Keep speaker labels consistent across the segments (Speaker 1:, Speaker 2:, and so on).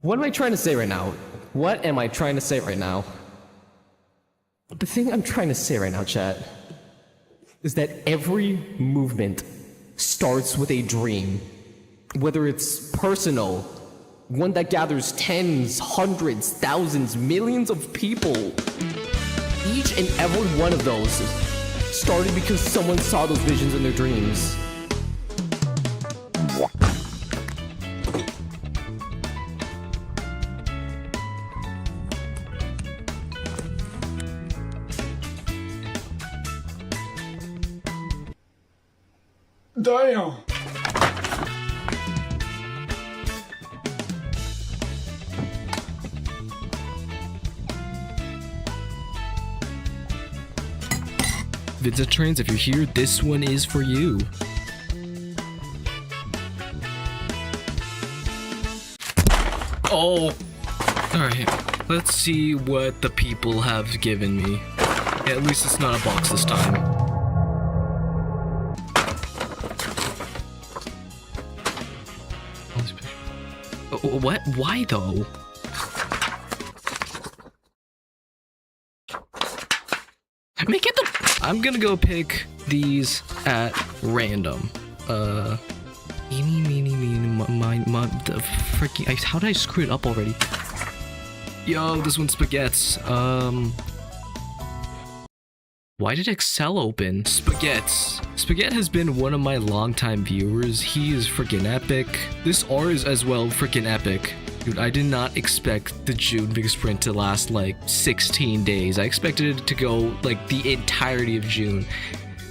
Speaker 1: What am I trying to say right now? What am I trying to say right now? The thing I'm trying to say right now, chat, is that every movement starts with a dream. Whether it's personal, one that gathers tens, hundreds, thousands, millions of people. Each and every one of those started because someone saw those visions in their dreams.
Speaker 2: Damn.
Speaker 3: Vintage Trains, if you're here, this one is for you. Oh! Alright, let's see what the people have given me. Yeah, at least it's not a box this time. What? Why though? Make it the. I'm gonna go pick these at random. Eeny, meeny, my, the freaking. How did I screw it up already? Yo, this one's Spaghetts. Why did Excel open? Spaghetts. Spaghetti has been one of my longtime viewers. He is freaking epic. This R is as well freaking epic. Dude, I did not expect the June big sprint to last like 16 days. I expected it to go like the entirety of June.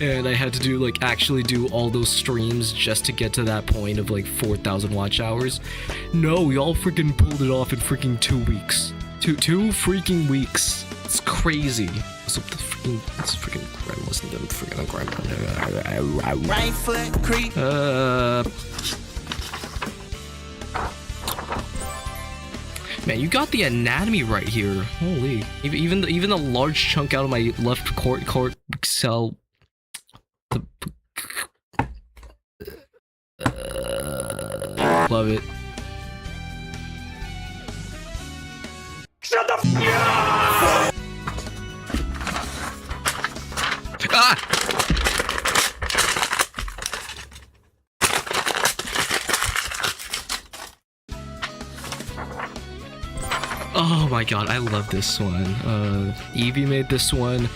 Speaker 3: And I had to do like actually do all those streams just to get to that point of like 4,000 watch hours. No, we all freaking pulled it off in freaking 2 weeks. Two freaking weeks. It's crazy. So the freaking, it's freaking crime. Listen to them freaking crime.
Speaker 4: Right foot creep.
Speaker 3: Man, you got the anatomy right here. Holy. Even the large chunk out of my left cord cell. Love it.
Speaker 2: Shut the f*** up!
Speaker 3: Ah! Oh my god, I love this one. Evie made this one.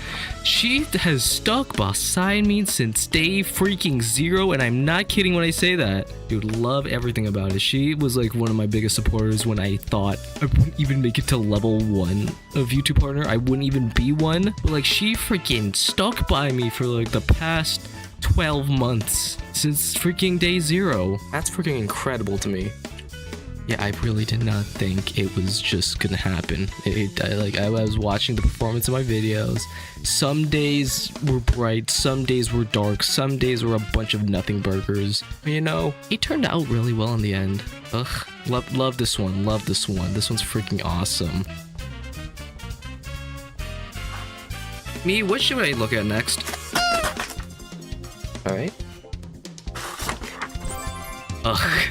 Speaker 3: She has stuck beside me since day freaking 0, and I'm not kidding when I say that. Dude, love everything about it. She was like one of my biggest supporters when I thought I wouldn't even make it to level 1 of YouTube partner. I wouldn't even be one. But like, she freaking stuck by me for like the past 12 months since freaking day 0. That's freaking incredible to me. Yeah, I really did not think it was just gonna happen. I was watching the performance of my videos. Some days were bright, some days were dark, some days were a bunch of nothing burgers. But you know, it turned out really well in the end. Ugh, love this one, love this one. This one's freaking awesome. Me, what should I look at next? Alright. Ugh.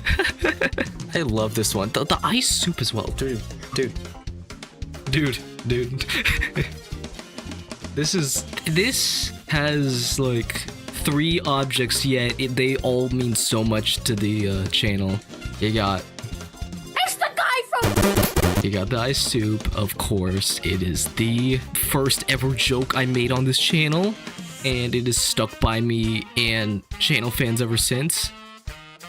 Speaker 3: I love this one. The ice soup as well. Dude. This has like 3 objects, yet they all mean so much to the channel. You got...
Speaker 4: It's the guy from...
Speaker 3: You got the ice soup, of course. It is the first ever joke I made on this channel, and it has stuck by me and channel fans ever since.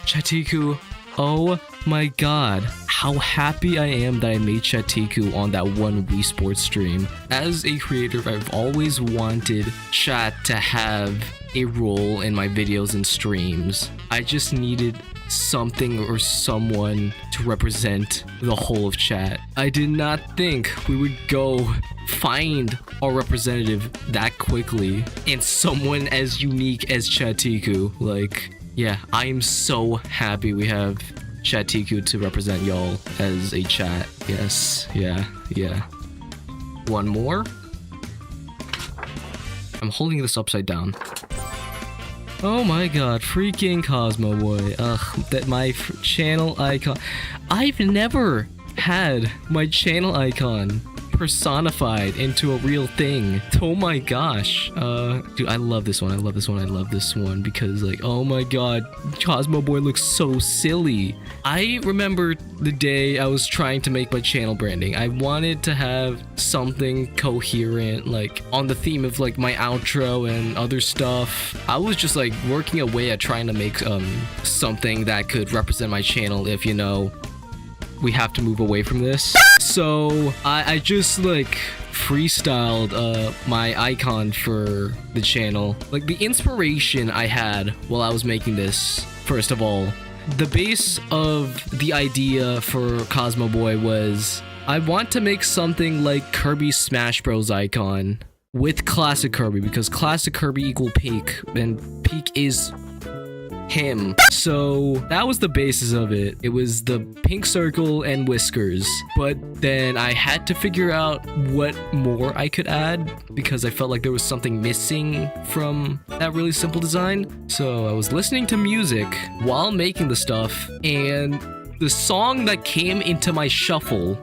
Speaker 3: Chatiku, oh my god, how happy I am that I made Chatiku on that one Wii Sports stream. As a creator, I've always wanted chat to have a role in my videos and streams. I just needed something or someone to represent the whole of chat. I did not think we would go find our representative that quickly, and someone as unique as Chatiku. Like, yeah, I am so happy we have Chatiku to represent y'all as a chat. Yes, yeah. One more. I'm holding this upside down. Oh my god, freaking Cosmo Boy. Ugh, that my channel icon. I've never had my channel icon personified into a real thing. Oh my gosh. Dude, I love this one. I love this one because, like, oh my god, Cosmo Boy looks so silly. I remember the day I was trying to make my channel branding. I wanted to have something coherent, like on the theme of like my outro and other stuff. I was just like working away at trying to make something that could represent my channel if, you know, we have to move away from this. So I just like freestyled my icon for the channel. Like, the inspiration I had while I was making this, first of all, the base of the idea for Cosmo Boy was I want to make something like Kirby's Smash Bros icon with Classic Kirby, because Classic Kirby equal Peak, and Peak is him. So that was the basis of it. It was the pink circle and whiskers. But then I had to figure out what more I could add, because I felt like there was something missing from that really simple design. So I was listening to music while making the stuff, and the song that came into my shuffle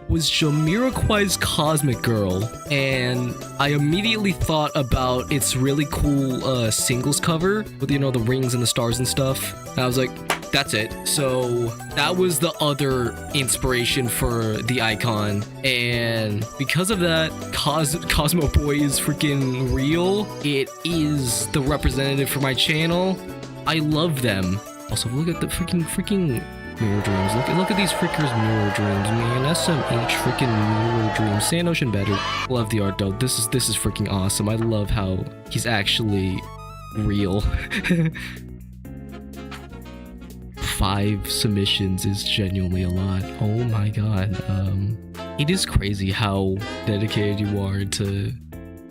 Speaker 3: was Jamiroquai's Cosmic Girl, and I immediately thought about its really cool singles cover with, you know, the rings and the stars and stuff. And I was like, that's it. So that was the other inspiration for the icon, and because of that, Cosmo Boy is freaking real. It is the representative for my channel. I love them. Also, look at the freaking Mirror Dreams. Look at these freakers Mirror Dreams, man. SMH freaking Mirror Dreams. Sand Ocean better. Love the art though. This is freaking awesome. I love how he's actually real. 5 submissions is genuinely a lot. Oh my god. It is crazy how dedicated you are to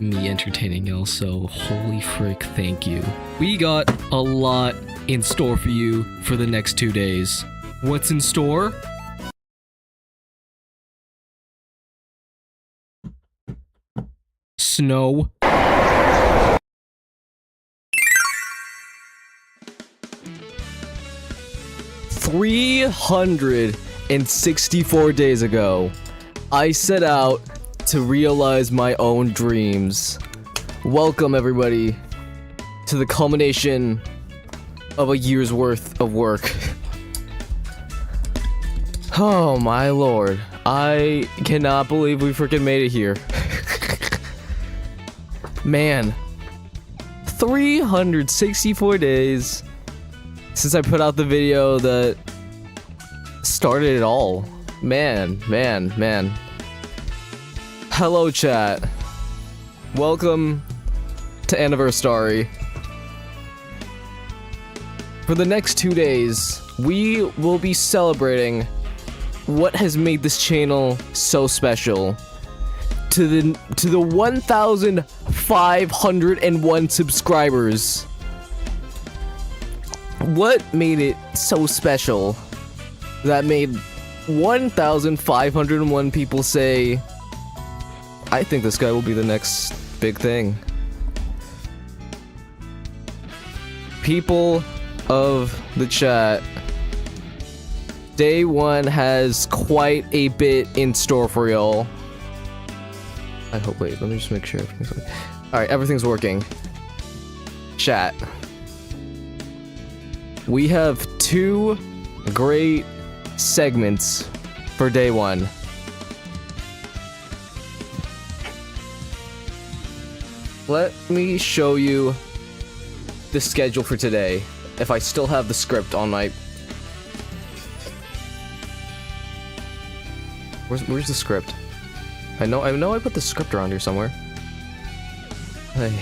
Speaker 3: me entertaining y'all, so holy frick, thank you. We got a lot in store for you for the next 2 days. What's in store? Snow. $364 days ago, I set out to realize my own dreams. Welcome everybody to the culmination of a year's worth of work. Oh my lord.
Speaker 1: I cannot believe we freaking made it here. Man. 364 days since I put out the video that started it all. Man. Hello, chat. Welcome to AnniverSTRy. For the next 2 days, we will be celebrating what has made this channel so special. To the 1,501 subscribers. What made it so special that made 1,501 people say, I think this guy will be the next big thing? People of the chat, day one has quite a bit in store for y'all. I hope, wait, let me just make sure everything's working. Alright, everything's working. Chat. We have 2 great segments for day one. Let me show you the schedule for today, if I still have the script on my... Where's the script? I know I put the script around here somewhere. Hey.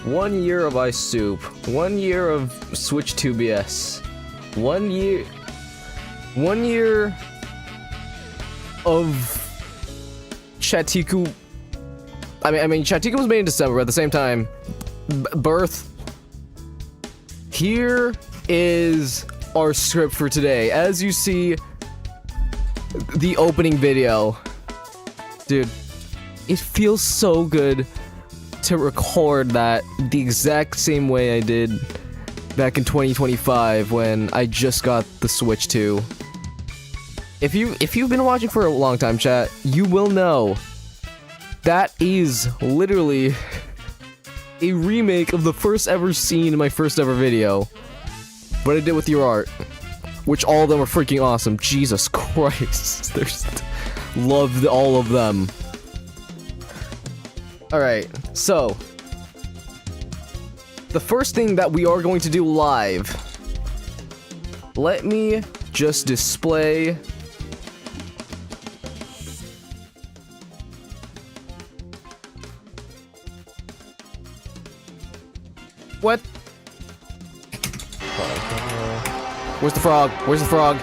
Speaker 1: 1 year of Ice Soup. 1 year of Switch 2 BS. 1 year... 1 year... of... Chatiku... I mean, Chatiku was made in December, but at the same time... birth... Here is our script for today. As you see... the opening video... Dude, it feels so good to record that the exact same way I did back in 2025 when I just got the Switch 2. If you've been watching for a long time, chat, you will know that is literally a remake of the first ever scene in my first ever video. But I did with your art, which all of them are freaking awesome. Jesus Christ, loved all of them. Alright, so the first thing that we are going to do live, let me just display what? Where's the frog? Where's the frog?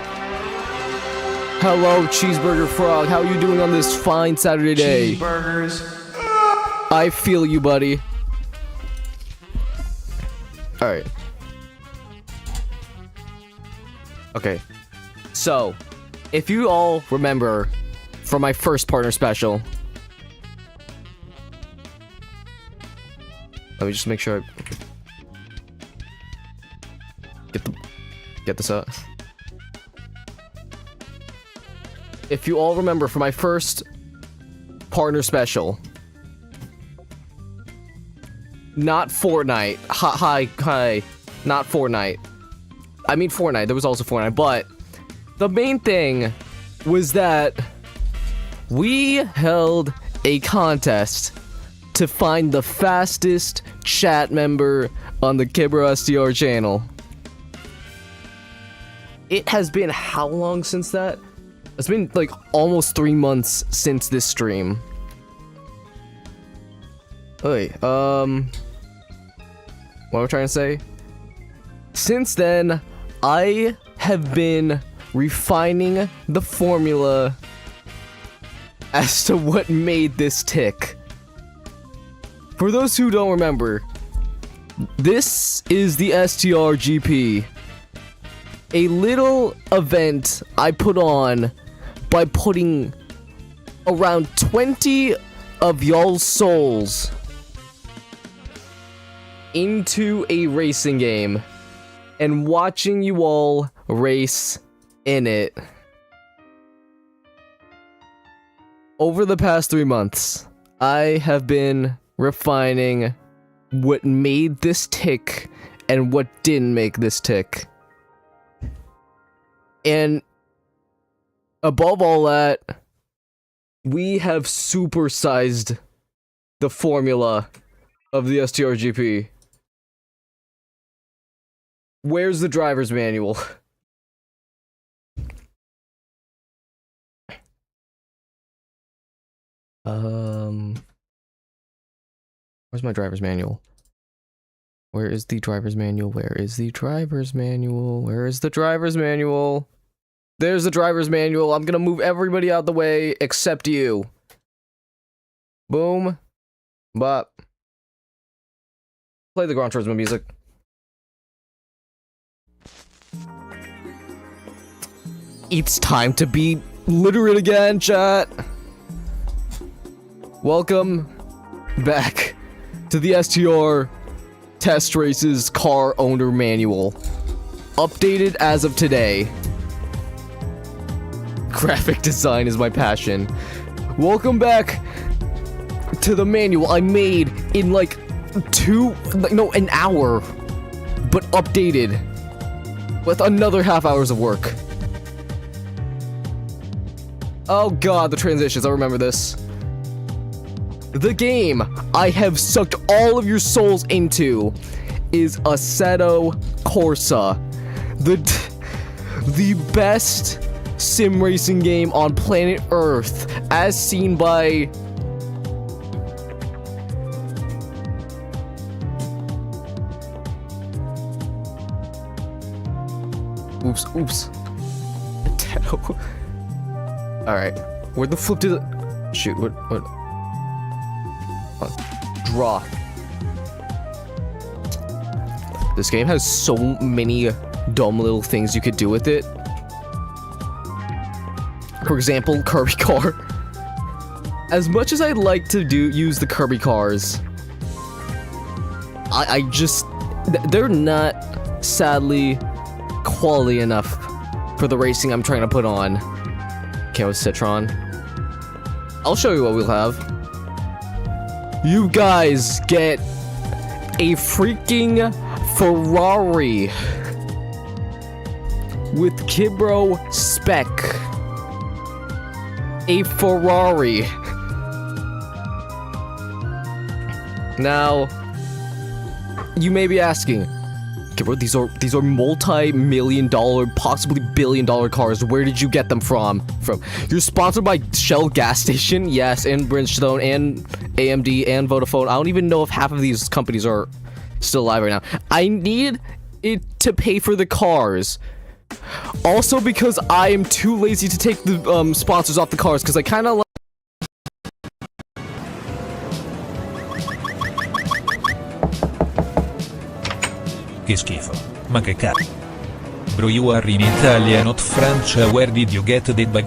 Speaker 1: Hello, Cheeseburger Frog. How are you doing on this fine Saturday day?
Speaker 2: Cheeseburgers.
Speaker 1: I feel you, buddy. Alright. Okay. So, if you all remember from my first partner special... Let me just make sure I... Get this out. If you all remember from my first partner special, not Fortnite, hi, not Fortnite. I mean Fortnite, there was also Fortnite, but the main thing was that we held a contest to find the fastest chat member on the AnniverSTRy channel. It has been how long since that? It's been like almost 3 months since this stream. Wait, what am I trying to say? Since then, I have been refining the formula as to what made this tick. For those who don't remember, this is the STRGP. A little event I put on by putting around 20 of y'all's souls into a racing game and watching you all race in it. Over the past 3 months, I have been refining what made this tick and what didn't make this tick. And Above all that, we have supersized the formula of the STRGP. Where's the driver's manual? Where's my driver's manual? Where is the driver's manual? Where is the driver's manual? Where is the driver's manual? There's the driver's manual. I'm gonna move everybody out the way except you. Boom. Bop. Play the Gran Turismo music. It's time to be literate again, chat. Welcome back to the STR Test Races Car Owner Manual. Updated as of today. Graphic design is my passion. Welcome back to the manual I made in like an hour, but updated with another half hours of work. Oh god, the transitions, I remember this. The game I have sucked all of your souls into is Assetto Corsa. The best sim racing game on planet Earth, as seen by oops. Alright, where the flip did it? Shoot, what? Draw. This game has so many dumb little things you could do with it. For example, Kirby car. As much as I'd like to use the Kirby cars, I just they're not sadly quality enough for the racing I'm trying to put on. Okay, with Citron. I'll show you what we'll have. You guys get a freaking Ferrari with Kibro spec. A Ferrari. Now, you may be asking, Kibro, these are multi-million-dollar, possibly billion-dollar cars. Where did you get them from? You're sponsored by Shell gas station, yes, and Bridgestone, and AMD, and Vodafone. I don't even know if half of these companies are still alive right now. I need it to pay for the cars. Also because I am too lazy to take the sponsors off the cars, because I kind of like...
Speaker 5: Che schifo. Ma che cazzo. Bro, you are in Italia, not French. Where did you get that bag?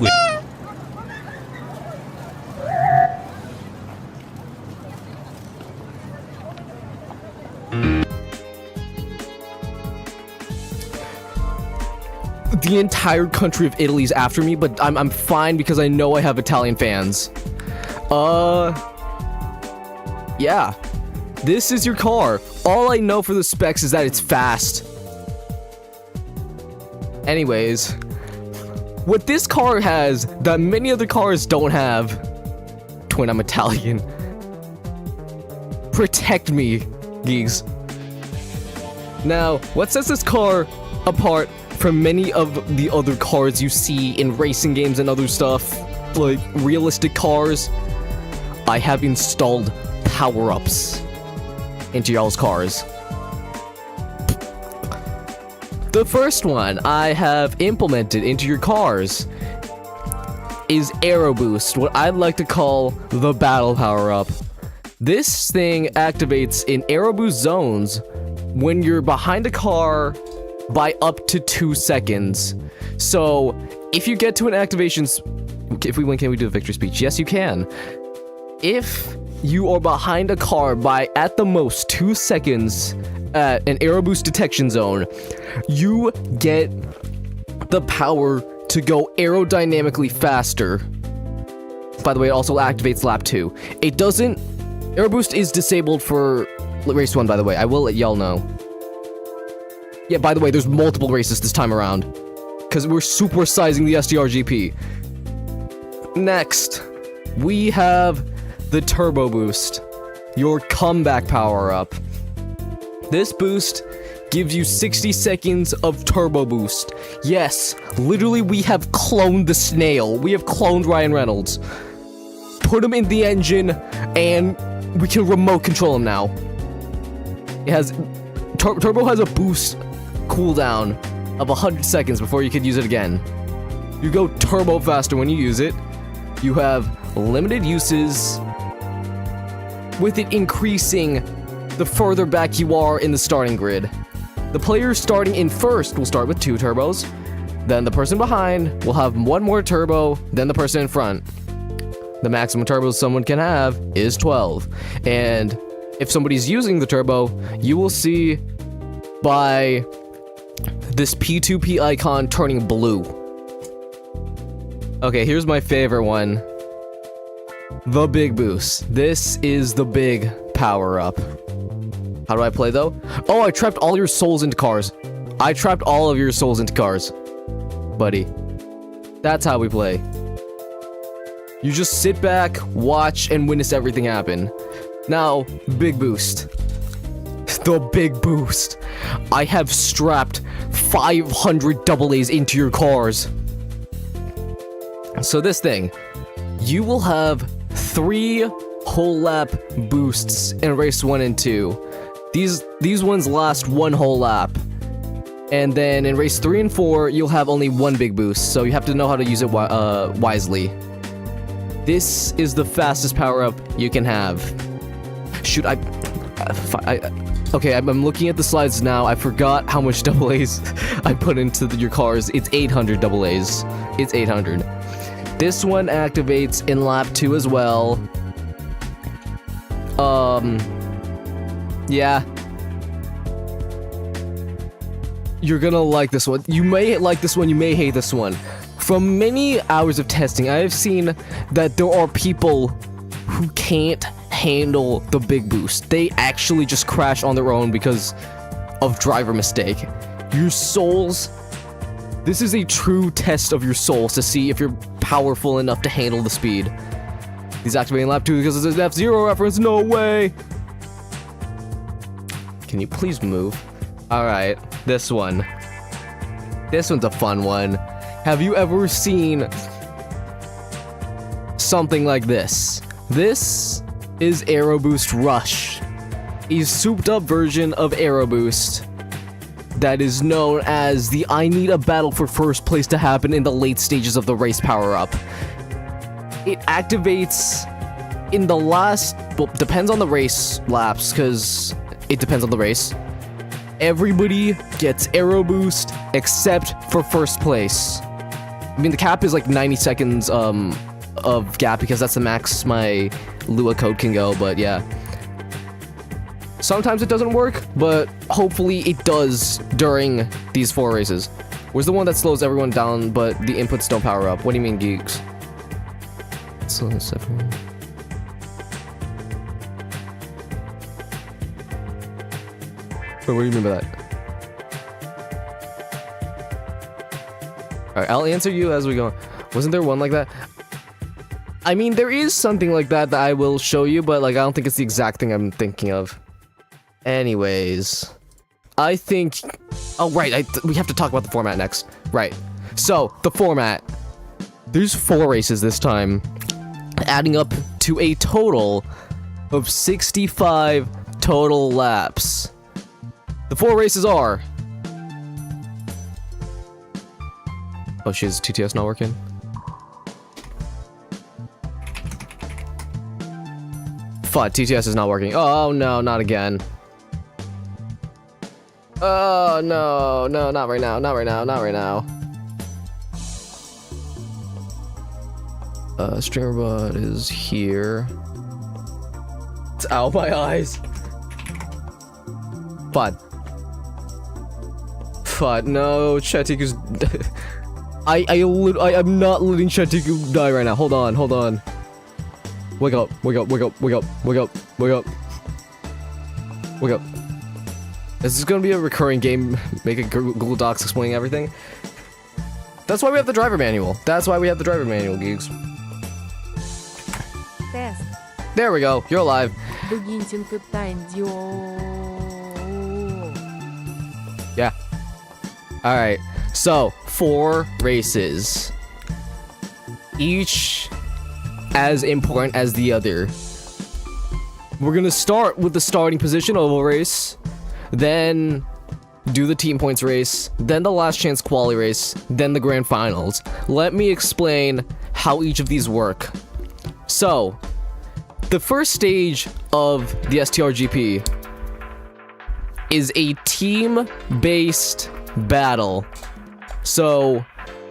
Speaker 1: The entire country of Italy is after me, but I'm fine because I know I have Italian fans. Yeah. This is your car. All I know for the specs is that it's fast. Anyways, what this car has that many other cars don't have, twin, I'm Italian. Protect me, geeks. Now, what sets this car apart from many of the other cars you see in racing games and other stuff, like realistic cars, I have installed power-ups into y'all's cars. The first one I have implemented into your cars is Aero Boost, what I'd like to call the battle power-up. This thing activates in Aero Boost zones when you're behind a car by up to 2 seconds. So, if you get to an activation... If we win, can we do the victory speech? Yes, you can. If you are behind a car by, at the most, 2 seconds at an Aero Boost detection zone, you get the power to go aerodynamically faster. By the way, it also activates lap 2. It doesn't... Aero Boost is disabled for race 1, by the way. I will let y'all know. Yeah, by the way, there's multiple races this time around. Because we're supersizing the STRGP. Next, we have the Turbo Boost, your comeback power-up. This boost gives you 60 seconds of Turbo Boost. Yes, literally we have cloned the snail. We have cloned Ryan Reynolds. Put him in the engine, and we can remote control him now. It has... Turbo has a boost cooldown of 100 seconds before you can use it again. You go turbo faster when you use it. You have limited uses, with it increasing the further back you are in the starting grid. The player starting in first will start with 2 turbos, then the person behind will have 1 more turbo, then the person in front. The maximum turbos someone can have is 12, and if somebody's using the turbo, you will see by this P2P icon turning blue. Okay, here's my favorite one. The big boost. This is the big power-up. How do I play, though? Oh, I trapped all your souls into cars. I trapped all of your souls into cars. Buddy. That's how we play. You just sit back, watch, and witness everything happen. Now, big boost. The big boost. I have strapped 500 AA's into your cars. So this thing, you will have 3 whole lap boosts in race 1 and 2. These ones last 1 whole lap. And then in race 3 and 4, you'll have only 1 big boost, so you have to know how to use it wisely. This is the fastest power-up you can have. Shoot, okay, I'm looking at the slides now. I forgot how much AA's I put into your cars. It's 800 AA's. It's 800. This one activates in lap 2 as well. Yeah. You're gonna like this one. You may like this one, you may hate this one. From many hours of testing, I have seen that there are people who can't handle the big boost. They actually just crash on their own because of driver mistake. Your souls... This is a true test of your souls to see if you're powerful enough to handle the speed. He's activating lap 2 because it's an F-Zero reference. No way! Can you please move? Alright, this one. This one's a fun one. Have you ever seen something like this? This is Aero Boost Rush, a souped up version of Aero Boost that is known as the I need a battle for first place to happen in the late stages of the race power-up. It activates in the last, well, depends on the race laps, because it depends on the race. Everybody gets Aero Boost except for first place. I mean, the cap is like 90 seconds of gap because that's the max my Lua code can go, but yeah. Sometimes it doesn't work, but hopefully it does during these 4 races. Where's the one that slows everyone down, but the inputs don't power up? What do you mean, geeks? So that's everyone. Wait, what do you mean by that? Alright, I'll answer you as we go. Wasn't there one like that? I mean, there is something like that that I will show you, but like I don't think it's the exact thing I'm thinking of. Anyways, I think... Oh, right, we have to talk about the format next. Right. So, the format. There's 4 races this time, adding up to a total of 65 total laps. The 4 races are... Oh, shit, is TTS not working? Fuck, TTS is not working. Oh, no, not again. Oh, no, no, not right now, not right now, not right now. StreamerBot is here. It's out my eyes. Fud. Fud, no, Chatiku's... I'm not letting Chatiku die right now. Hold on, hold on. Wake up, wake up, wake up, wake up, wake up, wake up. Wake up. This is gonna be a recurring game, make a Google Docs explaining everything. That's why we have the driver manual. That's why we have the driver manual, geeks. There we go. You're alive.
Speaker 6: Begin 끝단지요.
Speaker 1: Yeah. Alright. So, 4 races. Each as important as the other. We're gonna start with the starting position oval race. Then do the team points race. Then the last chance quali race. Then the grand finals. Let me explain how each of these work. So, the first stage of the STRGP is a team-based battle. So,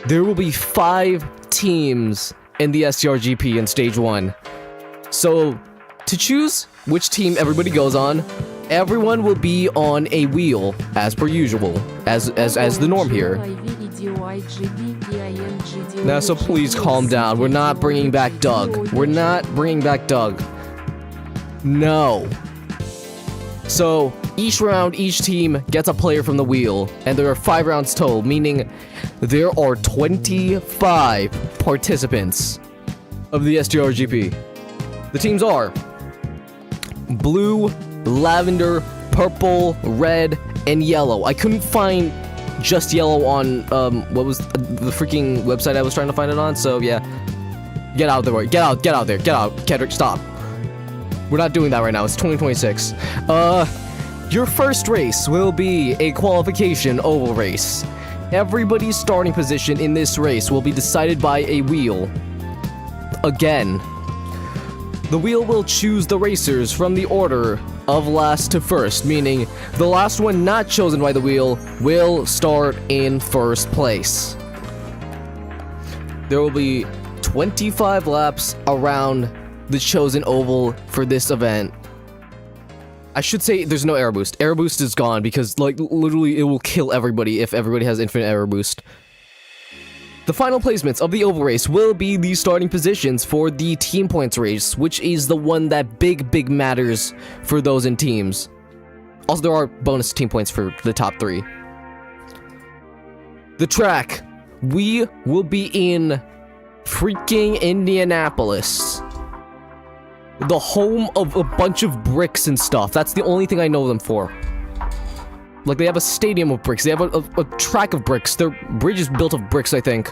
Speaker 1: there will be 5 teams in the STRGP in stage 1. So, to choose which team everybody goes on, everyone will be on a wheel, as per usual, as the norm here. Now, so please calm down. We're not bringing back Doug. We're not bringing back Doug. No. So, each round, each team gets a player from the wheel, and there are 5 rounds total, meaning there are 25 participants of the STRGP. The teams are blue, lavender, purple, red, and yellow. I couldn't find just yellow on, what was the freaking website I was trying to find it on, so yeah. Get out of the way. Get out there. Get out. Kendrick, stop. We're not doing that right now. It's 2026. Your first race will be a qualification oval race. Everybody's starting position in this race will be decided by a wheel. Again, the wheel will choose the racers from the order of last to first, meaning the last one not chosen by the wheel will start in first place. There will be 25 laps around the chosen oval for this event. I should say there's no air boost. Air boost is gone because, like, literally it will kill everybody if everybody has infinite air boost. The final placements of the oval race will be the starting positions for the team points race, which is the one that big matters for those in teams. Also, there are bonus team points for the top 3. The track. We will be in freaking Indianapolis. The home of a bunch of bricks and stuff. That's the only thing I know them for. Like, they have a stadium of bricks. They have a track of bricks. Their bridge is built of bricks, I think.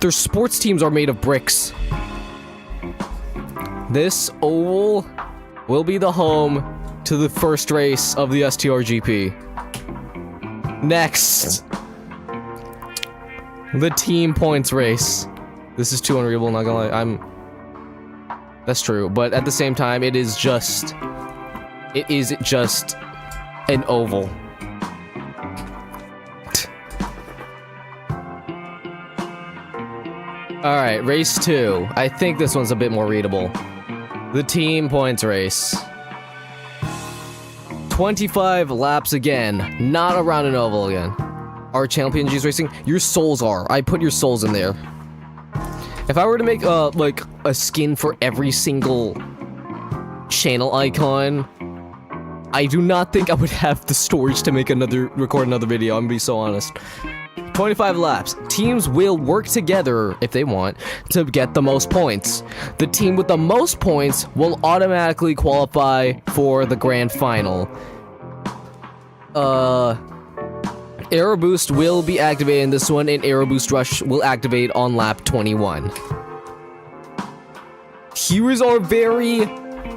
Speaker 1: Their sports teams are made of bricks. This oval will be the home to the first race of the STRGP. Next. The team points race. This is too unreal, not gonna lie. That's true, but at the same time, it is just an oval. Alright, race 2. I think this one's a bit more readable. The team points race. 25 laps again, not around an oval again. Are Champions racing? Your souls are. I put your souls in there. If I were to make like a skin for every single channel icon, I do not think I would have the storage to record another video. I'm gonna be so honest. 25 laps. Teams will work together, if they want, to get the most points. The team with the most points will automatically qualify for the grand final. Aero Boost will be activated in this one, and Aero Boost Rush will activate on lap 21. Here is our very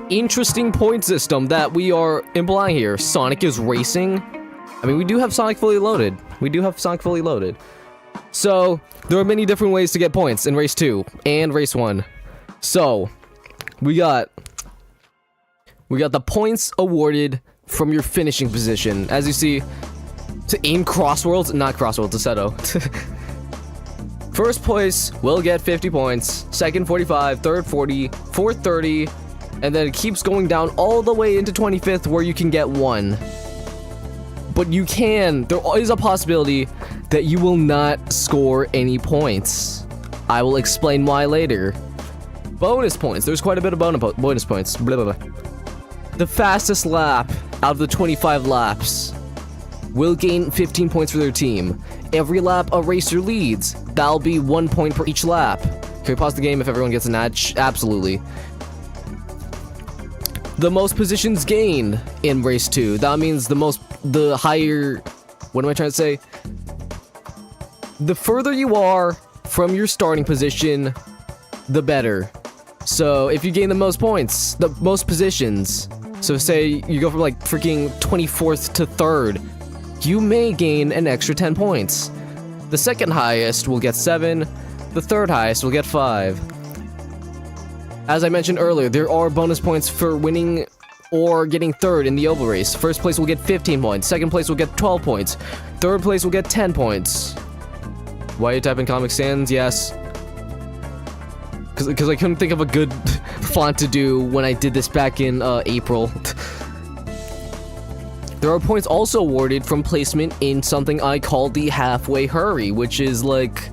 Speaker 1: interesting point system that we are implying here. Sonic is racing. I mean, we do have Sonic fully loaded. So, there are many different ways to get points in race 2 and race 1. So, we got the points awarded from your finishing position. As you see, to aim crossworlds, not crossworlds, Aceto. First place will get 50 points, second 45, third 40, fourth 30, and then it keeps going down all the way into 25th where you can get 1. But there is a possibility that you will not score any points. I will explain why later. Bonus points, there's quite a bit of bonus points. Blah, blah, blah. The fastest lap out of the 25 laps will gain 15 points for their team. Every lap a racer leads, that'll be 1 point per each lap. Can we pause the game if everyone gets a notch? Absolutely. The most positions gained in race 2. That means the higher, what am I trying to say? The further you are from your starting position, the better. So if you gain the most points, the most positions, so say you go from like freaking 24th to 3rd, you may gain an extra 10 points. The second highest will get 7, the third highest will get 5. As I mentioned earlier, there are bonus points for winning or getting 3rd in the oval race. First place will get 15 points, second place will get 12 points, third place will get 10 points. Why you type in Comic Sans? Yes. Because I couldn't think of a good font to do when I did this back in April. There are points also awarded from placement in something I call the halfway hurry, which is like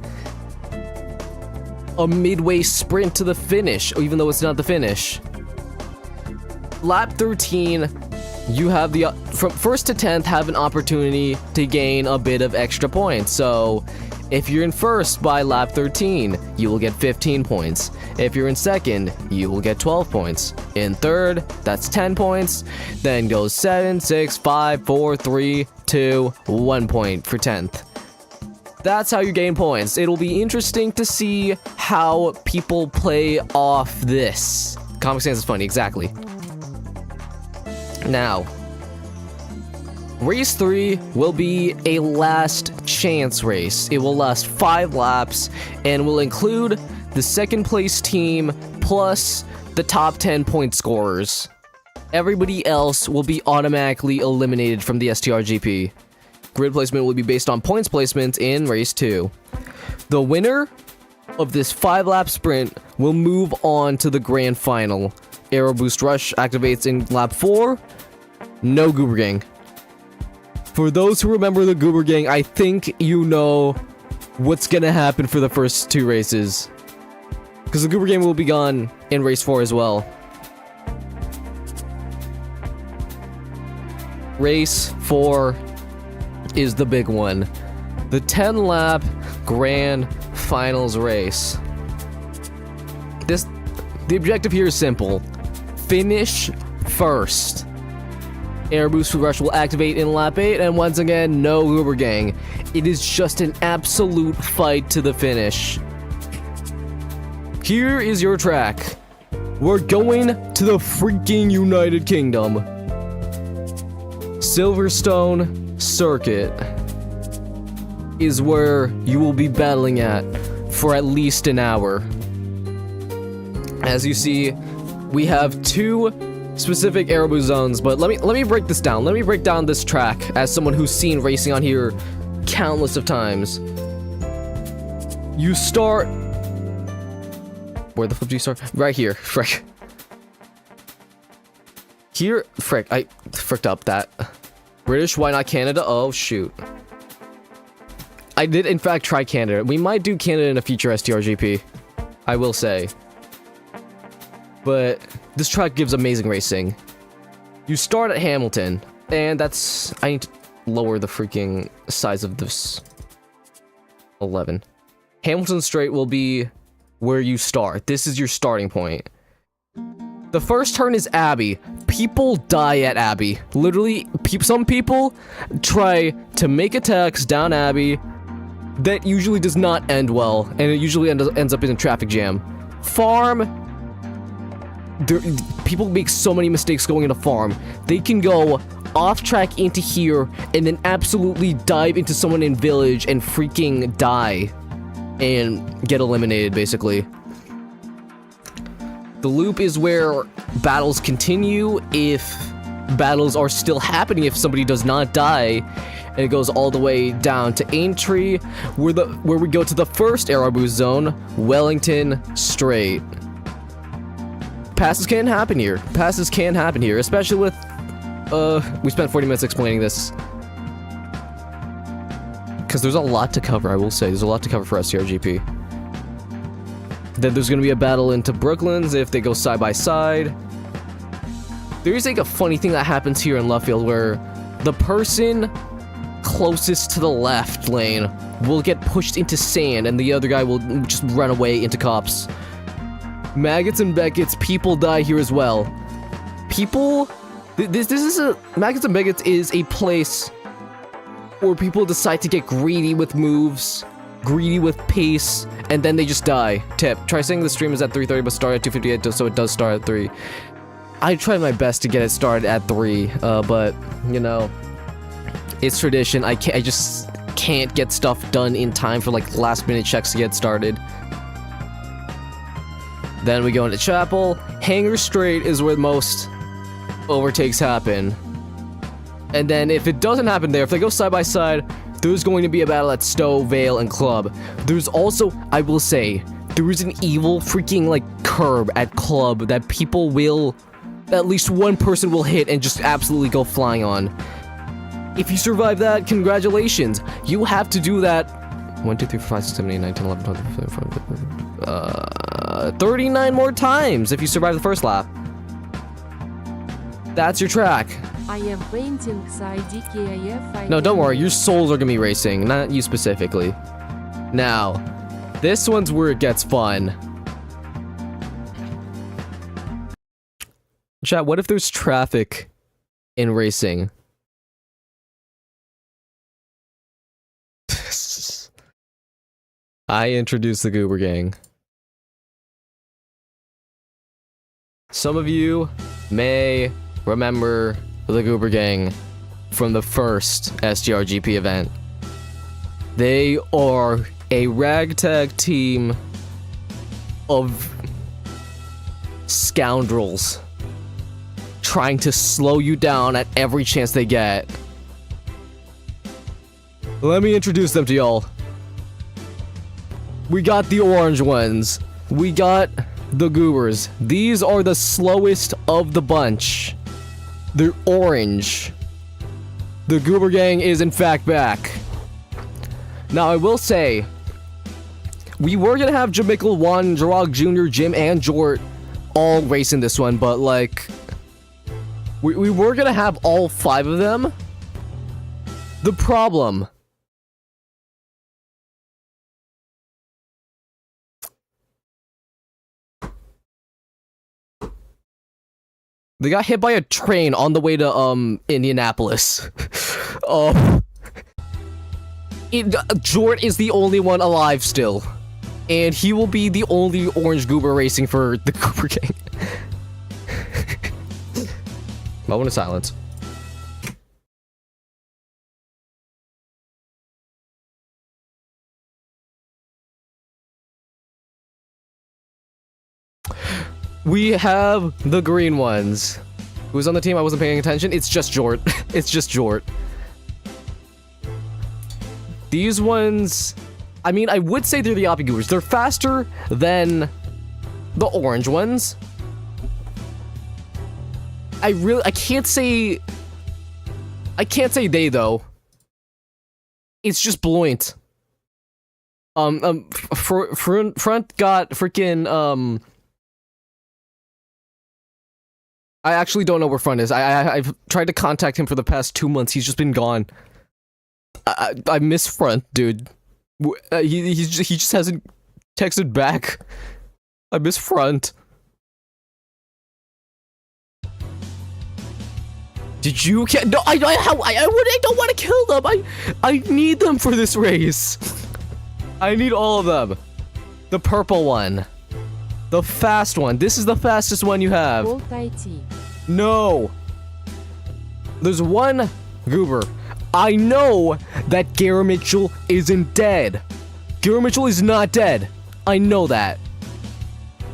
Speaker 1: a midway sprint to the finish, even though it's not the finish. Lap 13, you have the from 1st to 10th have an opportunity to gain a bit of extra points. So if you're in 1st by lap 13, you will get 15 points. If you're in 2nd, you will get 12 points. In 3rd, that's 10 points. Then goes 7, 6, 5, 4, 3, 2, 1 point for 10th. That's how you gain points. It'll be interesting to see how people play off this. Comic Sans is funny, exactly. Now, Race 3 will be a last chance race. It will last 5 laps and will include the second place team plus the top 10 point scorers. Everybody else will be automatically eliminated from the STRGP. Grid placement will be based on points placement in Race 2. The winner of this 5-lap sprint will move on to the grand final. Aero Boost Rush activates in lap 4. No Goober Gang. For those who remember the Goober Gang, I think you know what's gonna happen for the first 2 races. Because the Goober Gang will be gone in Race 4 as well. Race 4 is the big one. The 10-lap grand finals race. The objective here is simple. Finish first. Air Boost Rush will activate in lap 8, and once again, no Goober Gang. It is just an absolute fight to the finish. Here is your track. We're going to the freaking United Kingdom. Silverstone Circuit is where you will be battling at for at least an hour. As you see, we have 2 specific aero zones, but let me break this down. Let me break down this track as someone who's seen racing on here countless of times. You start... Where the flip do you start? Right here. Frick. Here... Frick. I fricked up that. British, why not Canada? Oh, shoot. I did, in fact, try Canada. We might do Canada in a future STRGP. I will say. But this track gives amazing racing. You start at Hamilton, and that's... I need to lower the freaking size of this. 11. Hamilton Straight will be where you start. This is your starting point. The first turn is Abbey. People die at Abbey. Literally, some people try to make attacks down Abbey. That usually does not end well, and it usually ends up in a traffic jam. Farm... people make so many mistakes going into Farm. They can go off track into here and then absolutely dive into someone in Village and freaking die and get eliminated, basically. The Loop is where battles continue if battles are still happening, if somebody does not die, and it goes all the way down to AnniverSTRy, where we go to the first Aero Boost zone, Wellington Straight. Passes can happen here. Passes can happen here, especially with, we spent 40 minutes explaining this. Because there's a lot to cover, I will say. There's a lot to cover for STRGP. Then there's gonna be a battle into Brooklands if they go side by side. There is like a funny thing that happens here in Luffield where the person closest to the left lane will get pushed into sand, and the other guy will just run away into cops. Maggots and Beckett's, people die here as well. People... This is a... Maggots and Beckett's is a place where people decide to get greedy with moves, greedy with pace, and then they just die. Tip, try saying the stream is at 3:30 but start at 2:58 so it does start at 3. I tried my best to get it started at 3, but, you know, it's tradition. I just can't get stuff done in time for, like, last-minute checks to get started. Then we go into chapel. Hanger Straight is where most overtakes happen. And then if it doesn't happen there, if they go side by side, there's going to be a battle at Stowe, Vale, and Club. There's also, I will say, there is an evil freaking, like, curb at Club that people will... At least one person will hit and just absolutely go flying on. If you survive that, congratulations. You have to do that 1, 2, 3, 4, 5, 6, 7, 8, 9, 10, 11, 12, 39 more times if you survive the first lap. That's your track.
Speaker 6: I am painting IDKIF.
Speaker 1: No, don't worry, your souls are gonna be racing, not you specifically. Now, this one's where it gets fun. Chat, what if there's traffic in racing? I introduced the Goober Gang. Some of you may remember the Goober Gang from the first SGRGP event. They are a ragtag team of scoundrels trying to slow you down at every chance they get. Let me introduce them to y'all. We got the orange ones. We got the goobers. These are the slowest of the bunch. They're orange. The Goober Gang is in fact back. Now I will say, we were gonna have Jamickle, Juan, Jarog Jr., Jim, and Jort all racing this one, but like, we were gonna have all 5 of them. The problem... They got hit by a train on the way to, Indianapolis. Jort is the only one alive still. And he will be the only orange goober racing for the Goober Gang. Moment of silence. We have the green ones. Who's on the team? I wasn't paying attention. It's just Jort. It's just Jort. These ones... I mean, I would say they're the Oppie Goobers. They're faster than the orange ones. I can't say... I can't say they, though. It's just Bloint. Front got freaking, I actually don't know where Front is. I've tried to contact him for the past 2 months. He's just been gone. I miss Front, dude. He just hasn't texted back. I miss Front. Did you get? No, I don't want to kill them. I need them for this race. I need all of them. The purple one. The fast one. This is the fastest one you have. No. There's one goober. I know that Gary Mitchell isn't dead. Gary Mitchell is not dead. I know that.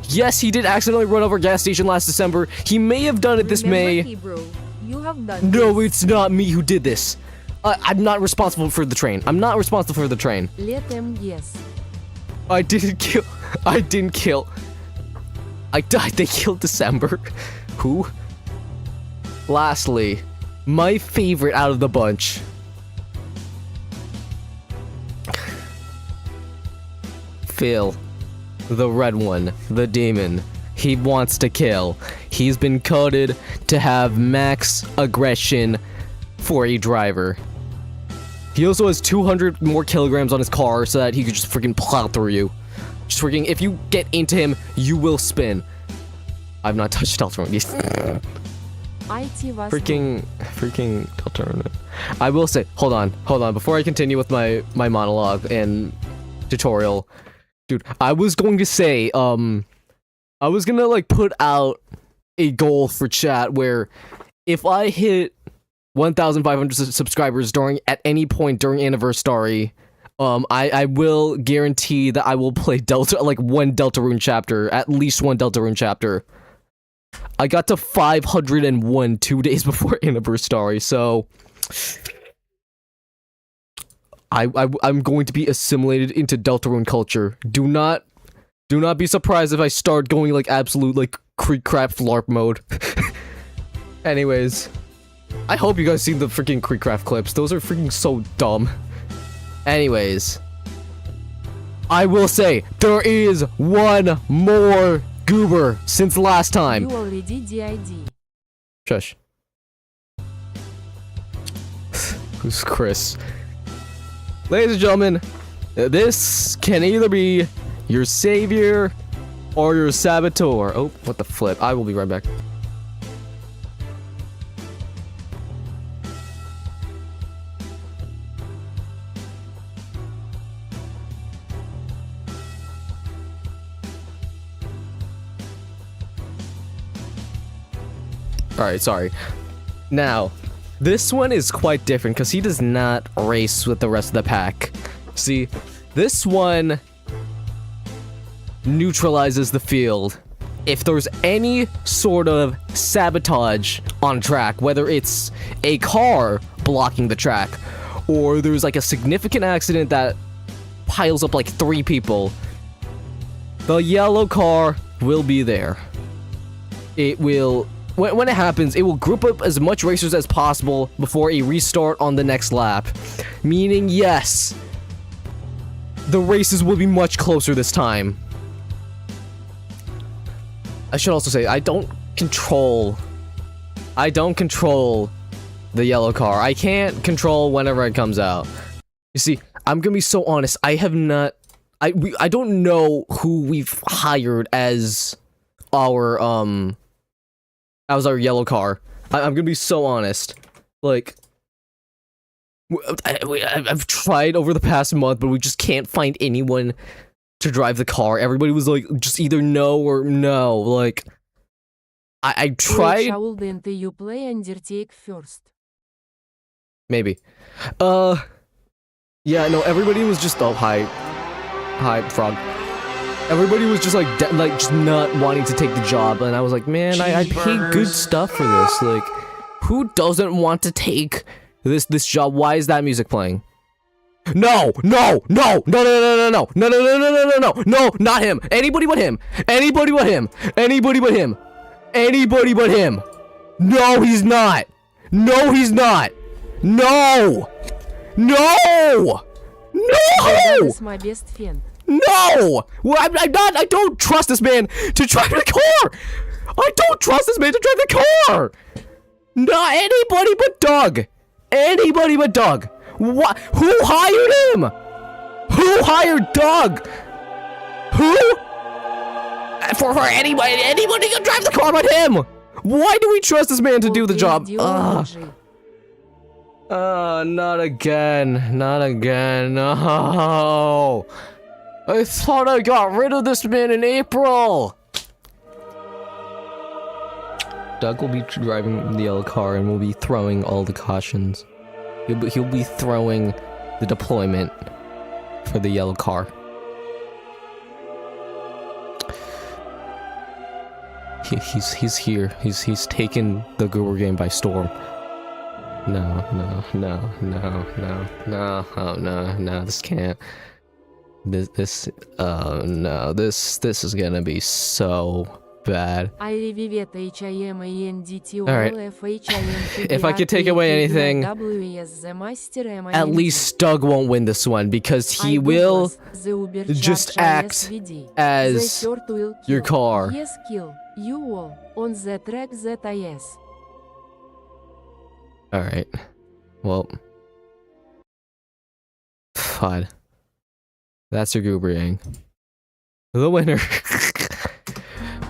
Speaker 1: Yes, he did accidentally run over a gas station last December. He may have done it this May.
Speaker 6: Kibro, you have done
Speaker 1: No,
Speaker 6: this.
Speaker 1: it's not me who did this. I'm not responsible for the train. I'm not responsible for the train.
Speaker 6: Let them guess.
Speaker 1: I didn't kill. I didn't kill. I died. They killed December. Who? Lastly, my favorite out of the bunch. Phil. The red one. The demon. He wants to kill. He's been coded to have max aggression for a driver. He also has 200 more kilograms on his car so that he could just freaking plow through you. Just freaking, if you get into him, you will spin. I've not touched Deltarune yet. freaking Deltarune. I will say, hold on, before I continue with my monologue and tutorial, dude, I was going to say, I was gonna like put out a goal for chat where if I hit 1,500 subscribers at any point during AnniverSTRy, I will guarantee that I will play one Deltarune chapter, at least one Deltarune chapter. I got to 501 2 days before AnniverSTRy, so I'm going to be assimilated into Deltarune culture. Do not be surprised if I start going like absolute like creek crap LARP mode. Anyways, I hope you guys seen the freaking Creekcraft clips. Those are freaking so dumb. Anyways, I will say there is one more goober since last time.
Speaker 6: You already did.
Speaker 1: Shush. Who's Chris? Ladies and gentlemen, this can either be your savior or your saboteur. Oh, what the flip. I will be right back. Alright, sorry. Now, this one is quite different because he does not race with the rest of the pack. See, this one neutralizes the field. If there's any sort of sabotage on track, whether it's a car blocking the track, or there's like a significant accident that piles up like 3 people, the yellow car will be there. It will... When it happens, it will group up as much racers as possible before a restart on the next lap. Meaning, yes, the races will be much closer this time. I should also say, I don't control the yellow car. I can't control whenever it comes out. You see, I'm gonna be so honest, I don't know who we've hired as our yellow car. I'm gonna be so honest. Like, I've tried over the past month, but we just can't find anyone to drive the car. Everybody was like, just either no or no. Like, I tried.
Speaker 6: Shouldn't you play Undertake first?
Speaker 1: Maybe. Yeah, no, everybody was just, oh, hi, Frog. Everybody was just like just not wanting to take the job, and I was like, man, I pay good stuff for this. Like, who doesn't want to take this job? Why is that music playing? No, not him. Anybody but him. No, he's not. No.
Speaker 6: That is my best friend.
Speaker 1: No! Well, I'm not. I don't trust this man to drive the car. Not anybody but Doug. What? Who hired him? Who hired Doug? Who? For anybody can drive the car but him. Why do we trust this man to do the job? Not again. No. I thought I got rid of this man in April! Doug will be driving the yellow car and will be throwing all the cautions. He'll be throwing the deployment for the yellow car. He's here. He's taken the Goober game by storm. No, this can't. This is gonna be so bad. Alright, if I could take away anything, at least Doug won't win this one, because he will just act as your car. Alright, well... God. That's your Goobriang. The winner.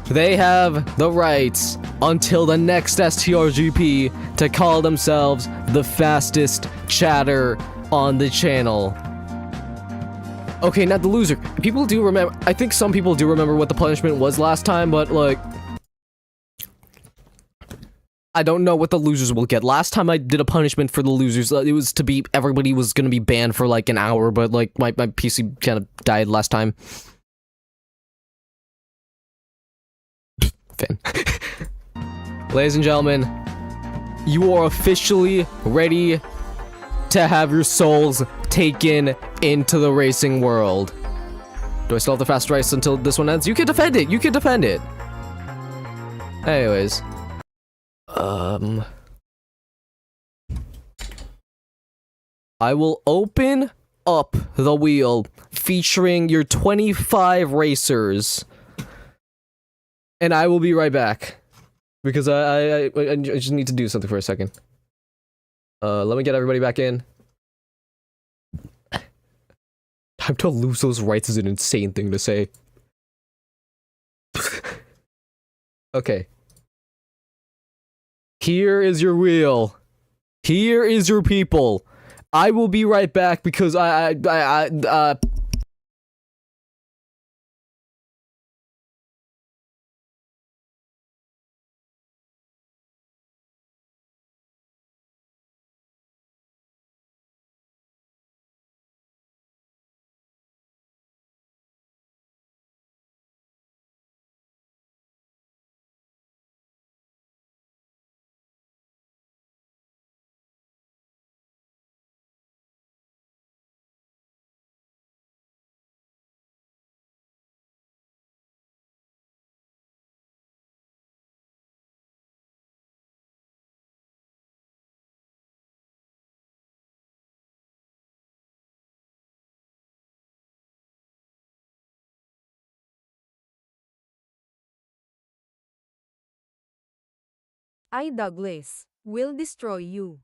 Speaker 1: They have the rights until the next STRGP to call themselves the fastest chatter on the channel. Okay, not the loser. People do remember. I think some people do remember what the punishment was last time, but like, I don't know what the losers will get. Last time I did a punishment for the losers, it was to be everybody was gonna be banned for like an hour, but like my PC kind of died last time. Finn. Ladies and gentlemen, you are officially ready to have your souls taken into the racing world. Do I still have the fast race until this one ends? You can defend it. You can defend it. Anyways. I will open up the wheel featuring your 25 racers. And I will be right back. Because I just need to do something for a second. Let me get everybody back in. Time to lose those rights is an insane thing to say. Okay. Here is your wheel. Here is your people. I will be right back because
Speaker 6: I, Douglas, will destroy you.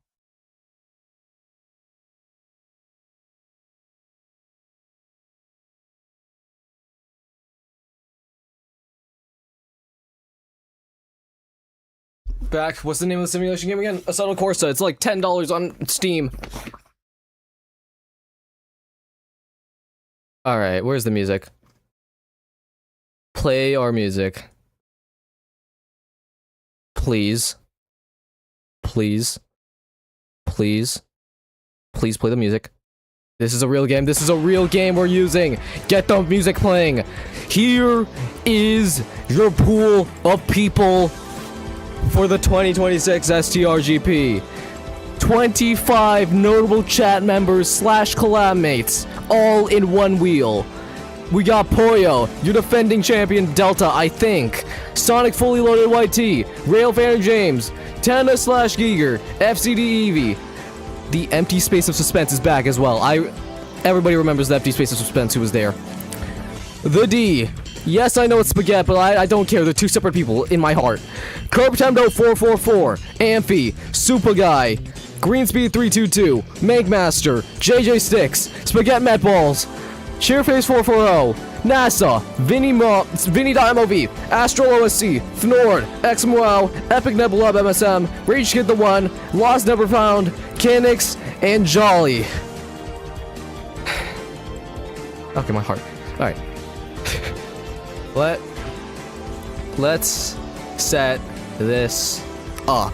Speaker 1: back. What's the name of the simulation game again? Assetto Corsa. It's like $10 on Steam. Alright, where's the music? Play our music. Please. Please. Please. Please play the music. This is a real game. This is a real game we're using. Get the music playing. Here is your pool of people for the 2026 STRGP. 25 notable chat members / collab mates, all in one wheel. We got Poyo, your defending champion Delta, I think. Sonic Fully Loaded YT, Rail Fan James, Tana / Giger, FCD Eevee. The Empty Space of Suspense is back as well. Everybody remembers the Empty Space of Suspense who was there. The D. Yes, I know it's Spaghetti, but I don't care. They're two separate people in my heart. Curbtemdo 444, Amphi, Super Guy, Greenspeed 322, Magmaster, JJ Sticks, Spaghetti Metballs, Cheerface 440, NASA, Vinny.mov, Astral OSC, Fnord, XMWow, Epic Nebula MSM, Rage Kid the One, Lost Never Found, Canix, and Jolly. Okay, my heart. Alright. Let's set this up.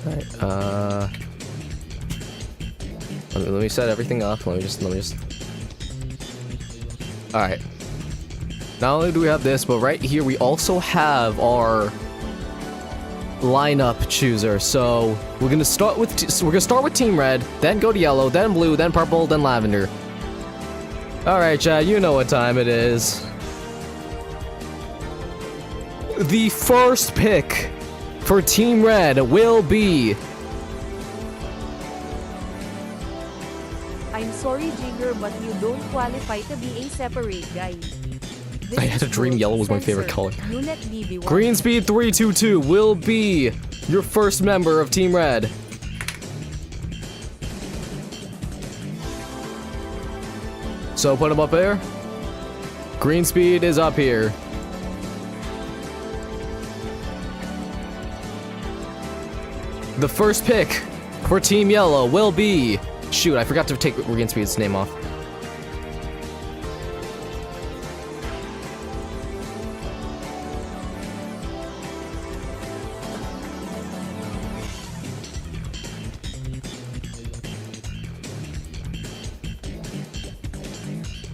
Speaker 1: Alright, let me set everything up. Let me just. Alright. Not only do we have this, but right here we also have our lineup chooser. So we're gonna start with Team Red, then go to yellow, then blue, then purple, then lavender. Alright, Chad, you know what time it is. The first pick for Team Red will be...
Speaker 6: I'm sorry, Jigger, but you don't qualify to be a separate guy.
Speaker 1: I had a dream yellow was my favorite color.
Speaker 6: Unit BB1.
Speaker 1: Greenspeed 322 will be your first member of Team Red. So put him up there. Green speed is up here. The first pick for Team Yellow will be... Shoot, I forgot to take Green Speed's name off.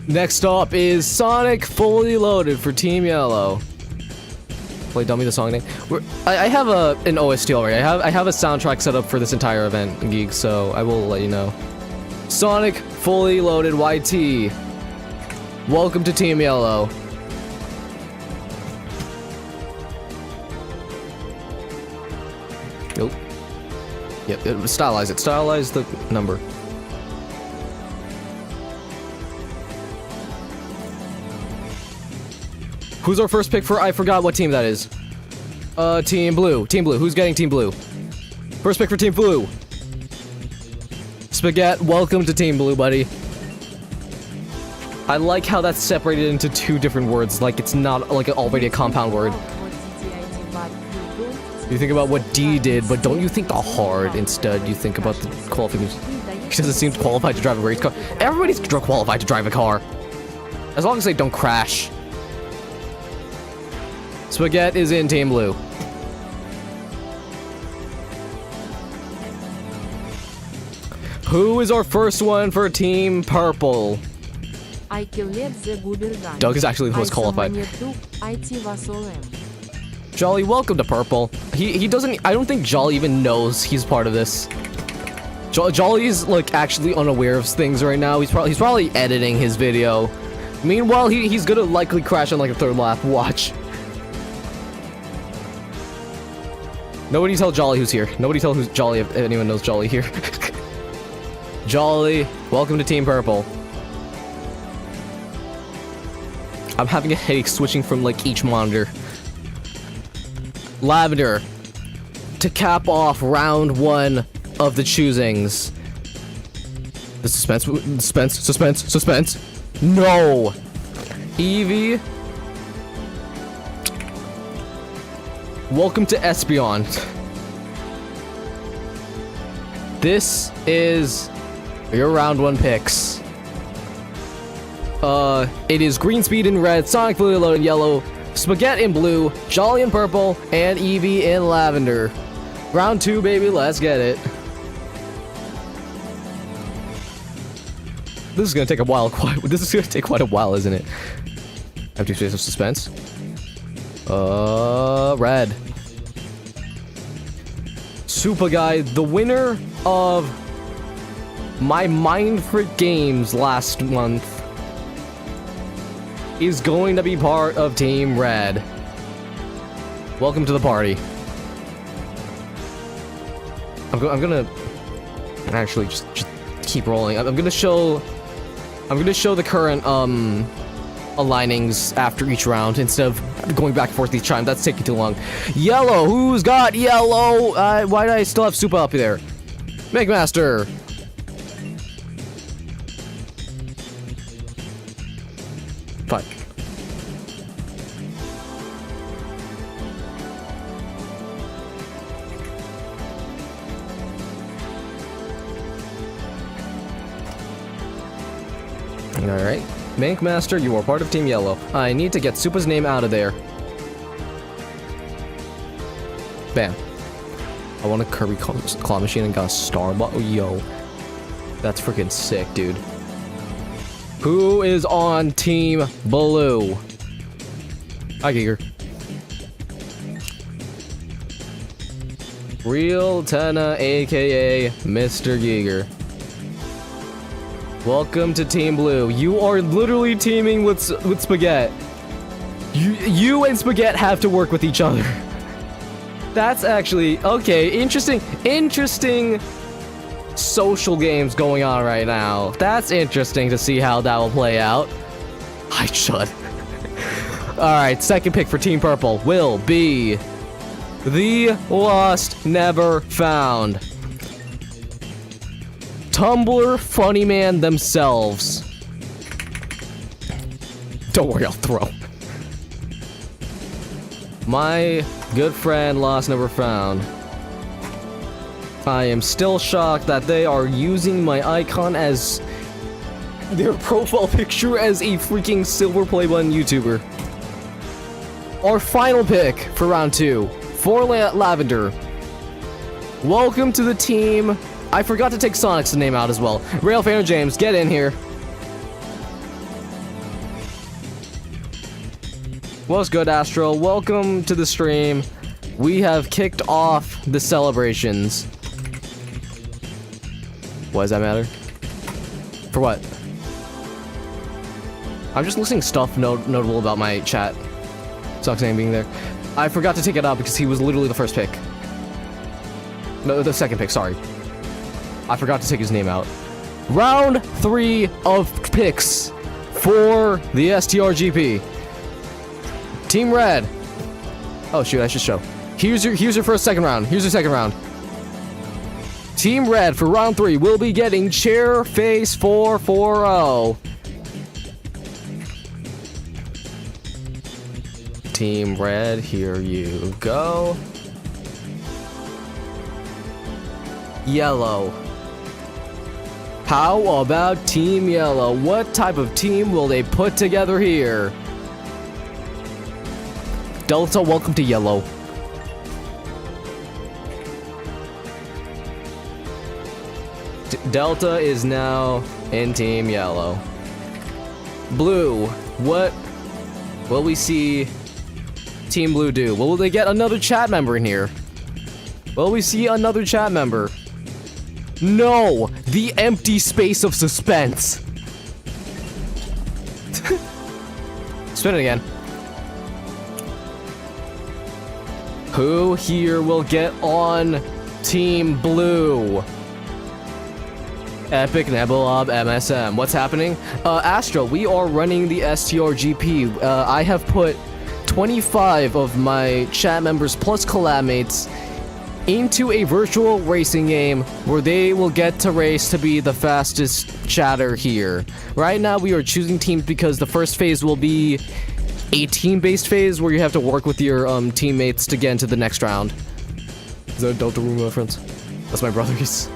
Speaker 1: Next up is Sonic Fully Loaded for Team Yellow. Play dummy the song name. I have an OST already. I have a soundtrack set up for this entire event, Geek, so I will let you know. Sonic Fully Loaded YT. Welcome to Team Yellow. Nope. Yep, stylize it. Stylize the number. Who's our first pick for? I forgot what team that is. Team Blue. Team Blue. Who's getting Team Blue? First pick for Team Blue. Spaghetti, welcome to Team Blue, buddy. I like how that's separated into two different words, like it's not like already a compound word. You think about what D did, but don't you think the hard instead? You think about the qualifications. He doesn't seem qualified to drive a race car. Everybody's qualified to drive a car. As long as they don't crash. Spaghetti is in Team Blue. Who is our first one for Team Purple? Doug is actually the most qualified. Jolly, welcome to Purple. He doesn't... I don't think Jolly even knows he's part of this. Jolly's, like, actually unaware of things right now. He's probably editing his video. Meanwhile, he's gonna likely crash on, like, a third lap. Watch. Nobody tell Jolly who's here. Nobody tell who's Jolly if anyone knows Jolly here. Jolly, welcome to Team Purple. I'm having a headache switching from, like, each monitor. Lavender, to cap off round one of the choosings. The suspense. No! Eevee. Welcome to Espeon. This is your round one picks. It is Green Speed in red, Sonic Fully Loaded in yellow, Spaghetti in blue, Jolly in purple, and Eevee in lavender. Round two, baby, let's get it. This is gonna take a while. This is gonna take quite a while, isn't it? Empty space of suspense. Red. Super Guy, the winner of my Mind for Games last month, is going to be part of Team Red. Welcome to the party. I'm gonna actually just keep rolling. I'm gonna show the current alignings after each round instead of going back and forth each time. That's taking too long. Yellow, who's got yellow? Why do I still have Super up there? McMaster. Fine. Alright. Mankmaster, you are part of Team Yellow. I need to get Supa's name out of there. Bam. I want a Kirby claw machine and got a Starbot. Oh, yo. That's freaking sick, dude. Who is on Team Blue? Hi, Giger. Real Tenna, aka Mr. Giger. Welcome to Team Blue. You are literally teaming with Spaghetti. You and Spaghetti have to work with each other. That's actually okay. Interesting social games going on right now. That's interesting to see how that will play out. I should. Alright, second pick for Team Purple will be the Lost Never Found. Tumblr funny man themselves. Don't worry, I'll throw. My good friend lost, never found. I am still shocked that they are using my icon as their profile picture as a freaking silver play button YouTuber. Our final pick for round 2, for Lavender. Welcome to the team. I forgot to take Sonic's name out as well. Rail Fan James, get in here. What's good, Astro? Welcome to the stream. We have kicked off the celebrations. Why does that matter? For what? I'm just listing stuff notable about my chat. Sucks name being there. I forgot to take it out because he was literally the first pick. No, the second pick, sorry. I forgot to take his name out. Round 3 of picks for the STRGP. Team Red. Oh shoot, I should show. Here's your first second round. Here's your second round. Team Red for round 3 will be getting Chairface 440. Team Red, here you go. Yellow. How about Team Yellow? What type of team will they put together here? Delta, welcome to Yellow. Delta is now in Team Yellow. Blue, what will we see Team Blue do? Will they get another chat member in here? Will we see another chat member? No! The empty space of suspense! Spin it again. Who here will get on Team Blue? Epic Nebulab MSM. What's happening? Astro, we are running the STRGP. I have put 25 of my chat members plus collab mates into a virtual racing game where they will get to race to be the fastest chatter here. Right now we are choosing teams because the first phase will be a team-based phase where you have to work with your teammates to get into the next round. Is that a Delta Room reference? That's my brother's.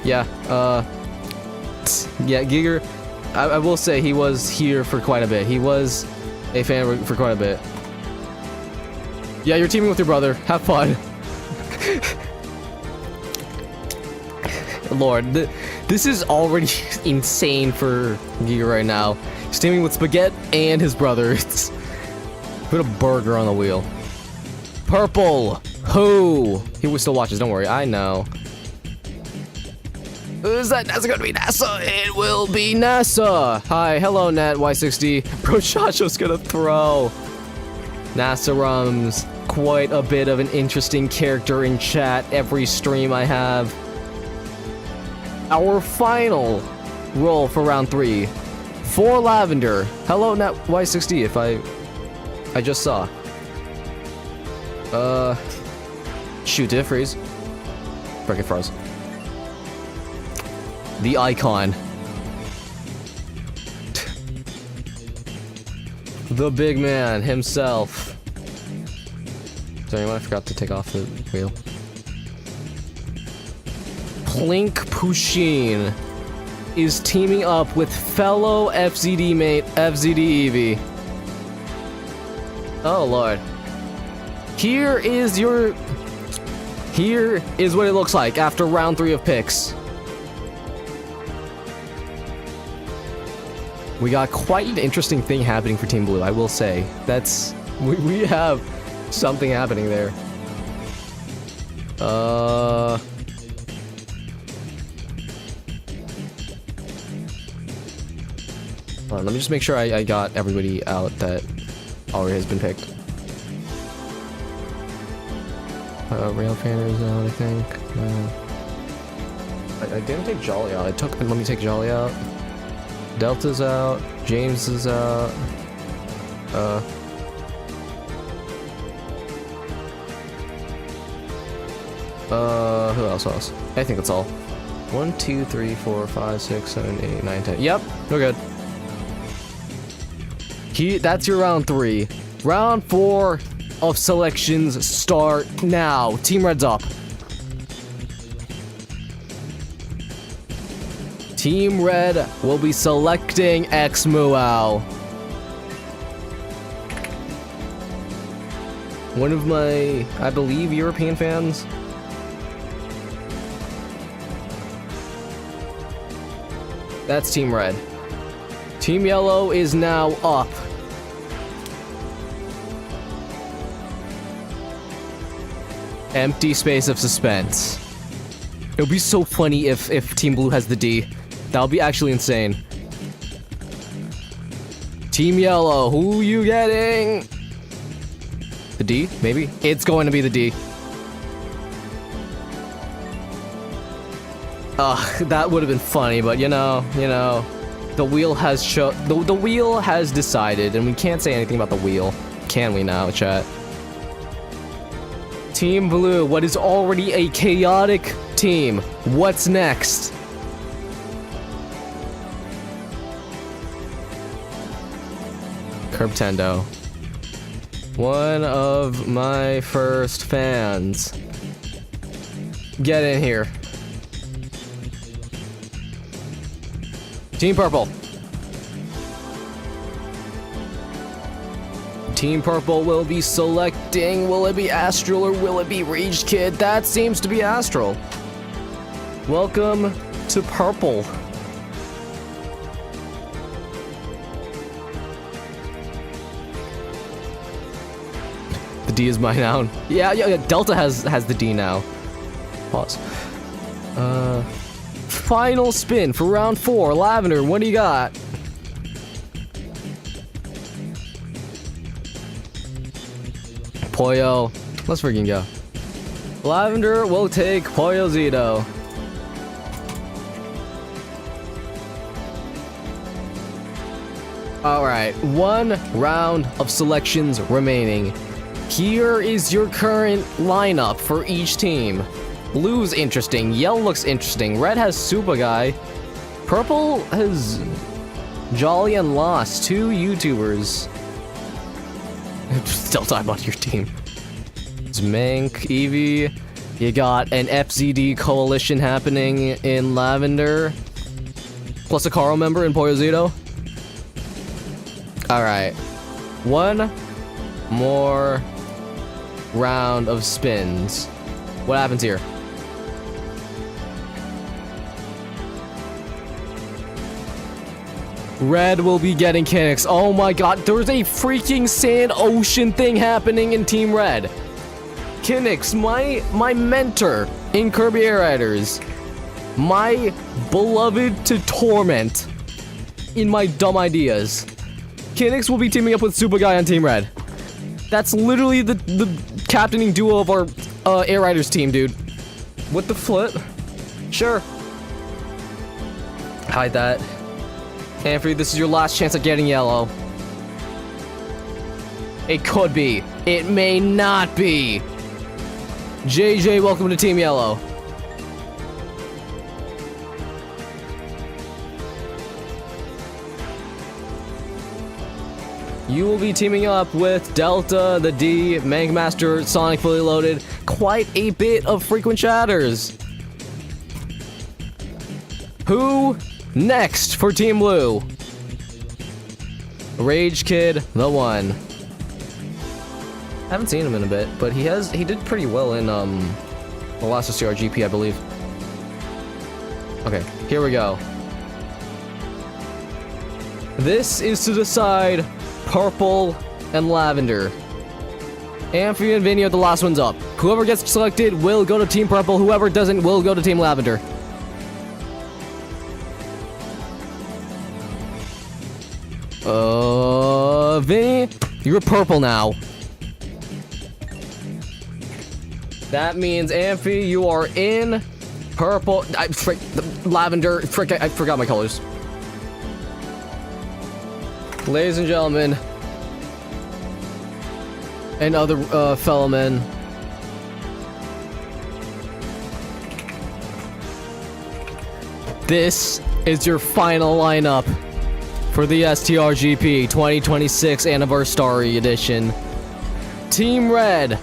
Speaker 1: Yeah, yeah, Giger, I will say he was here for quite a bit. He was a fan for quite a bit. Yeah, you're teaming with your brother. Have fun. Lord, this is already insane for Giga right now. He's teaming with Spaghetti and his brother. It's put a burger on the wheel. Purple, who? He still watches. Don't worry. I know. Is that NASA gonna be NASA? It will be NASA. Hi, hello, Nat Y60. Bro, Shasho's gonna throw. NASA Rums, quite a bit of an interesting character in chat every stream I have. Our final roll for round 3 for Lavender. Hello, Nat Y60. If I just saw. Shoot, did it freeze? Frick, it froze. The icon. The big man himself. Sorry, I forgot to take off the wheel. Plink Pushin is teaming up with fellow FZD mate FZD Eevee. Oh lord. Here is what it looks like after round 3 of picks. We got quite an interesting thing happening for Team Blue, I will say. We have something happening there. Hold on, let me just make sure I got everybody out that already has been picked. Rail Fanners out, I think. I didn't take Jolly out. Let me take Jolly out. Delta's out. James is out. Who else? I think that's all. 1, 2, 3, 4, 5, 6, 7, 8, 9, 10. Yep, we're good. That's your round 3. Round 4 of selections start now. Team Red's up. Team Red will be selecting X-Muao. One of my, I believe, European fans. That's Team Red. Team Yellow is now up. Empty space of suspense. It would be so funny if Team Blue has the D. That would be actually insane. Team Yellow, who you getting? The D, maybe? It's going to be the D. That would have been funny, but you know, the wheel has the wheel has decided, and we can't say anything about the wheel. Can we now, chat? Team Blue, what is already a chaotic team. What's next? Curbtendo. One of my first fans. Get in here. Team Purple. Team Purple will be selecting, will it be Astral or will it be Rage Kid? That seems to be Astral. Welcome to Purple. The D is mine now. Yeah, Delta has the D now. Pause. Final spin for round 4. Lavender, what do you got? Pollo. Let's freaking go. Lavender will take Pollo Zito. Alright, 1 round of selections remaining. Here is your current lineup for each team. Blue's interesting, yellow looks interesting, red has Super Guy, purple has Jolly and Lost, 2 YouTubers. Still talking about your team. It's Mank, Eevee, you got an FZD coalition happening in Lavender, plus a Carl member in Pollo Zito. Alright, 1 more round of spins. What happens here? Red will be getting Kinix. Oh my god, there's a freaking sand ocean thing happening in Team Red. Kinix, my mentor in Kirby Air Riders. My beloved to torment in my dumb ideas. Kinix will be teaming up with Super Guy on Team Red. That's literally the captaining duo of our Air Riders team, dude. What the flip? Sure. Hide that. Anfrey, this is your last chance at getting yellow. It could be. It may not be. JJ, welcome to Team Yellow. You will be teaming up with Delta, the D, Mankmaster, Sonic Fully Loaded. Quite a bit of frequent chatters. Who next for Team Blue? Rage Kid, the one. Haven't seen him in a bit, but he did pretty well in the last CRGP, I believe. Okay, here we go. This is to decide Purple and Lavender. Amphi and Vinny are the last ones up. Whoever gets selected will go to Team Purple. Whoever doesn't will go to Team Lavender. Vinny, you're purple now. That means Amphi, you are in purple. Lavender. I forgot my colors. Ladies and gentlemen, and other fellow men, this is your final lineup for the STRGP 2026 AnniverSTRy edition. Team Red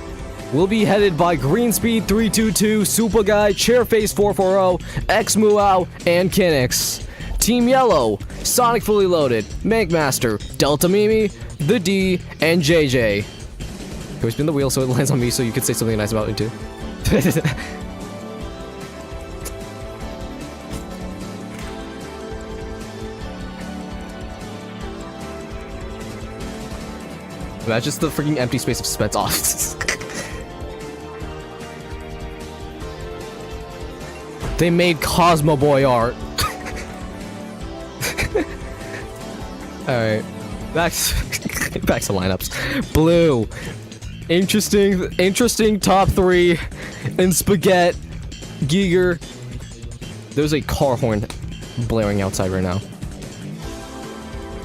Speaker 1: will be headed by Greenspeed322, Super Guy, Chairface 440, Xmuau, and Kinix. Team Yellow, Sonic Fully Loaded, Mankmaster, Delta Mimi, The D, and JJ. Can we spin the wheel so it lands on me so you can say something nice about me too? That's just the freaking empty space of suspense off. They made Cosmo Boy art. Alright. Back to lineups. Blue. Interesting top 3 in Spaghetti. Giger. There's a car horn blaring outside right now.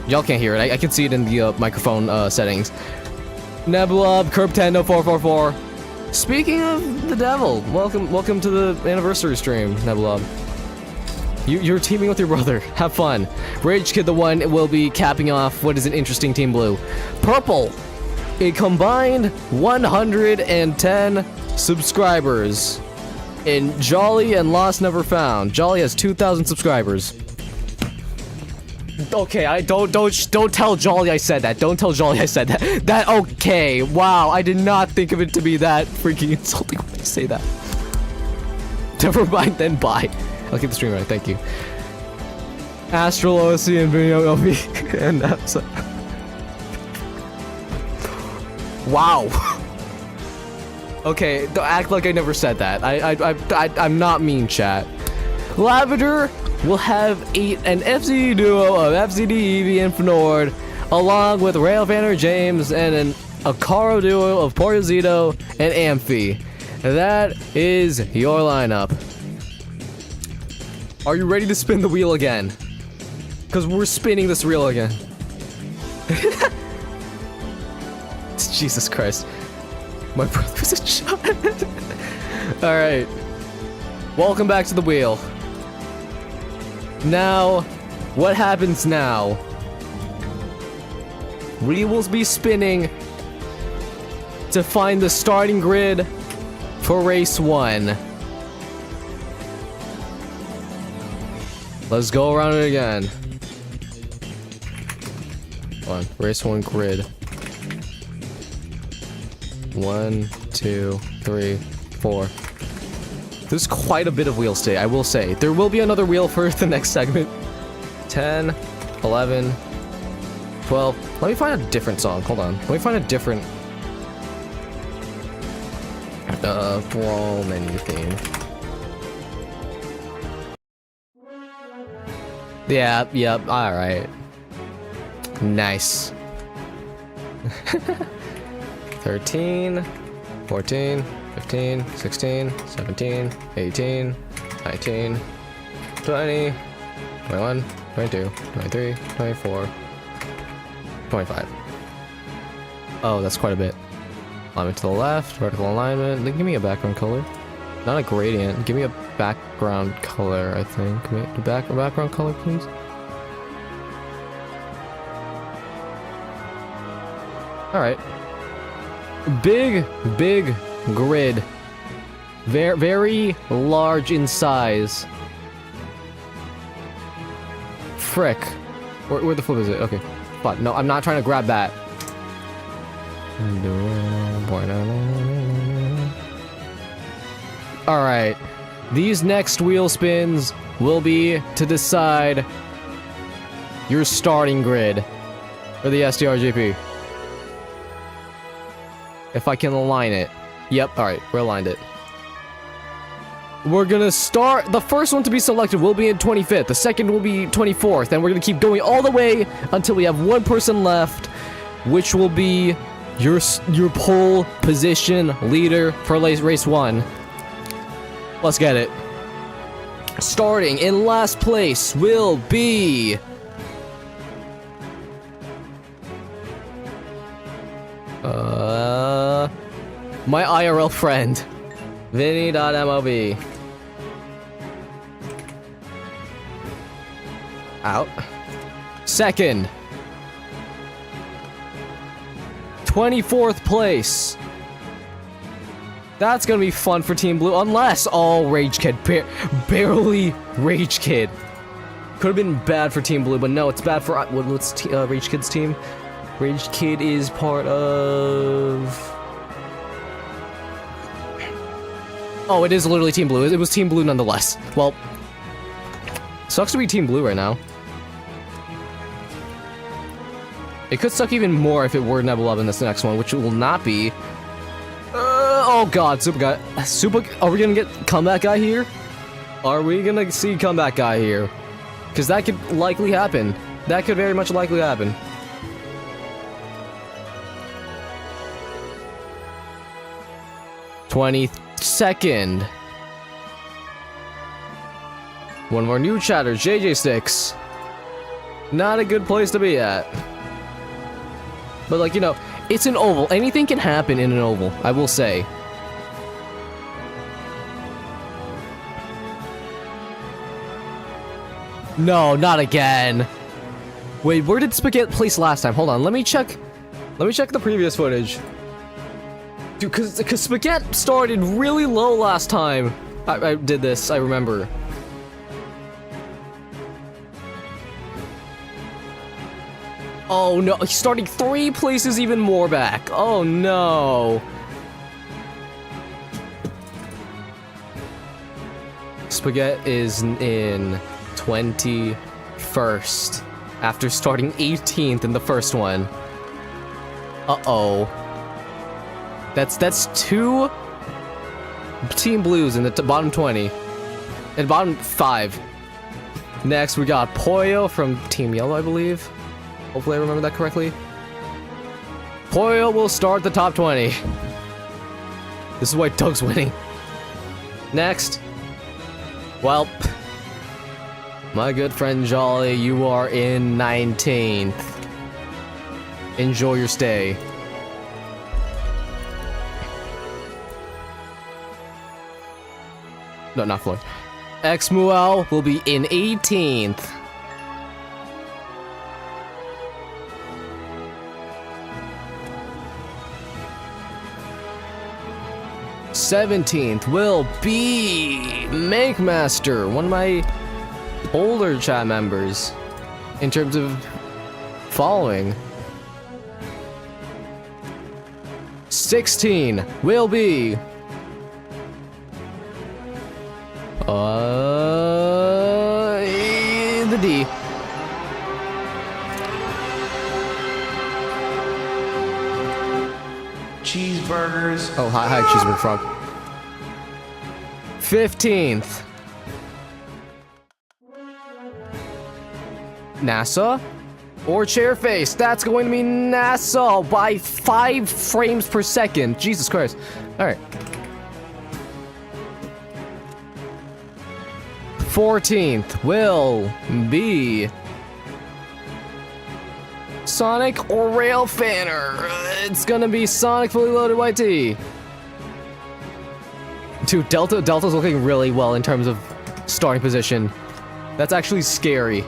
Speaker 1: Y'all can't hear it. I can see it in the microphone settings. Nebula, Curbtendo 444. Speaking of the devil, welcome to the AnniverSTRy stream, Nebula. You're teaming with your brother. Have fun. Rage Kid the One will be capping off what is an interesting Team Blue. Purple, a combined 110 subscribers in Jolly and Lost Never Found. Jolly has 2,000 subscribers. Okay, I don't tell Jolly I said that. Don't tell Jolly I said that. That okay. Wow, I did not think of it to be that freaking insulting when you say that. Never mind, then bye. I'll keep the stream running. Thank you. Astral OC and Video LV and that's wow. Okay, don't act like I never said that. I'm not mean, chat. Lavender will have an FCD duo of FCD, Eevee, and Fnord, along with Railfanner James and a Caro duo of Porzito and Amphi. That is your lineup. Are you ready to spin the wheel again? Because we're spinning this wheel again. Jesus Christ. My brother's a child. Alright. Welcome back to the wheel. Now, what happens now? We will be spinning to find the starting grid for race 1. Let's go around it again. Hold on, race 1 grid. 1, 2, 3, 4. There's quite a bit of wheels today, I will say. There will be another wheel for the next segment. 10, 11, 12. Let me find a different song. Hold on. Let me find a different brawl menu theme. Yeah, yep, alright. Nice. 13, 14, 15, 16, 17, 18, 19, 20, 21, 22, 23, 24, 25. Oh, that's quite a bit. Alignment to the left, vertical alignment. Give me a background color. Not a gradient. Give me a background color, I think. Give me a background color, please. Alright. Big grid. Very large in size. Frick. Where the flip is it? Okay. But no, I'm not trying to grab that. Alright. These next wheel spins will be to decide your starting grid for the STRGP. If I can align it. Yep, alright, we're aligned it. We're gonna start, the first one to be selected will be in 25th, the second will be 24th, and we're gonna keep going all the way until we have one person left, which will be your pole position leader for race 1. Let's get it. Starting in last place will be... my IRL friend, Vinny.mob. Out. Second. 24th place. That's gonna be fun for Team Blue, unless, oh, Rage Kid, barely Rage Kid. Could have been bad for Team Blue, but no, it's bad for, what's Rage Kid's team? Rage Kid is part of... Oh, it is literally Team Blue. It was Team Blue nonetheless. Well, sucks to be Team Blue right now. It could suck even more if it were Nebula in this next one, which it will not be. Oh god, Super Guy. Are we gonna get Comeback Guy here? Are we gonna see Comeback Guy here? Because that could likely happen. That could very much likely happen. "22nd. One more new chatter, JJ6. Not a good place to be at. But like, you know, it's an oval. Anything can happen in an oval, I will say. No, not again. Wait, where did Spaghetti place last time? Hold on, let me check the previous footage. Dude, cause Spaghetti started really low last time I did this, I remember. Oh no, he's starting 3 places even more back. Oh no. Spaghetti is in 21st after starting 18th in the first one. Uh-oh. That's 2 Team Blues in the bottom 20. And bottom 5. Next, we got Poyo from Team Yellow, I believe. Hopefully I remember that correctly. Poyo will start the top 20. This is why Doug's winning. Next. Well, my good friend Jolly, you are in 19th. Enjoy your stay. No, not Floyd. Xmuel will be in 18th. '17th will be Make Master, one of my older chat members in terms of following. 16 will be the D.
Speaker 2: Cheeseburgers.
Speaker 1: Oh, hi, Cheeseburger Frog. 15th. NASA or Chairface. That's going to be NASA by 5 frames per second. Jesus Christ. Alright. 14th will be Sonic or Rail Fanner. It's gonna be Sonic Fully Loaded YT. Dude, Delta's looking really well in terms of starting position. That's actually scary.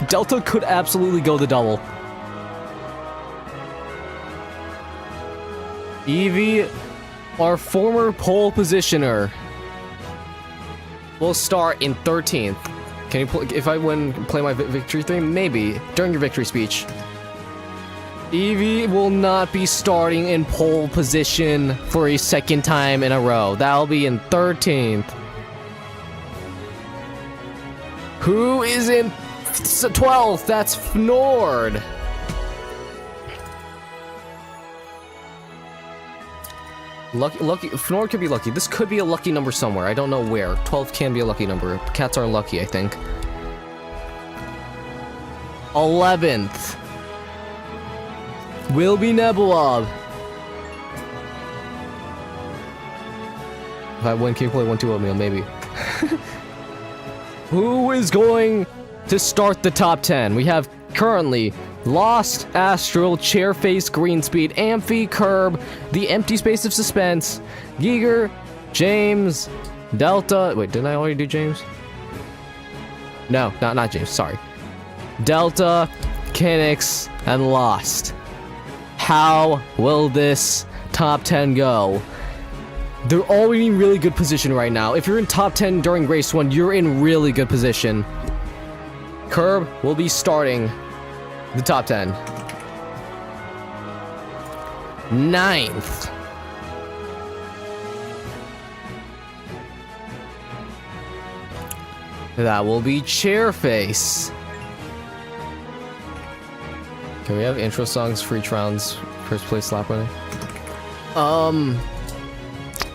Speaker 1: Delta could absolutely go the double. Eevee, our former pole positioner, will start in 13th. Can you if I play my victory theme? Maybe during your victory speech. Eevee will not be starting in pole position for a second time in a row. That'll be in 13th. Who is in 12th? That's Fnord. Lucky, Fnord could be lucky. This could be a lucky number somewhere. I don't know where. 12 can be a lucky number. Cats are lucky, I think. 11th will be Nebula. If I win, can you play 1-2 oatmeal? Maybe. Who is going to start the top 10? We have currently Lost, Astral, Chairface, Greenspeed, Amphi, Curb, The Empty Space of Suspense, Giger, James, Delta. Wait, didn't I already do James? No, not James, sorry. Delta, Kinix, and Lost. How will this top 10 go? They're already in really good position right now. If you're in top 10 during race 1, you're in really good position. Curb will be starting the top 10. 9th. That will be Chairface. Can we have intro songs for each round's first place lap winning?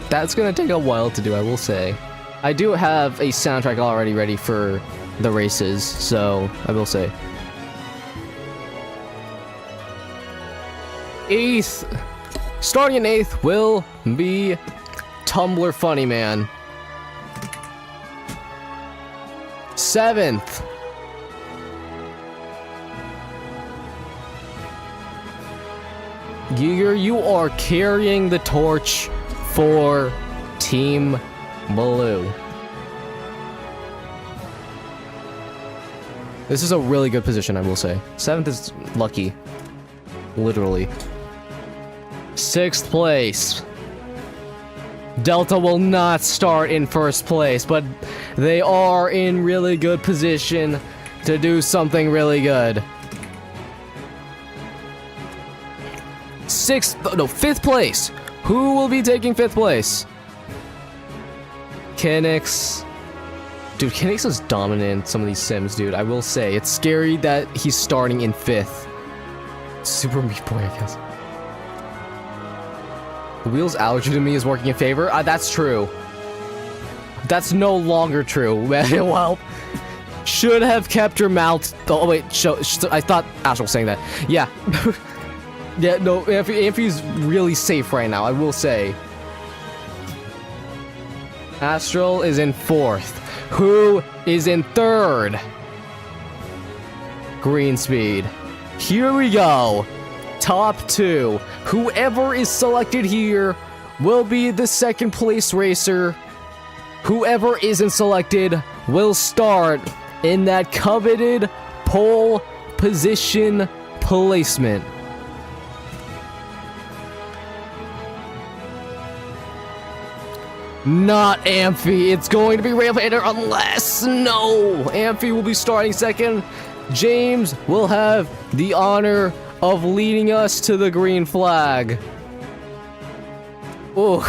Speaker 1: That's gonna take a while to do, I will say. I do have a soundtrack already ready for the races, so I will say. 8th. Starting in 8th will be Tumblr Funny Man. 7th. Giger, you are carrying the torch for Team Blue. This is a really good position, I will say. 7th is lucky. Literally. 6th place. Delta will not start in first place, but they are in really good position to do something really good. 5th place. Who will be taking 5th place? Kinix. Dude, Kinix is dominant in some of these sims, dude. I will say, it's scary that he's starting in 5th. Super Meat Boy, I guess. The Wheel's allergy to me is working in favor. That's true. That's no longer true. Well, should have kept your mouth. Oh wait, I thought Astral was saying that. Yeah. Yeah, no, Amphi's really safe right now, I will say. Astral is in 4th. Who is in 3rd? Greenspeed. Here we go. Top 2. Whoever is selected here will be the 2nd place racer. Whoever isn't selected will start in that coveted pole position placement. Not Amphi. It's going to be Railblader unless... No! Amphi will be starting 2nd. James will have the honor of leading us to the green flag. Ooh.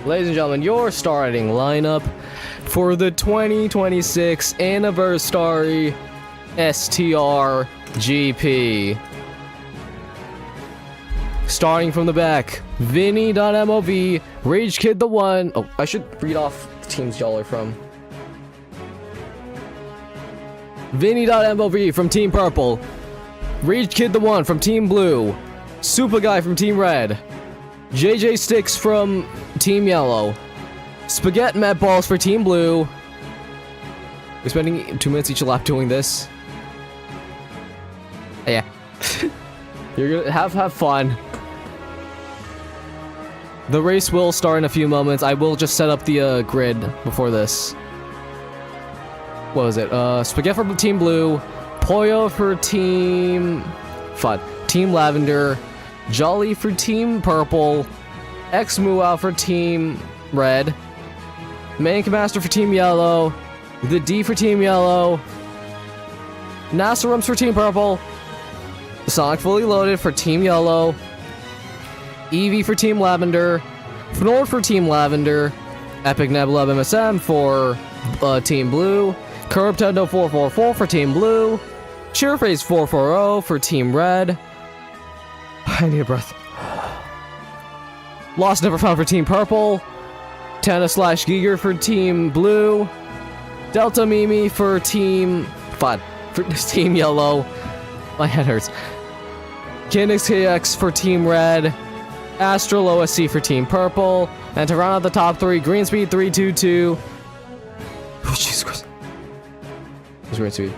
Speaker 1: Ladies and gentlemen, your starting lineup for the 2026 AnniverSTRy STR GP. Starting from the back, Vinny.mov, Rage Kid the One. Oh, I should read off the teams y'all are from. Vinny.mov from Team Purple, Rage Kid the One from Team Blue, Super Guy from Team Red, JJ Sticks from Team Yellow, Spaghetti Met Balls for Team Blue. We're spending 2 minutes each lap doing this. Yeah. You're gonna have fun. The race will start in a few moments. I will just set up the grid before this. What was it? Spaghetti for Team Blue, Poyo for Team... Team Lavender, Jolly for Team Purple, X-Moo for Team Red, Manca Master for Team Yellow, the D for Team Yellow, Nasarums for Team Purple, Sonic Fully Loaded for Team Yellow, Eevee for Team Lavender, Fnord for Team Lavender, Epic Nebula MSM for Team Blue, Curb 444 for Team Blue, Cheerface 440 for Team Red. I need a breath. Lost Never Found for Team Purple, Tana/Giger for Team Blue, Delta Mimi for Team Team Yellow. My head hurts. Kinix KX for Team Red, Astral OSC for Team Purple, and to round out the top 3, Greenspeed 322. Oh, Jesus Christ. Where's Greenspeed?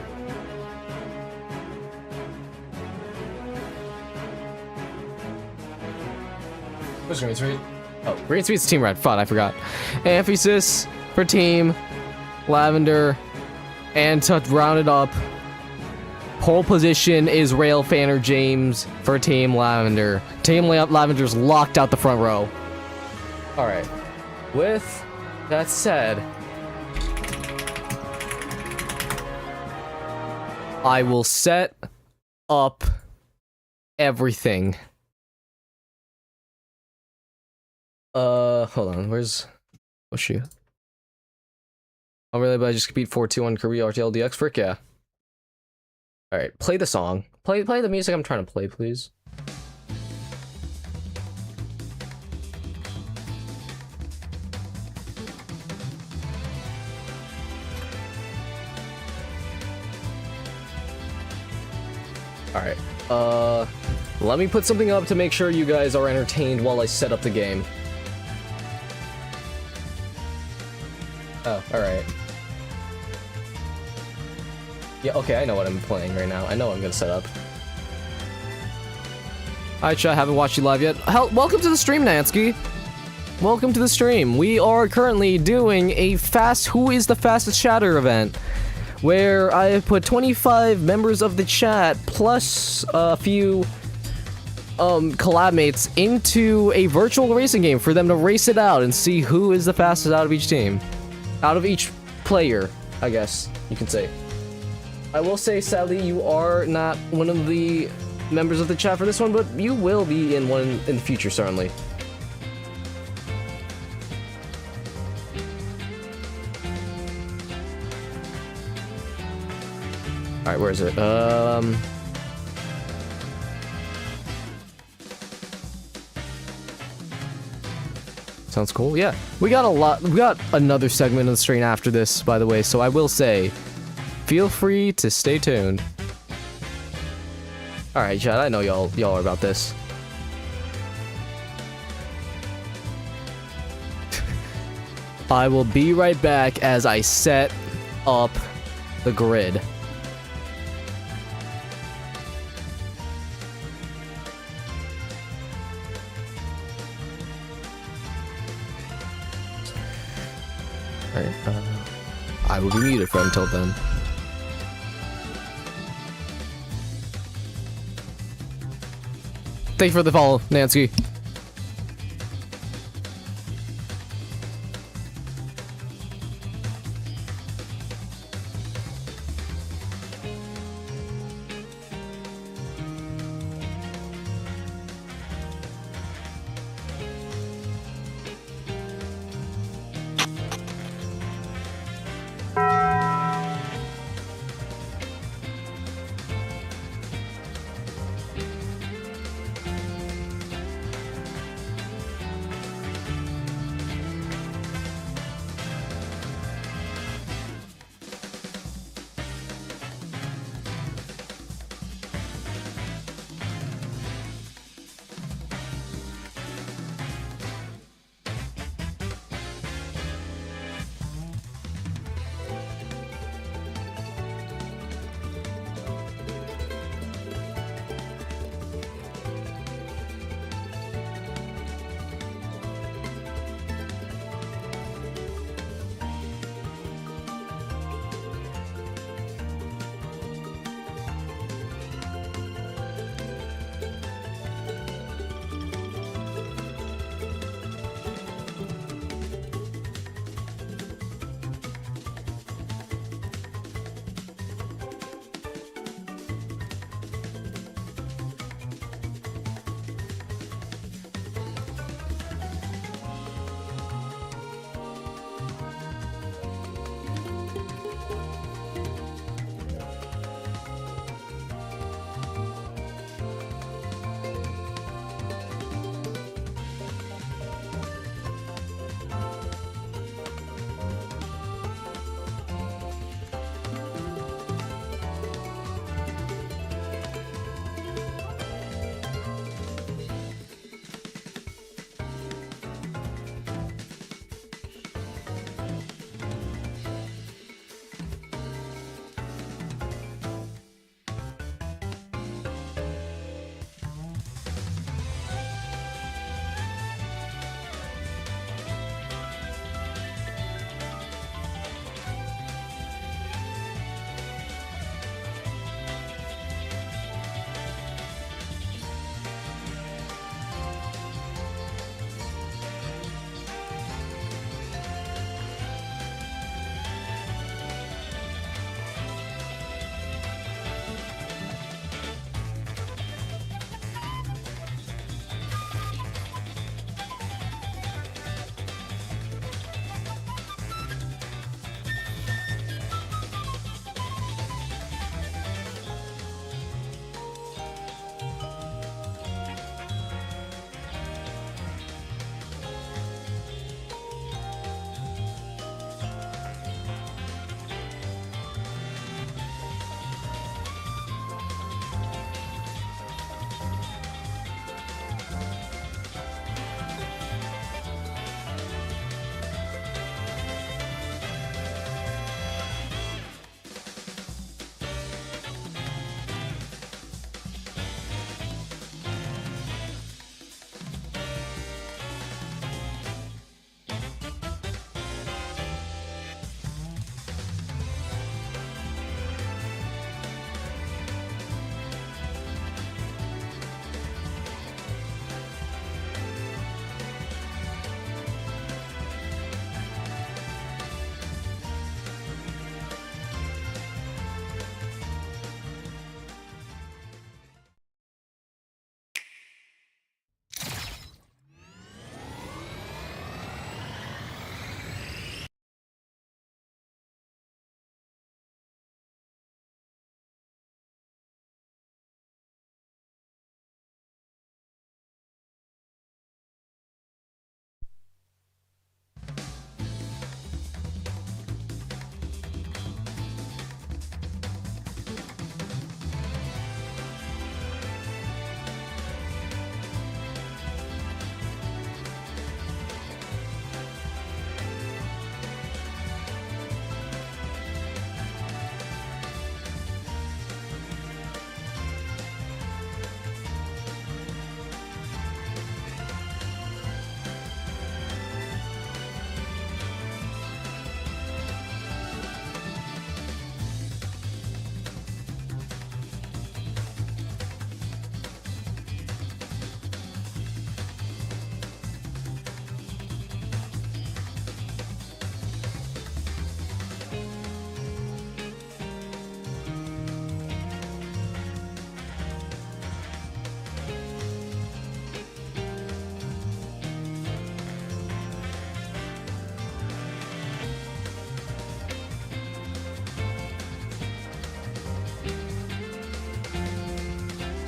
Speaker 1: Where's Greenspeed? Oh, Greenspeed's Team Red. I forgot. Amphysis for Team Lavender. And to round it up, pole position is Rail Fanner James for Team Lavender. Team Lavender's locked out the front row. Alright. With that said, I will set up everything. Hold on, where's... Oh, shoot. Oh, really? But I just beat 4-2 on Korea RTLDX? Frick yeah. Alright, play the song. Play the music I'm trying to play, please. Alright, let me put something up to make sure you guys are entertained while I set up the game. Oh, alright. Yeah, okay, I know what I'm playing right now. I know what I'm gonna set up. Alright, chat, haven't watched you live yet. Welcome to the stream, Nansky! Welcome to the stream. We are currently doing a Who is the Fastest Chatter event, where I have put 25 members of the chat, plus a few, collab mates into a virtual racing game for them to race it out and see who is the fastest out of each team. Out of each player, I guess you can say. I will say, sadly, you are not one of the members of the chat for this one, but you will be in one in the future, certainly. Alright, where is it? Sounds cool. Yeah, we got another segment of the stream after this, by the way, so I will say, feel free to stay tuned. Alright, chat, I know y'all are about this. I will be right back as I set up the grid. Alright, I will be muted for until then. Thank you for the follow, Nancy.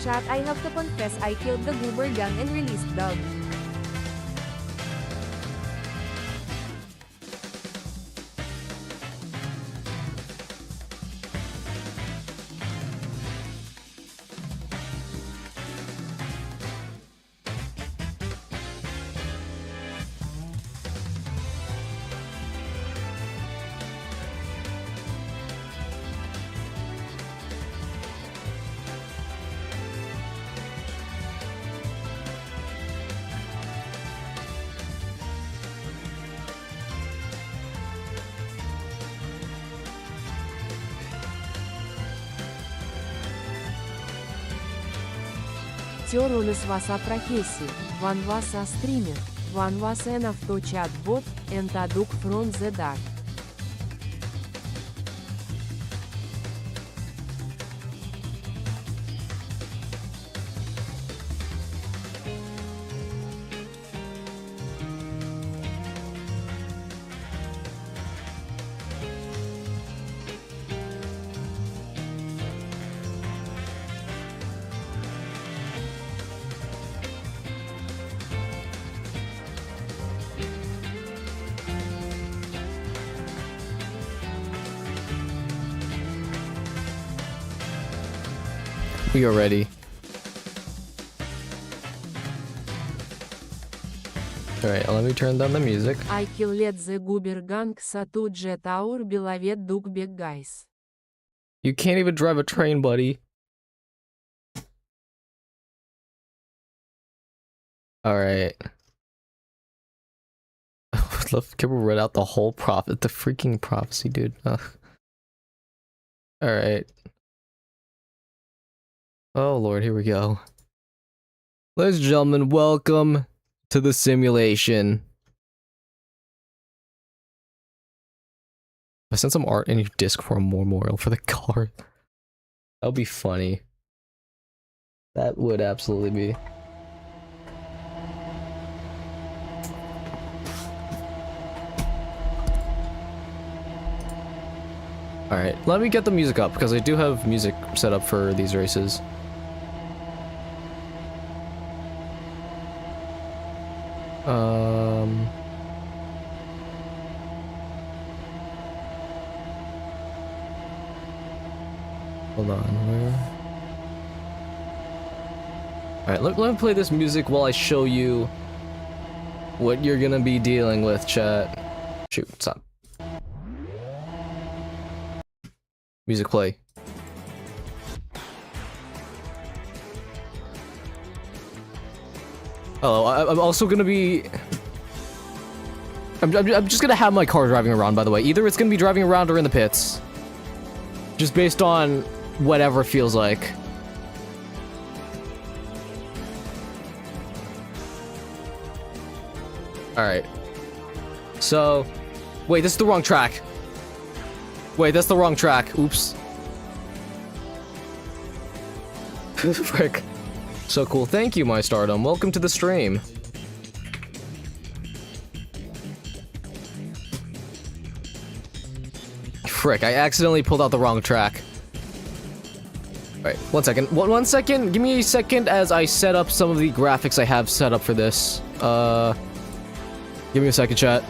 Speaker 6: Chat, I have to confess I killed the goober gang and released Doug. Террон из вас о профессии, ван вас о стример, ван вас en авточат бот, and a duck from the dark.
Speaker 1: We are ready. Alright, let me turn down the music.
Speaker 6: I killed the goober gang satu jet our beloved duck big guys.
Speaker 1: You can't even drive a train, buddy. Alright. I would love if Kibro read out the whole the freaking prophecy, dude. Alright. Oh lord, here we go. Ladies and gentlemen, welcome to the simulation. I sent some art in your disc for a memorial for the car. That would be funny. That would absolutely be. Alright, let me get the music up because I do have music set up for these races. Hold on, where? Alright, let me play this music while I show you what you're gonna be dealing with, chat. Shoot, stop. Music play. Oh, I'm also gonna be... I'm just gonna have my car driving around, by the way. Either it's gonna be driving around or in the pits. Just based on whatever it feels like. Alright. So... Wait, this is the wrong track. Wait, that's the wrong track. Oops. Frick. So cool. Thank you, my stardom. Welcome to the stream. Frick, I accidentally pulled out the wrong track. Alright, one second. One second. Give me a second as I set up some of the graphics I have set up for this. Give me a second, chat.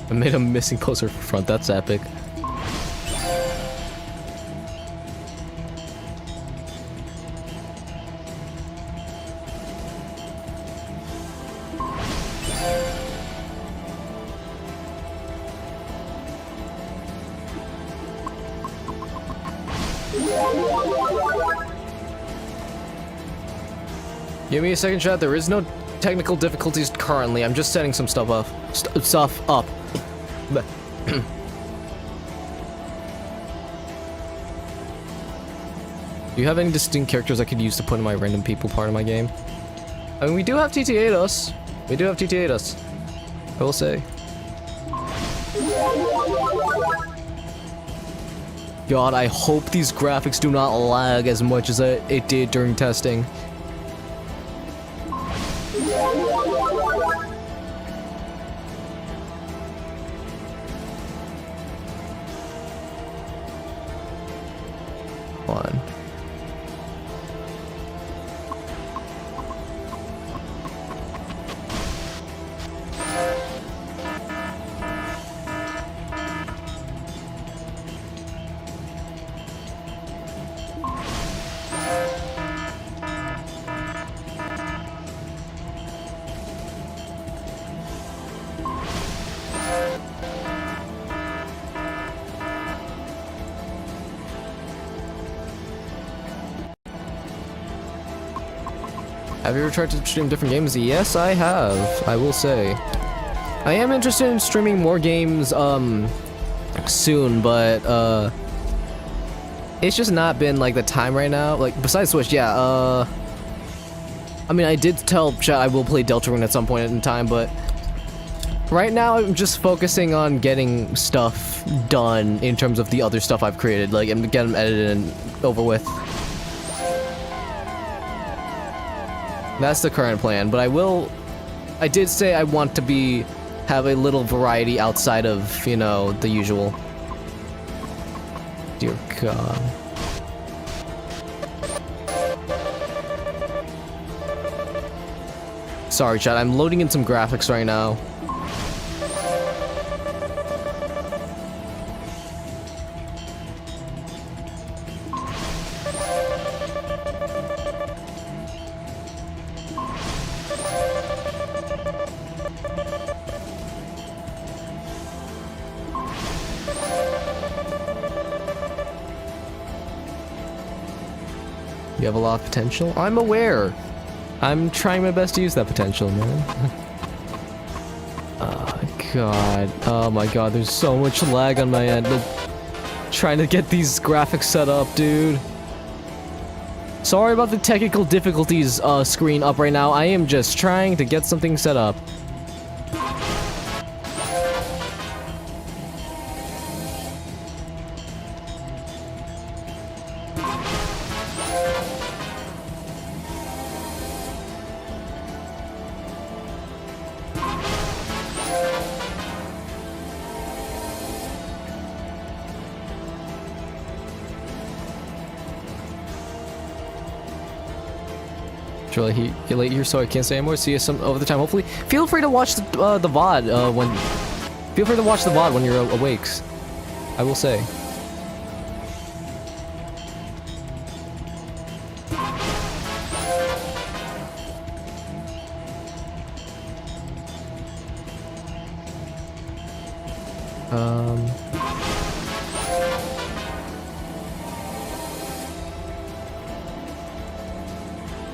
Speaker 1: I made a missing poster for front, that's epic. Give me a second, chat. There is no technical difficulties currently. I'm just setting some stuff up. Stuff up. Do you have any distinct characters I could use to put in my random people part of my game? I mean, we do have TT8 us. We do have TT8 us. I will say. God, I hope these graphics do not lag as much as it did during testing. One. Have you ever tried to stream different games? Yes, I have. I will say. I am interested in streaming more games, soon, but, it's just not been, like, the time right now. Like, besides Switch, yeah, I mean, I did tell chat I will play Deltarune at some point in time, but right now I'm just focusing on getting stuff done in terms of the other stuff I've created, like, and get them edited and over with. That's the current plan, but I did say I want to have a little variety outside of, you know, the usual. Dear God. Sorry, chat, I'm loading in some graphics right now. You have a lot of potential? I'm aware. I'm trying my best to use that potential, man. Oh, God. Oh, my God. There's so much lag on my end. Trying to get these graphics set up, dude. Sorry about the technical difficulties screen up right now. I am just trying to get something set up. You're late here, so I can't say anymore. See you some over the time. Hopefully, feel free to watch the VOD when. Feel free to watch the VOD when you're awake. I will say.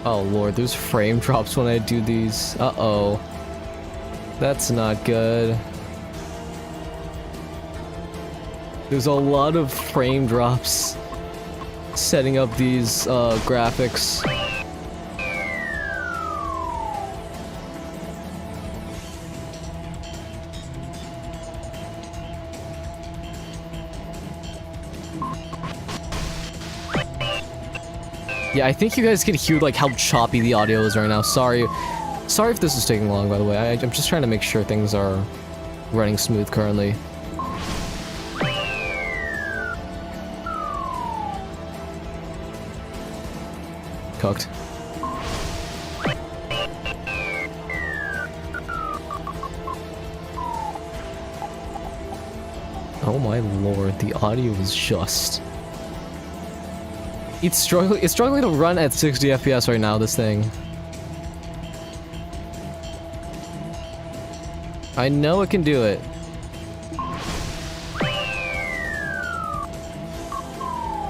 Speaker 1: Oh lord, there's frame drops when I do these. Uh-oh. That's not good. There's a lot of frame drops setting up these graphics. Yeah, I think you guys can hear like how choppy the audio is right now. Sorry if this is taking long, by the way. I'm just trying to make sure things are running smooth currently. Cooked. Oh my lord, the audio is just... It's struggling to run at 60 FPS right now, this thing. I know it can do it.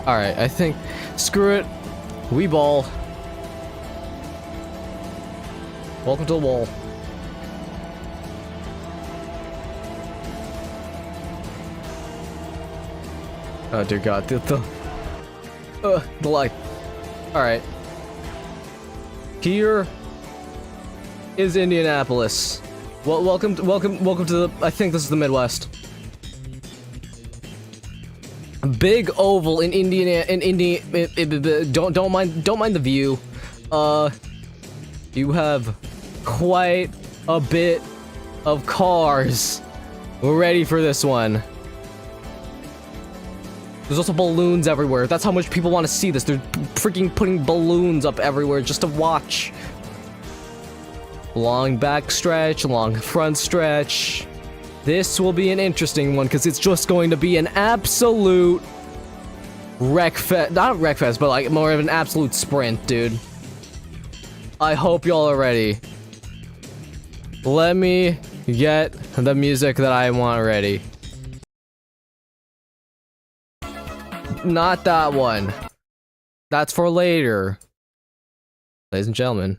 Speaker 1: Alright, I think... Screw it. We ball. Welcome to the wall. Oh dear god, the light. Alright. Here is Indianapolis. Well, welcome to the... I think this is the Midwest. Big oval in Indiana. Don't mind the view. You have quite a bit of cars. We're ready for this one. There's also balloons everywhere. That's how much people want to see this. They're freaking putting balloons up everywhere just to watch. Long back stretch, long front stretch. This will be an interesting one because it's just going to be an absolute wreckfest. Not wreckfest, but like more of an absolute sprint, dude. I hope y'all are ready. Let me get the music that I want ready. Not that one. That's for later. Ladies and gentlemen.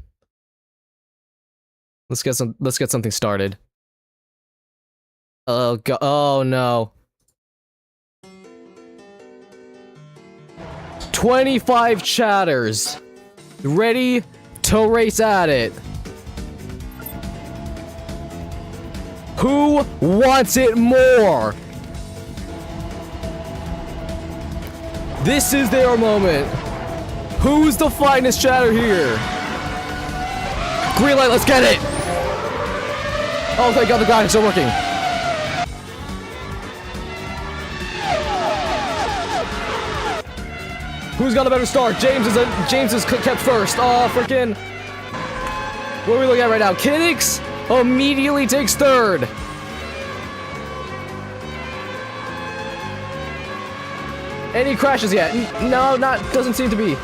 Speaker 1: Let's get something started. Oh god, oh no. 25 chatters. Ready to race at it. Who wants it more? This is their moment. Who's the finest chatter here? Green light, let's get it! Oh, thank god the graphics are working. Who's got a better start? James is kept first. Oh, freaking. What are we looking at right now? Kiddix immediately takes third. Any crashes yet? No, doesn't seem to be.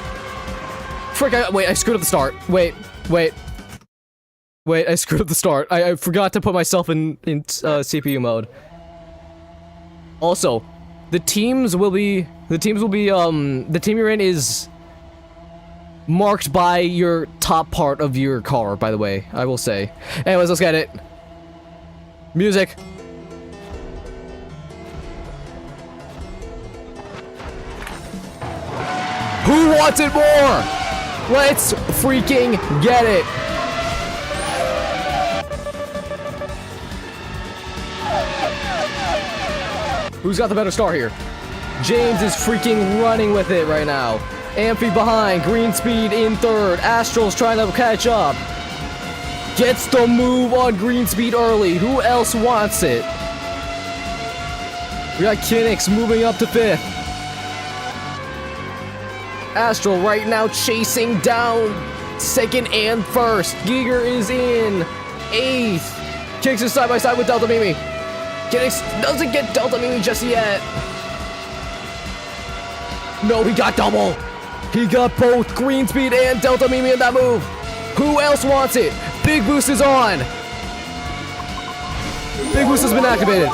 Speaker 1: Frick, wait, I screwed up the start. Wait, I screwed up the start. I forgot to put myself in CPU mode. Also, the team you're in is marked by your top part of your car, by the way, I will say. Anyways, let's get it. Music. Who wants it more? Let's freaking get it. Who's got the better start here? James is freaking running with it right now. Amphi behind, Green Speed in third. Astral's trying to catch up. Gets the move on Green Speed early. Who else wants it? We got Kinix moving up to fifth. Astral right now chasing down second and first. Giger is in eighth. Kinix is side by side with Delta Mimi. Kinix doesn't get Delta Mimi just yet. No, he got double. He got both Green Speed and Delta Mimi in that move. Who else wants it? Big Boost is on. Big Boost has been activated.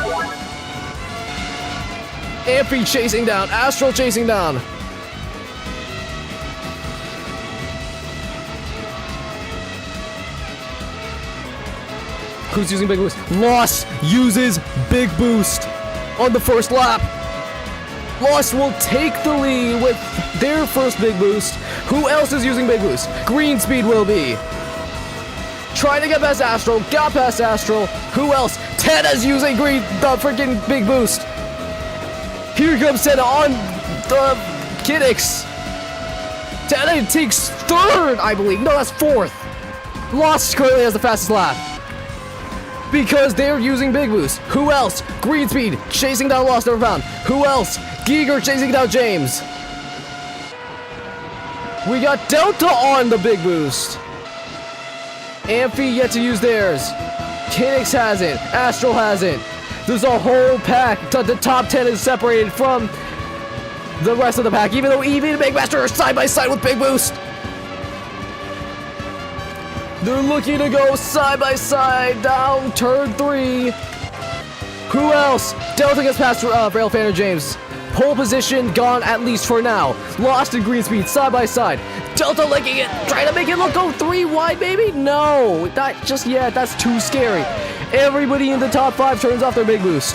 Speaker 1: Amphi chasing down. Astral chasing down. Who's using Big Boost? Lost uses Big Boost on the first lap. Lost will take the lead with their first Big Boost. Who else is using Big Boost? Green Speed will be. Trying to get past Astral. Got past Astral. Who else? Tena's using the freaking Big Boost. Here comes Tena on the Kiddix. Tena takes third, I believe. No, that's fourth. Lost currently has the fastest lap. Because they're using Big Boost. Who else? Green Speed chasing down Lost Never Found. Who else? Giger chasing down James. We got Delta on the Big Boost. Amphi yet to use theirs. Kinix hasn't. Astral hasn't. There's a whole pack. The top 10 is separated from the rest of the pack, even though Eevee and Big Master are side by side with Big Boost. They're looking to go side by side down turn 3. Who else? Delta gets past Rail Fan and James. Pole position gone at least for now. Lost in Green Speed side by side. Delta licking it, trying to make it look go 3 wide, baby. No, not just yet. That's too scary. Everybody in the top 5 turns off their Big Boost.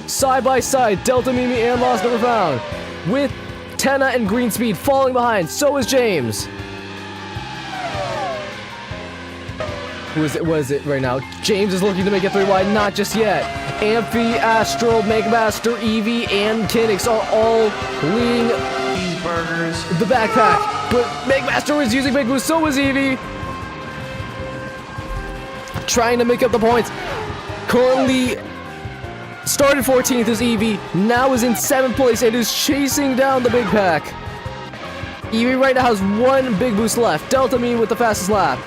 Speaker 1: Side by side, Delta Mimi and Lost Never Found. With Tena and Green Speed falling behind. So is James. Who is it? Was it right now? James is looking to make it 3 wide, not just yet. Amphi, Astral, Megamaster, Eevee, and Kinix are all leading the backpack. But Megamaster was using Big Boost, so was Eevee. Trying to make up the points. Currently started 14th is Eevee, now is in 7th place and is chasing down the big pack. Eevee right now has 1 Big Boost left. Delta Me with the fastest lap.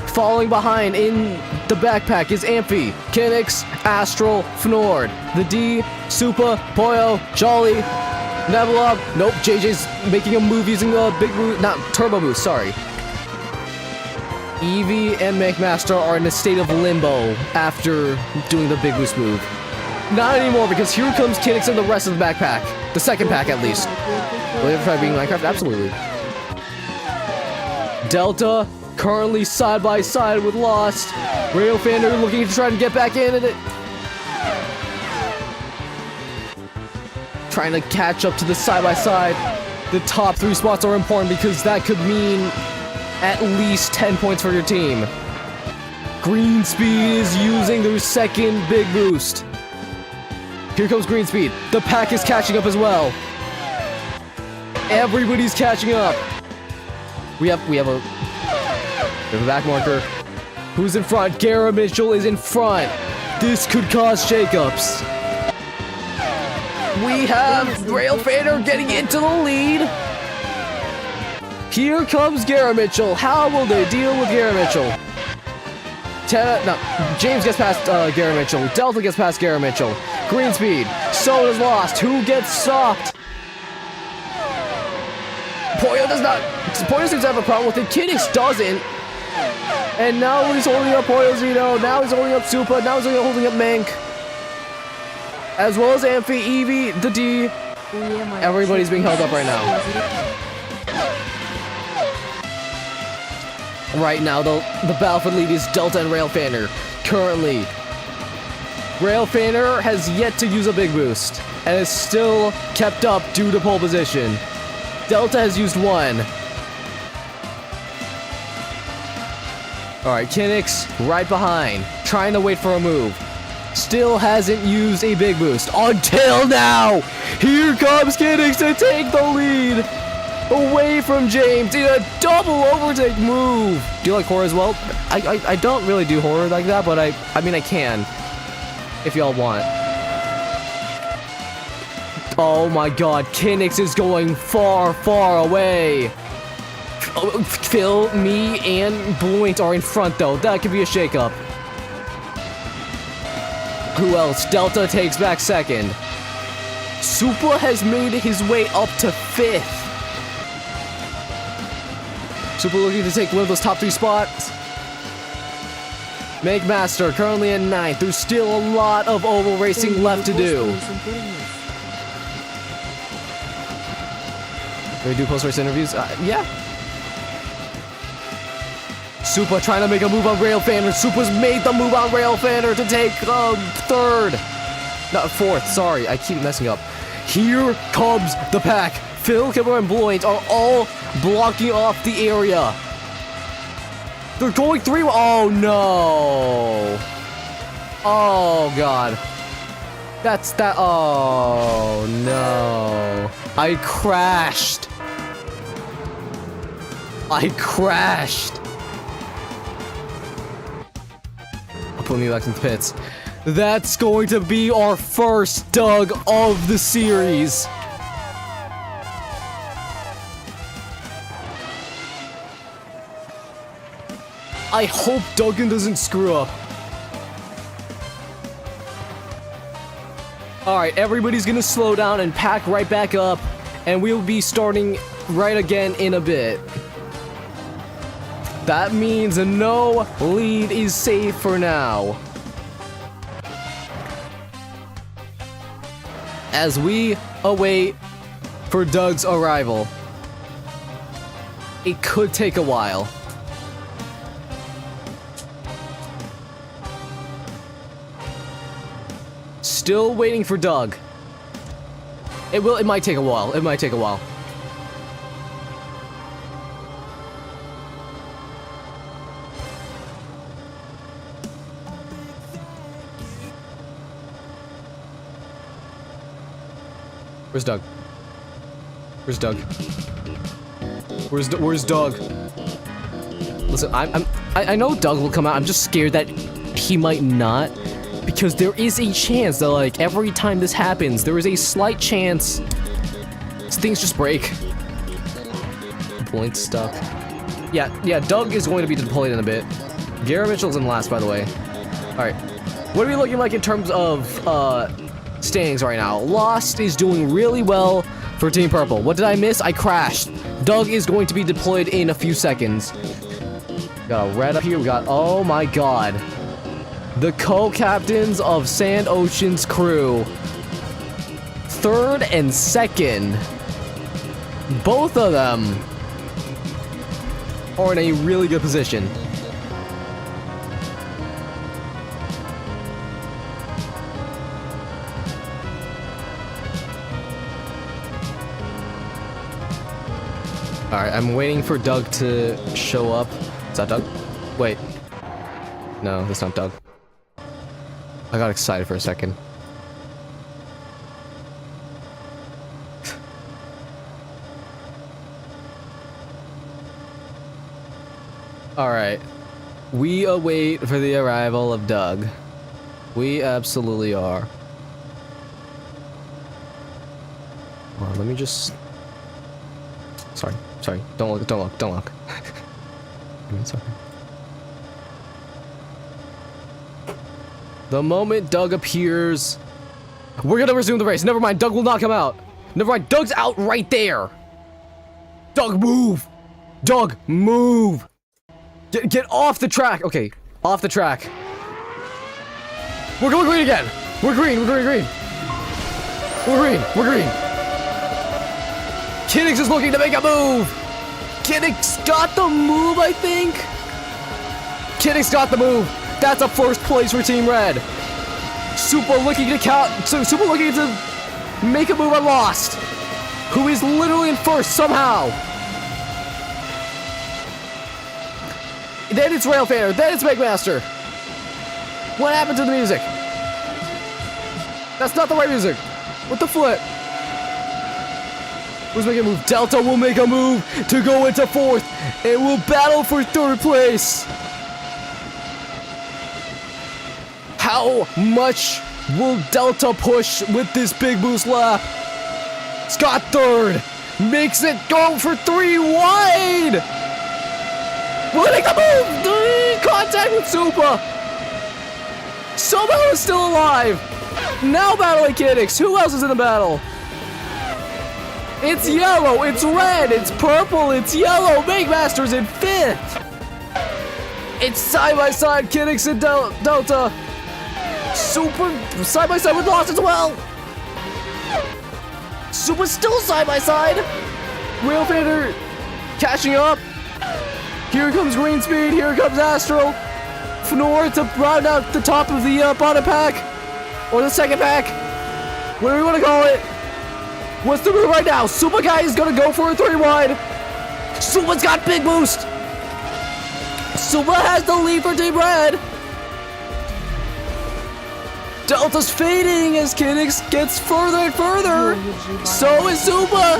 Speaker 1: Falling behind in the backpack is Amphi, Kinix, Astral, Fnord, the D, Supa, Poyo, Jolly, Nebula. Nope, JJ's making a move using the Big Boost, not Turbo Boost, sorry. Eevee and McMaster are in a state of limbo after doing the Big Boost move. Not anymore, because here comes Kinix and the rest of the backpack. The second pack, at least. Will you ever try being Minecraft? Absolutely. Delta, currently side by side with Lost. Radio Fander looking to try to get back in it. Trying to catch up to the side by side. The top 3 spots are important because that could mean at least 10 points for your team. Green Speed is using their second Big Boost. Here comes Green Speed. The pack is catching up as well. Everybody's catching up. We have a back marker. Who's in front? Gara Mitchell is in front. This could cause shakeups. We have Rail Fader getting into the lead. Here comes Gara Mitchell. How will they deal with Gara Mitchell? James gets past Gara Mitchell. Delta gets past Gara Mitchell. Green Speed. So is Lost. Who gets stopped? Poyo does not. Poyo seems to have a problem with it. Kinix doesn't. And now he's holding up Poyo Zeno. Now he's holding up Supa. Now he's holding up Mank. As well as Amphi, Eevee, the D. Everybody's being held up right now. Right now, the battle for the lead is Delta and Rail Fander. Currently, Rail Fander has yet to use a Big Boost and is still kept up due to pole position. Delta has used 1. Alright, Kinix right behind, trying to wait for a move. Still hasn't used a Big Boost until now. Here comes Kinix to take the lead away from James in a double overtake move. Do you like horror as well? I don't really do horror like that, but I mean I can if y'all want. Oh my god, Kinix is going far, far away. Phil, me, and Bluint are in front though. That could be a shakeup. Who else? Delta takes back second. Supa has made his way up to 5th. Supa looking to take one of those top 3 spots. Megamaster currently in 9th. There's still a lot of oval racing left to do. Can we do post-race interviews? Yeah. Supa trying to make a move on Rail Fander. Supa's made the move on Rail Fander to take 3rd. Not 4th, sorry. I keep messing up. Here comes the pack. Phil, Kibro, and Bluint are all blocking off the area. They're going 3. Oh no. Oh god. That's that. Oh no. I crashed. I crashed. I'll put me back in the pits. That's going to be our first Doug of the series. I hope Duggan doesn't screw up. Alright, everybody's gonna slow down and pack right back up, and we'll be starting right again in a bit. That means no lead is safe for now. As we await for Doug's arrival. It could take a while. Still waiting for Doug. It might take a while. It might take a while. Where's Doug? Where's Doug? Where's Doug? Listen, I know Doug will come out. I'm just scared that he might not, because there is a chance that, like, every time this happens, there is a slight chance things just break. Point stuck. Yeah, Doug is going to be deployed in a bit. Gary Mitchell's in last, by the way. Alright. What are we looking like in terms of, standings right now? Lost is doing really well for Team Purple. What did I miss? I crashed. Doug is going to be deployed in a few seconds. Got a red up here. We got, oh my god. The co-captains of Sand Ocean's crew. Third and second. Both of them are in a really good position. Alright, I'm waiting for Doug to show up. Is that Doug? Wait. No, that's not Doug. I got excited for a second. Alright. We await for the arrival of Doug. We absolutely are. Hold on, let me just... Sorry. Don't look. Give me a second. The moment Doug appears, we're gonna resume the race. Never mind, Doug will not come out. Never mind, Doug's out right there. Doug, move! Doug, move! Get off the track! Okay, off the track. We're going green again! We're green! We're green! Kiddix is looking to make a move! Kiddix got the move, I think? Kiddix got the move! That's a first place for Team Red! Super looking to make a move on Lost! Who is literally in first somehow! Then it's Railfanner, then it's Megmaster! What happened to the music? That's not the right music! What the flip? Who's making a move? Delta will make a move to go into fourth and will battle for third place. How much will Delta push with this big boost lap? Scott third makes it go for 3 wide. We'll make the move. Contact with Supa. Somehow is still alive. Now battling Kiddix. Who else is in the battle? It's yellow, it's red, it's purple, it's yellow. Megmaster's in 5th. It's side-by-side Kiddix and Delta. Super side-by-side with Lost as well. Super still side-by-side. Railfanner catching up. Here comes Green Speed, here comes Astro. Fnor to round out the top of the bottom pack. Or the second pack. Whatever you want to call it. What's the move right now? Super Guy is gonna go for a 3 wide. Supa's got big boost. Supa has the lead for Team Red. Delta's fading as Kiddix gets further and further. So is Supa.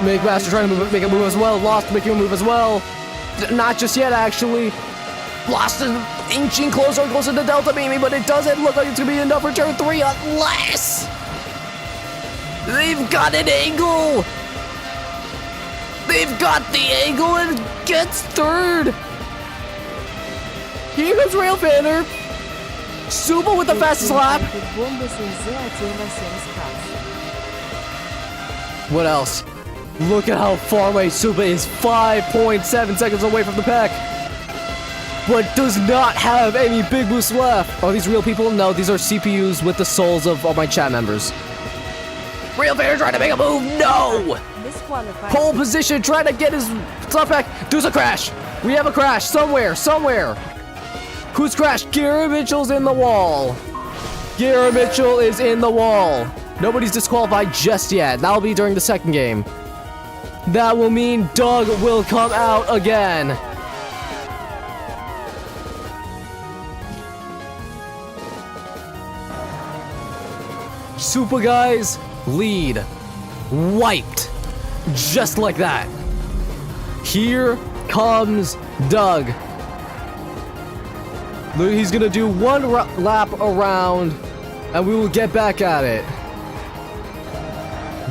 Speaker 1: Megmaster trying to make a move as well. Lost making a move as well. Not just yet, actually. Lost is inching closer and closer to Delta Mimi, but it doesn't look like it's gonna be enough for turn 3 unless they've got an angle. They've got the angle and gets third. Here comes Railfanner. Supa with the fastest lap. What else? Look at how far away Supa is. 5.7 seconds away from the pack. But does not have any big boosts left. Are these real people? No, these are CPUs with the souls of all my chat members. Railfanner trying to make a move. No! Pole position, trying to get his stuff back. There's a crash. We have a crash somewhere. Who's crashed? Gary Mitchell's in the wall. Gary Mitchell is in the wall. Nobody's disqualified just yet. That'll be during the second game. That will mean Doug will come out again. Super Guy's lead wiped. Just like that. Here comes Doug. He's gonna do one lap around, and we will get back at it.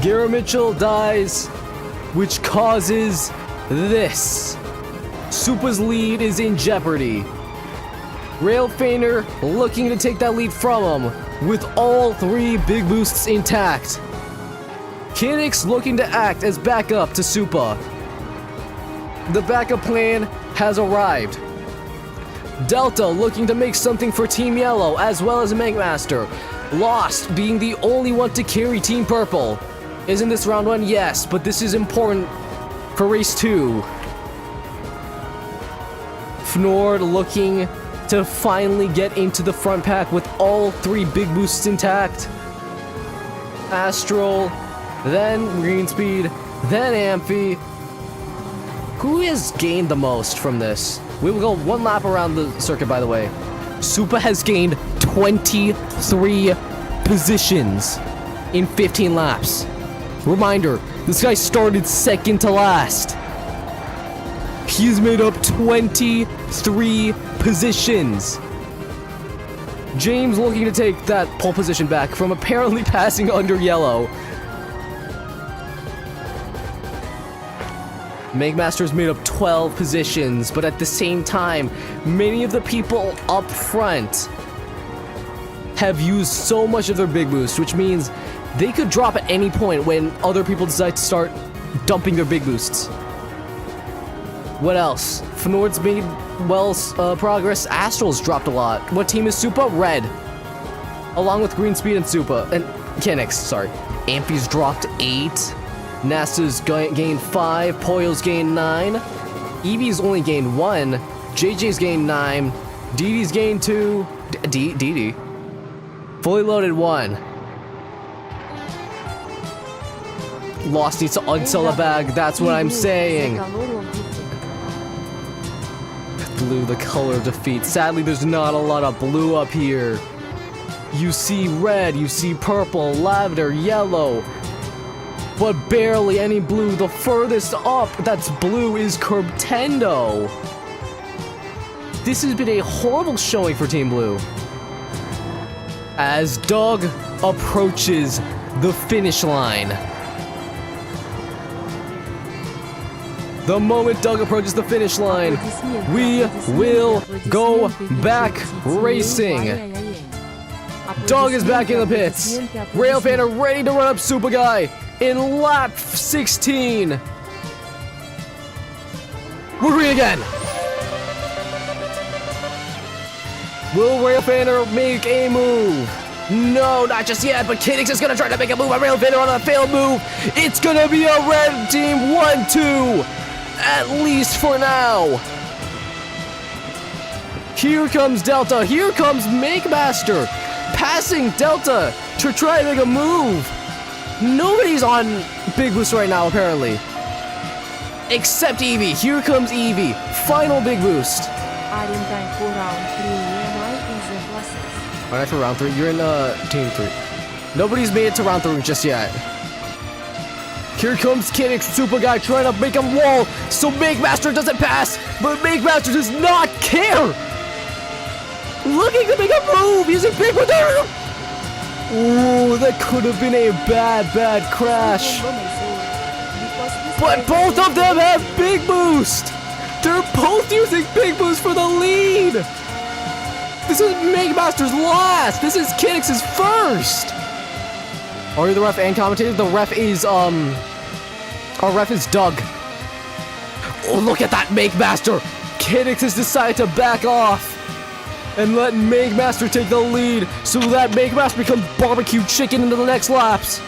Speaker 1: Garrett Mitchell dies, which causes this. Super's lead is in jeopardy. Rail Feiner looking to take that lead from him with all 3 big boosts intact. Kinix looking to act as backup to Supa. The backup plan has arrived. Delta looking to make something for Team Yellow as well as Megmaster. Lost being the only one to carry Team Purple. Isn't this round 1? Yes, but this is important for race 2. Fnord looking to finally get into the front pack with all 3 big boosts intact. Astral, then Greenspeed, then Amphi. Who has gained the most from this? We will go 1 lap around the circuit, by the way. Supa has gained 23 positions in 15 laps. Reminder, this guy started second to last. He's made up 23 positions. James looking to take that pole position back from apparently passing under yellow. Megmaster's made up 12 positions, but at the same time, many of the people up front have used so much of their big boost, which means they could drop at any point when other people decide to start dumping their big boosts. What else? Fnord's made progress. Astral's dropped a lot. What team is Supa? Red. Along with Greenspeed and Supa. And Kinix, sorry. Amphi's dropped 8. NASA's gained 5. Poyo's gained 9. Eevee's only gained 1. JJ's gained 9. DD's gained 2. DD. Fully loaded 1. Lost needs to unsell a bag. That's what I'm saying. Blue, the color of defeat. Sadly, there's not a lot of blue up here. You see red, you see purple, lavender, yellow, but barely any blue. The furthest up that's blue is Curbtendo. This has been a horrible showing for Team Blue. As Doug approaches the finish line. The moment Doug approaches the finish line, we will go back racing. Doug is back in the pits. Rail Fan are ready to run up Supa Guy in lap 16. We're green again. Will Rail Fanner make a move? No, not just yet, but Kinix is gonna try to make a move. A Rail Fanner on a failed move. It's gonna be a red team 1-2. At least for now. Here comes Delta. Here comes Makemaster. Passing Delta to try to make a move. Nobody's on Big Boost right now, apparently. Except Eevee. Here comes Eevee. Final Big Boost. Alright, for round 3. You're in team 3. Nobody's made it to round 3 just yet. Here comes Kinix, Supa Guy trying to make a wall so Makemaster doesn't pass, but Makemaster does not care! Looking to make a move using Big Boost! Ooh, that could have been a bad crash. But both of them have Big Boost! They're both using Big Boost for the lead! This is Makemaster's last! This is Kinix's first! Are you the ref and commentator? The ref is, our ref is Doug. Oh, look at that Makemaster! Kinix has decided to back off and let Makemaster take the lead so that Makemaster becomes barbecue chicken into the next laps.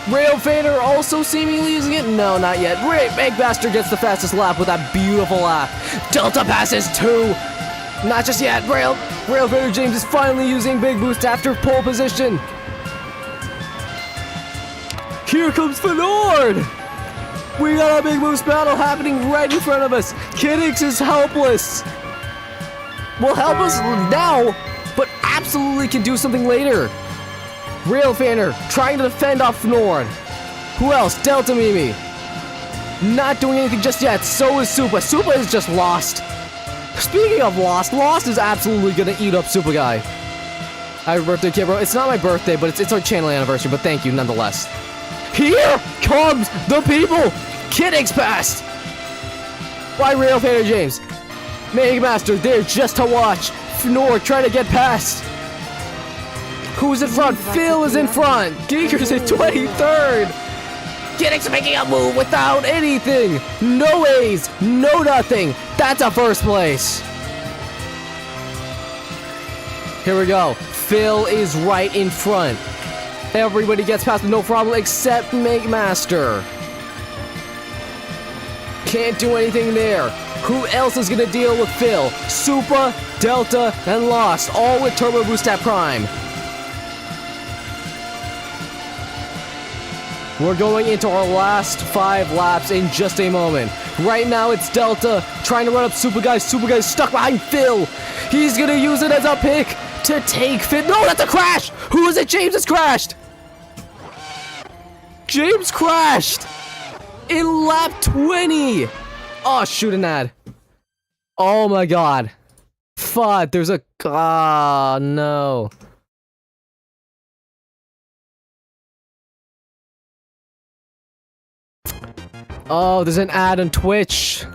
Speaker 1: Rail Fader also seemingly using it? No, not yet. Makemaster gets the fastest lap with that beautiful lap. Delta passes 2. Not just yet. Rail Fader James is finally using Big Boost after pole position. Here comes Fnord! We got a Big Boost battle happening right in front of us. Kinix is helpless. Will help us now, but absolutely can do something later. Railfanner trying to defend off Nord. Who else? Delta Mimi. Not doing anything just yet. So is Supa. Supa is just lost. Speaking of lost, Lost is absolutely gonna eat up Supa Guy. Happy birthday, Kibro. It's not my birthday, but it's our channel anniversary, but thank you nonetheless. Here comes the people! Kidding's passed! By Railfanner James. Mega Master there just to watch. Fnor trying to get past. Who's in front? Phil is in front. Geeker's in 23rd. Kidding's making a move without anything. No A's, no nothing. That's a first place. Here we go. Phil is right in front. Everybody gets past with no problem except Master. Can't do anything there. Who else is gonna deal with Phil? Supa, Delta, and Lost, all with Turbo Boost at Prime. We're going into our last 5 laps in just a moment. Right now it's Delta trying to run up Supa Guy. Supa Guy's stuck behind Phil. He's gonna use it as a pick to take Phil. No, that's a crash! Who is it? James has crashed! James crashed! In lap 20! Oh, shoot an ad. Oh my god. Fuck, there's a... Ah, no. Oh, there's an ad on Twitch.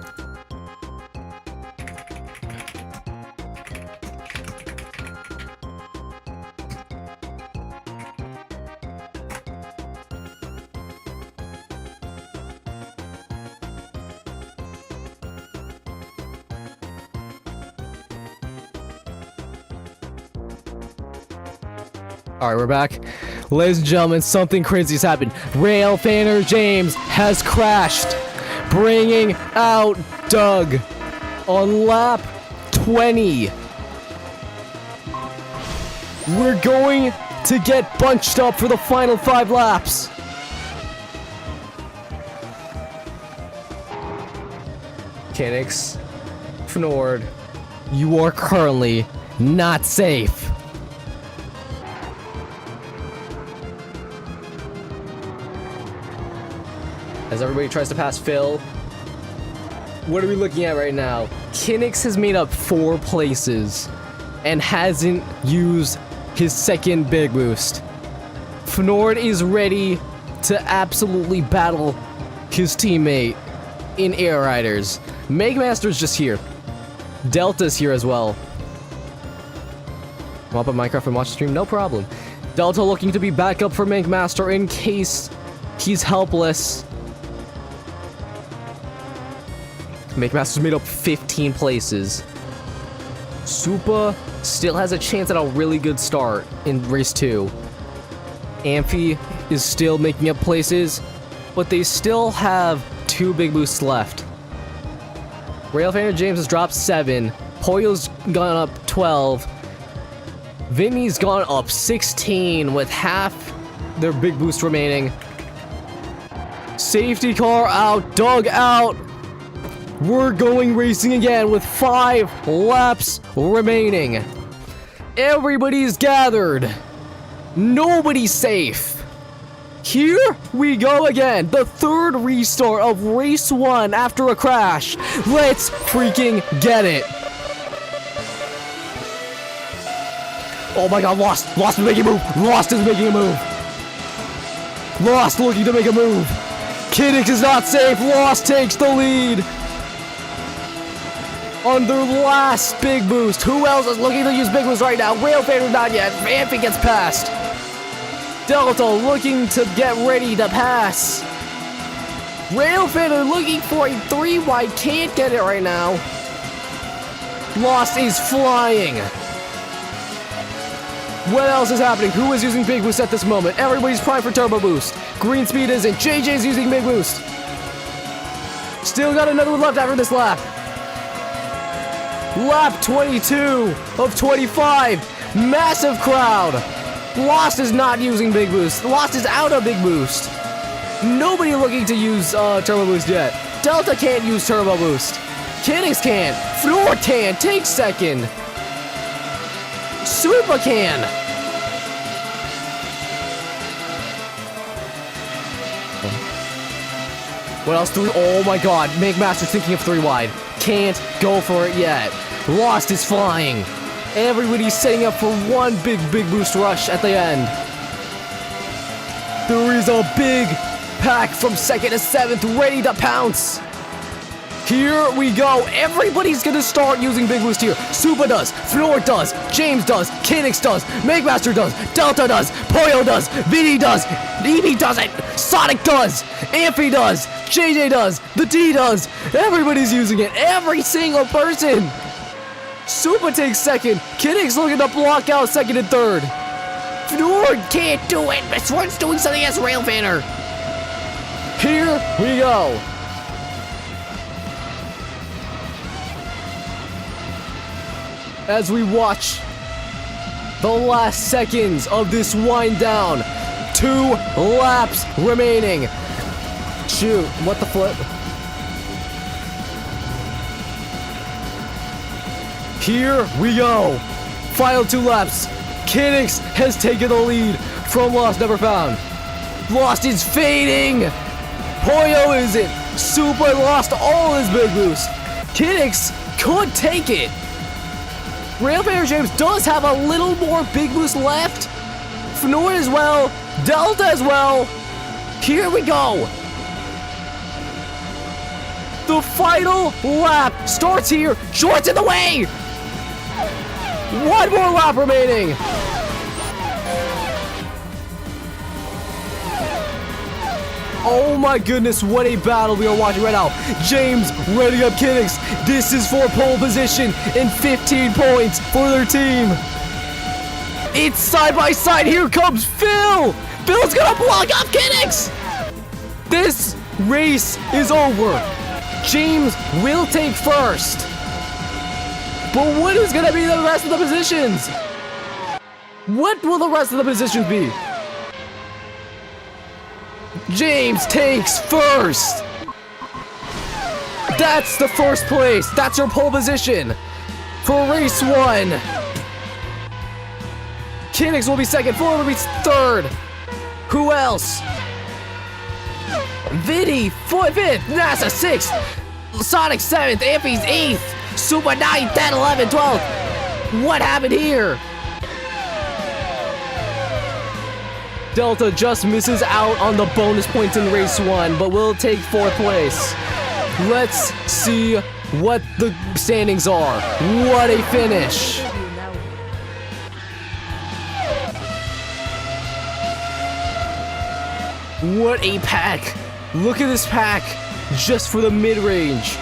Speaker 1: Alright, we're back. Ladies and gentlemen, something crazy has happened. Railfanner James has crashed, bringing out Doug on lap 20. We're going to get bunched up for the final 5 laps. Kinix, Fnord, you are currently not safe. As everybody tries to pass Phil, what are we looking at right now? Kinix has made up 4 places and hasn't used his second big boost. Fnord is ready to absolutely battle his teammate in Air Riders. Megamaster's just here. Delta's here as well. Want to put Minecraft and watch the stream? No problem. Delta looking to be backup for Megamaster in case he's helpless. Makemaster's made up 15 places. Supa still has a chance at a really good start in race 2. Amphi is still making up places, but they still have 2 big boosts left. Railfanner James has dropped 7. Poyo's gone up 12. Vinny's gone up 16 with half their big boost remaining. Safety car out, Doug out. We're going racing again with 5 laps remaining. Everybody's gathered. Nobody's safe. Here we go again. The 3rd restart of race 1 after a crash. Let's freaking get it. Oh my god, Lost. Lost is making a move. Lost is making a move. Lost looking to make a move. Kinix is not safe. Lost takes the lead. On their last big boost. Who else is looking to use big boost right now? Railfanner not yet. Amphi gets past. Delta looking to get ready to pass. Railfanner looking for a 3 wide. Can't get it right now. Lost is flying. What else is happening? Who is using big boost at this moment? Everybody's primed for turbo boost. Green speed isn't. JJ's using big boost. Still got another one left after this lap. Lap 22 of 25. Massive crowd. Lost is not using big boost. Lost is out of big boost. Nobody looking to use turbo boost yet. Delta can't use turbo boost. Kinix can't. Fnor can. Take second. Supa can. What else? Three? Oh my god. Make Master thinking of 3 wide. Can't go for it yet. Lost is flying. Everybody's setting up for one big boost rush at the end. There is a big pack from 2nd to 7th ready to pounce. Here we go. Everybody's gonna start using big boost here. Supa does, Fnord does, James does, Kinix does, Makemaster does, Delta does, Poyo does, VD does, Eevee does it, Sonic does, Amphi does, JJ does, the D does. Everybody's using it. Every single person. Supa takes 2nd. Kinix looking to block out 2nd and 3rd. Fnord can't do it. This one's doing something as Rail Banner. Here we go. As we watch the last seconds of this wind down. 2 laps remaining. Shoot, what the flip? Here we go. Final 2 laps. Kinix has taken the lead from Lost Never Found. Lost is fading. Poyo isn't. Supa lost all his big boost. Kinix could take it. Railfire James does have a little more big boost left. Fnord as well. Delta as well. Here we go. The final lap starts here. Short's in the way. 1 more lap remaining. Oh my goodness, what a battle we are watching right now. James ready up Kinix. This is for pole position and 15 points for their team. It's side by side. Here comes Phil. Phil's gonna block up Kinix. This race is over. James will take 1st. But what is gonna be the rest of the positions? What will the rest of the positions be? James takes 1st. That's the 1st place. That's your pole position for race 1. Kinix will be 2nd. Fnord will be 3rd. Who else? Viddy 5th. NASA 6th. Sonic 7th. Amphi's 8th. Supa 9, 10, 11, 12. What happened here? Delta just misses out on the bonus points in race 1, but will take 4th place. Let's see what the standings are. What a finish. What a pack. Look at this pack just for the mid-range.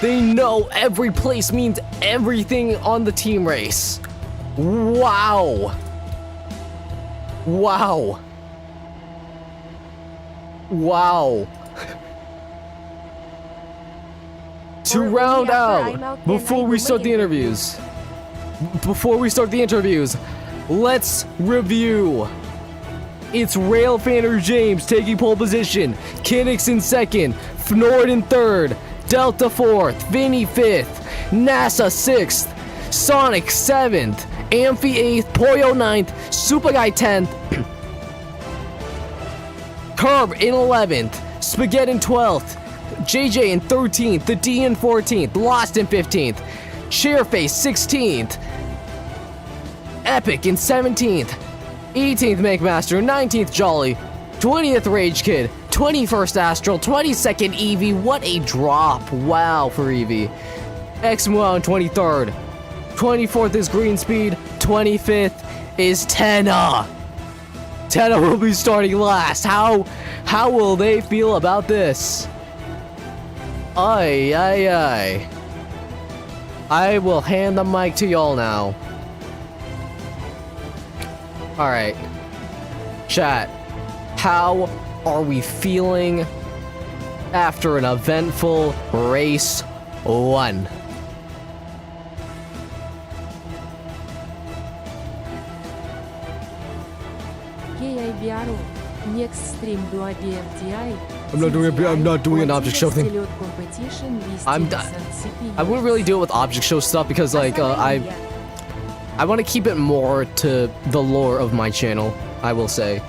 Speaker 1: They know every place means everything on the team race. Wow. Wow. Wow. To round out, before we start the interviews, let's review. It's Railfanner James taking pole position, Kinix in 2nd, Fnord in 3rd, Delta 4th, Vinny 5th, NASA 6th, Sonic 7th, Amphi 8th, Poyo 9th, Supa Guy 10th, Curb in 11th, Spaghetti in 12th, JJ in 13th, the D in 14th, Lost in 15th, Chairface 16th, Epic in 17th, 18th Makemaster, 19th Jolly, 20th Rage Kid, 21st Astral, 22nd Eevee. What a drop. Wow for Eevee. Xmuo in 23rd. 24th is Green Speed. 25th is Tenna. Tenna will be starting last. How will they feel about this? Ay, ay, ay. I will hand the mic to y'all now. Alright. Chat. How are we feeling after an eventful race 1?
Speaker 6: Next stream do AnniverSTRy.
Speaker 1: I'm not doing an object show thing. I wouldn't really do it with object show stuff because like I want to keep it more to the lore of my channel, I will say.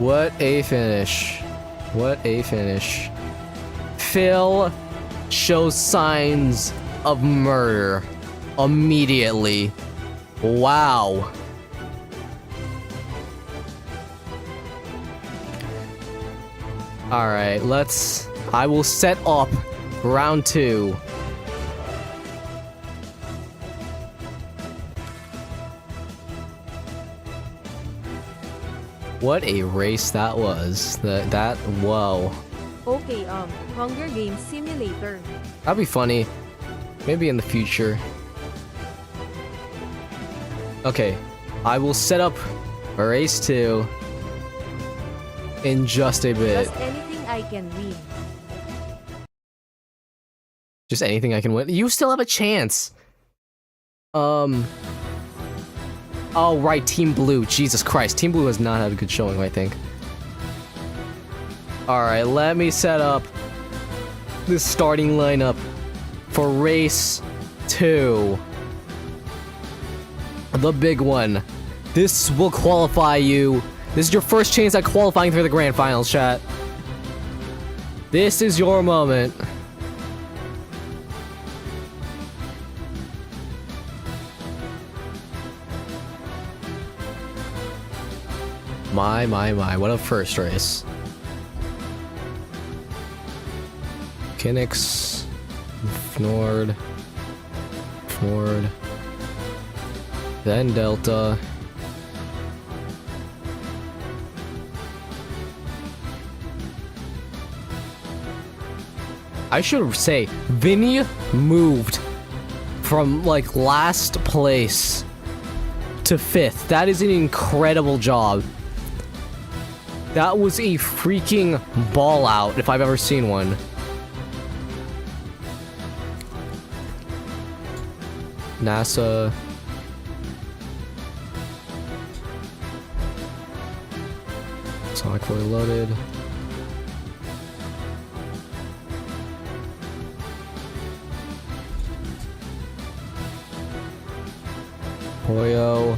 Speaker 1: What a finish. What a finish. Phil shows signs of murder immediately. Wow. Alright, I will set up round 2. What a race that was. Whoa.
Speaker 6: Okay, Hunger Games Simulator.
Speaker 1: That'd be funny. Maybe in the future. Okay, I will set up a race 2 in just a bit.
Speaker 6: Just anything I can win.
Speaker 1: Just anything I can win. You still have a chance. Oh, right, Team Blue. Jesus Christ. Team Blue has not had a good showing, I think. Alright, let me set up this starting lineup for race 2. The big one. This will qualify you. This is your first chance at qualifying for the grand finals, chat. This is your moment. My, what a first race. Kinix, Ford, then Delta. I should say, Vinny moved from, like, last place to 5th. That is an incredible job. That was a freaking ball out, if I've ever seen one. NASA. Sonic fully loaded. Hoyo.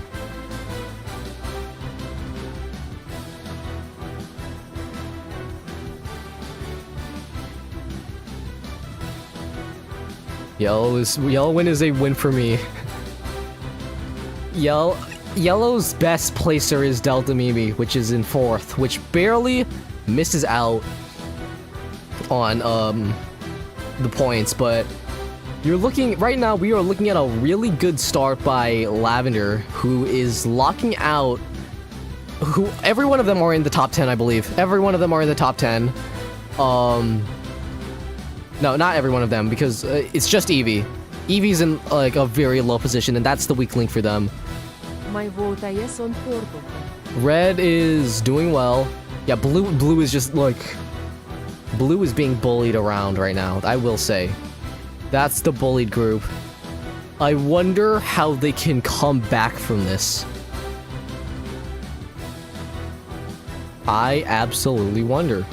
Speaker 1: Yellow win is a win for me. Yellow's best placer is Delta Mimi, which is in 4th, which barely misses out on the points, but you're looking right now. We are looking at a really good start by Lavender, who is locking out. Every one of them are in the top 10, I believe. Every one of them are in the top 10. No, not every one of them, because it's just Eevee. Eevee's in, like, a very low position, and that's the weak link for them.
Speaker 6: My vote is on Porto.
Speaker 1: Red is doing well. Yeah, Blue is just, like... Blue is being bullied around right now, I will say. That's the bullied group. I wonder how they can come back from this. I absolutely wonder.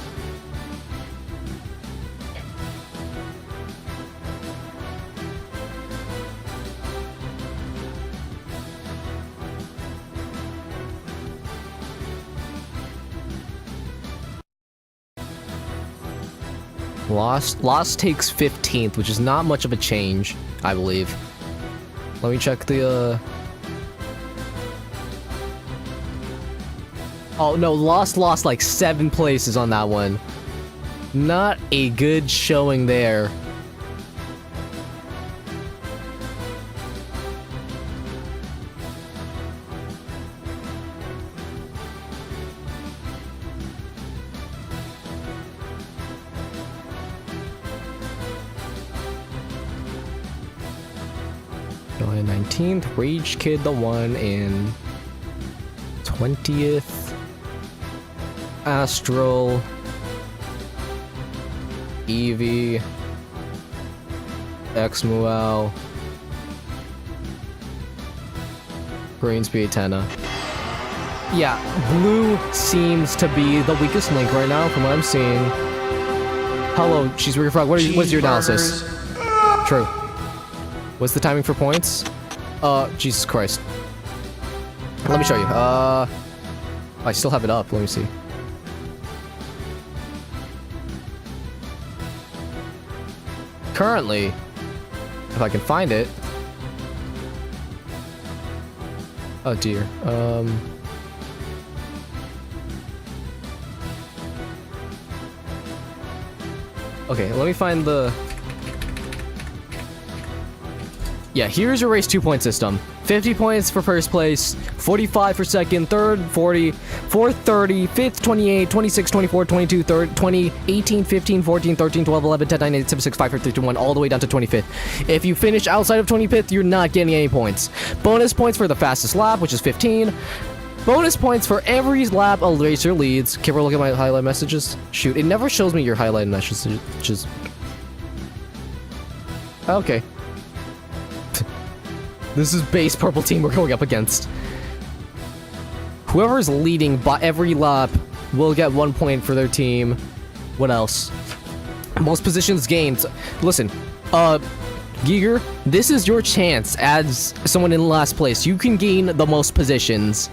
Speaker 1: Lost takes 15th, which is not much of a change, I believe. Let me check the, Oh, no, Lost like 7 places on that one. Not a good showing there. Joanna 19th, Rage Kid the 1 in 20th, Astral, Eevee, Xmuel, Greenspeed Tenna. Yeah, Blue seems to be the weakest link right now from what I'm seeing. Hello, Cheeseburger Frog, what's your analysis? True. What's the timing for points? Jesus Christ. Let me show you. I still have it up. Let me see. currently, if I can find it. Oh dear. Okay, let me find the... Yeah, here's your race 2-point system. 50 points for first place, 45 for second, third, 40, fourth, 30, fifth, 28, 26, 24, 22, third, 20, 18, 15, 14, 13, 12, 11, 10, 9, 8, 7, 6, 5, 4, 3, 2, 1, all the way down to 25th. If you finish outside of 25th, you're not getting any points. Bonus points for the fastest lap, which is 15. Bonus points for every lap a racer leads. Kibro, look at my highlight messages. Shoot, it never shows me your highlight messages. Okay. This is base purple team we're going up against. Whoever's leading by every lap will get 1 point for their team. What else? Most positions gained. Listen, Giger, this is your chance as someone in last place. You can gain the most positions.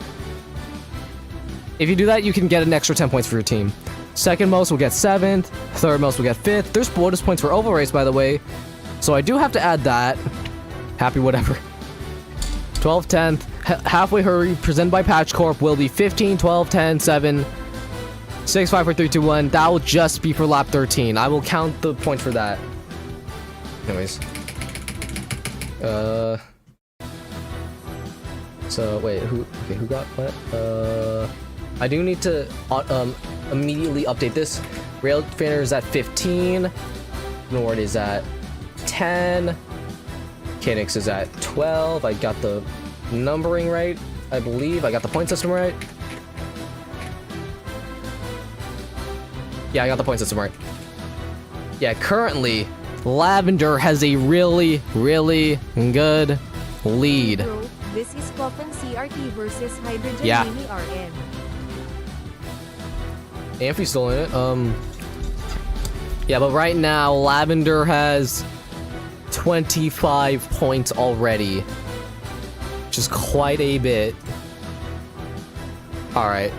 Speaker 1: If you do that, you can get an extra 10 points for your team. Second most will get 7th. Third most will get 5th. There's bonus points for over race, by the way. So I do have to add that. Happy whatever. 12, 10th, halfway hurry, presented by Patch Corp, will be 15, 12, 10, 7, 6, 5, 4, 3, 2, 1. That will just be for lap 13. I will count the points for that. Anyways. So, wait, who got what? I do need to, immediately update this. Railfanner is at 15. Nord is at 10. Kinix is at 12. I got the numbering right, I believe. I got the point system right. Yeah, I got the point system right. Yeah, currently, Lavender has a really, really good lead.
Speaker 6: Bro, this is Coffin CRT versus Hydrogen
Speaker 1: Yeah.
Speaker 6: Mini RN.
Speaker 1: Amphi's still in it. Yeah, but right now, Lavender has 25 points already, which is quite a bit. Alright.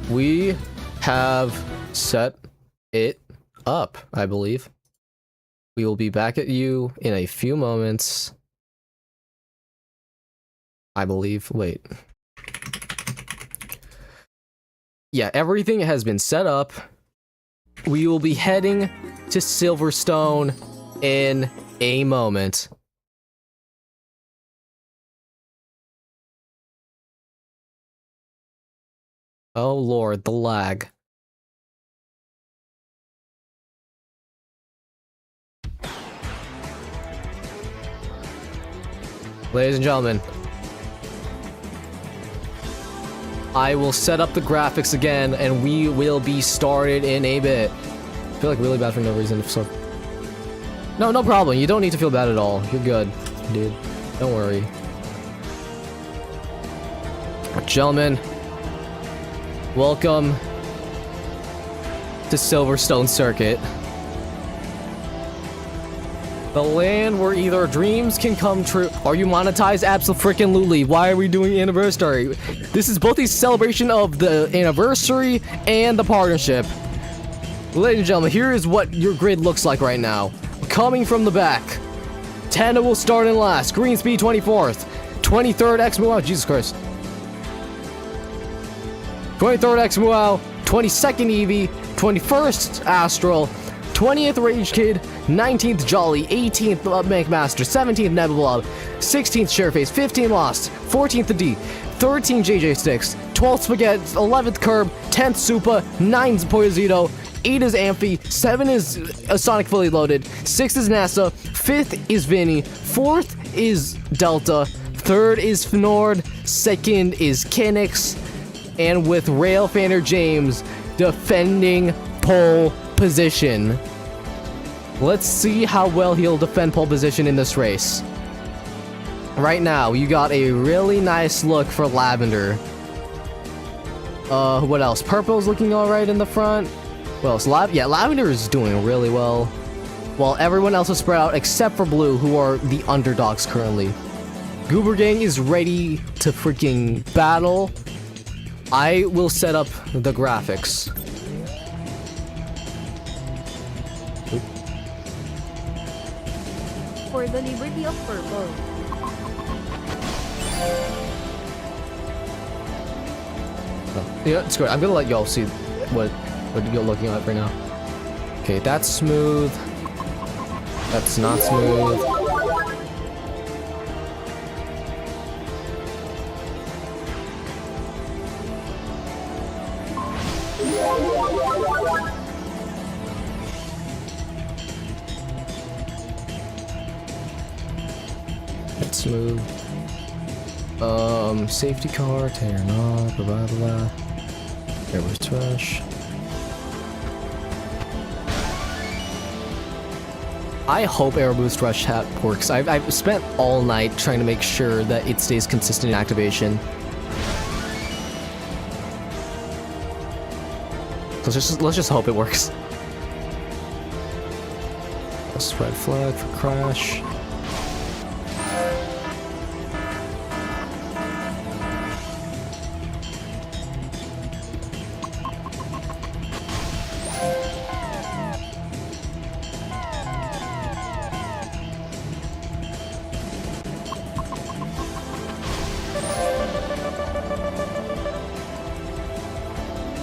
Speaker 1: We have set it up, I believe. We will be back at you in a few moments. I believe. Wait. Yeah, everything has been set up. We will be heading to Silverstone in a moment. Oh lord, the lag. Ladies and gentlemen, I will set up the graphics again and we will be started in a bit. I feel like really bad for no reason. So, no problem. You don't need to feel bad at all. You're good, dude. Don't worry. Gentlemen, welcome to Silverstone Circuit. The land where either dreams can come true or you monetize abso-freaking-lutely. Why are we doing AnniverSTRy? This is both a celebration of the anniversary and the partnership. Ladies and gentlemen, here is what your grid looks like right now. Coming from the back, Tanda will start in last. Green Speed 24th. 23rd X Muau. Jesus Christ. 23rd X Muau. 22nd Eevee. 21st Astral. 20th Rage Kid. 19th Jolly. 18th McMaster. 17th Nebula. 16th Shareface. 15th Lost. 14th The D. 13th JJ Sticks. 12th Spaghetti. 11th Curb. 10th Supa. 9th Poyozito. 8 is Amphi, 7 is Sonic Fully Loaded, 6 is NASA, 5th is Vinny, 4th is Delta, 3rd is Fnord, 2nd is Kinix, and with Railfanner James defending pole position. Let's see how well he'll defend pole position in this race. Right now, you got a really nice look for Lavender. What else? Purple's looking alright in the front. Well, Lavender is doing really well, while everyone else is spread out except for Blue, who are the underdogs currently. Goober Gang is ready to freaking battle. I will set up the graphics. Oop.
Speaker 6: for the liberty of purple.
Speaker 1: Yeah, it's good. I'm gonna let y'all see what you're looking at right now. Okay, that's smooth. That's not smooth. That's smooth. Safety car, tear off, blah blah blah. There was trash. I hope AnniverSTRy chat works. I've spent all night trying to make sure that it stays consistent in activation. So let's just hope it works. Let's red flag for crash.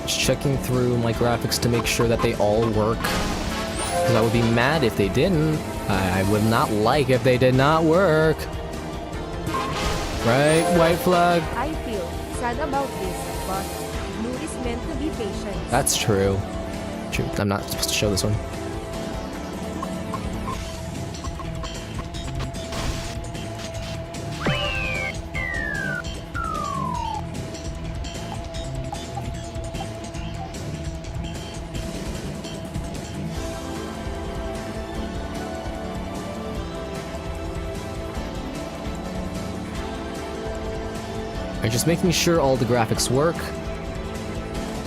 Speaker 1: Checking through my graphics to make sure that they all work. Because I would be mad if they didn't. I would not like if they did not work. Right, white flag?
Speaker 6: I feel sad about this, but blue is meant to be patient.
Speaker 1: That's true. True. I'm not supposed to show this one. I'm just making sure all the graphics work.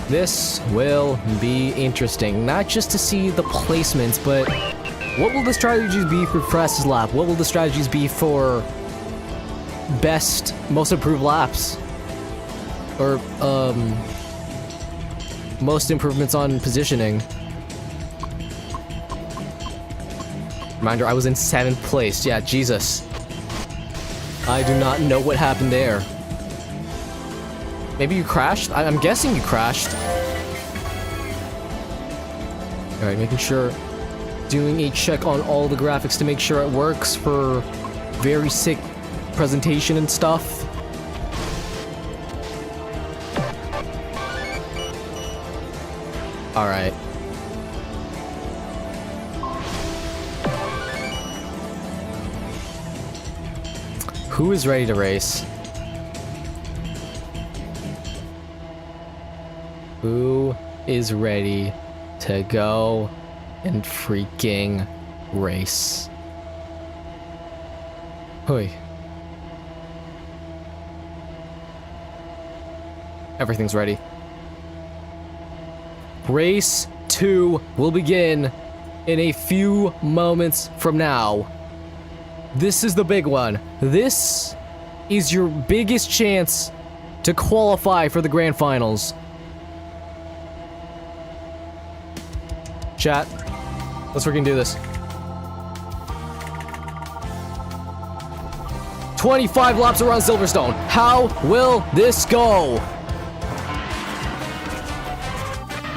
Speaker 1: This will be interesting, not just to see the placements, but what will the strategies be for fastest lap? What will the strategies be for best, most improved laps? Or, most improvements on positioning? Reminder, I was in 7th place. Yeah, Jesus. I do not know what happened there. Maybe you crashed? I'm guessing you crashed. Alright, making sure. Doing a check on all the graphics to make sure it works for very sick presentation and stuff. Alright. Who is ready to race? Who is ready to go and freaking race? Hoi. Everything's ready. Race 2 will begin in a few moments from now. This is the big one. This is your biggest chance to qualify for the grand finals. Chat, let's freaking do this. 25 laps around Silverstone. How will this go?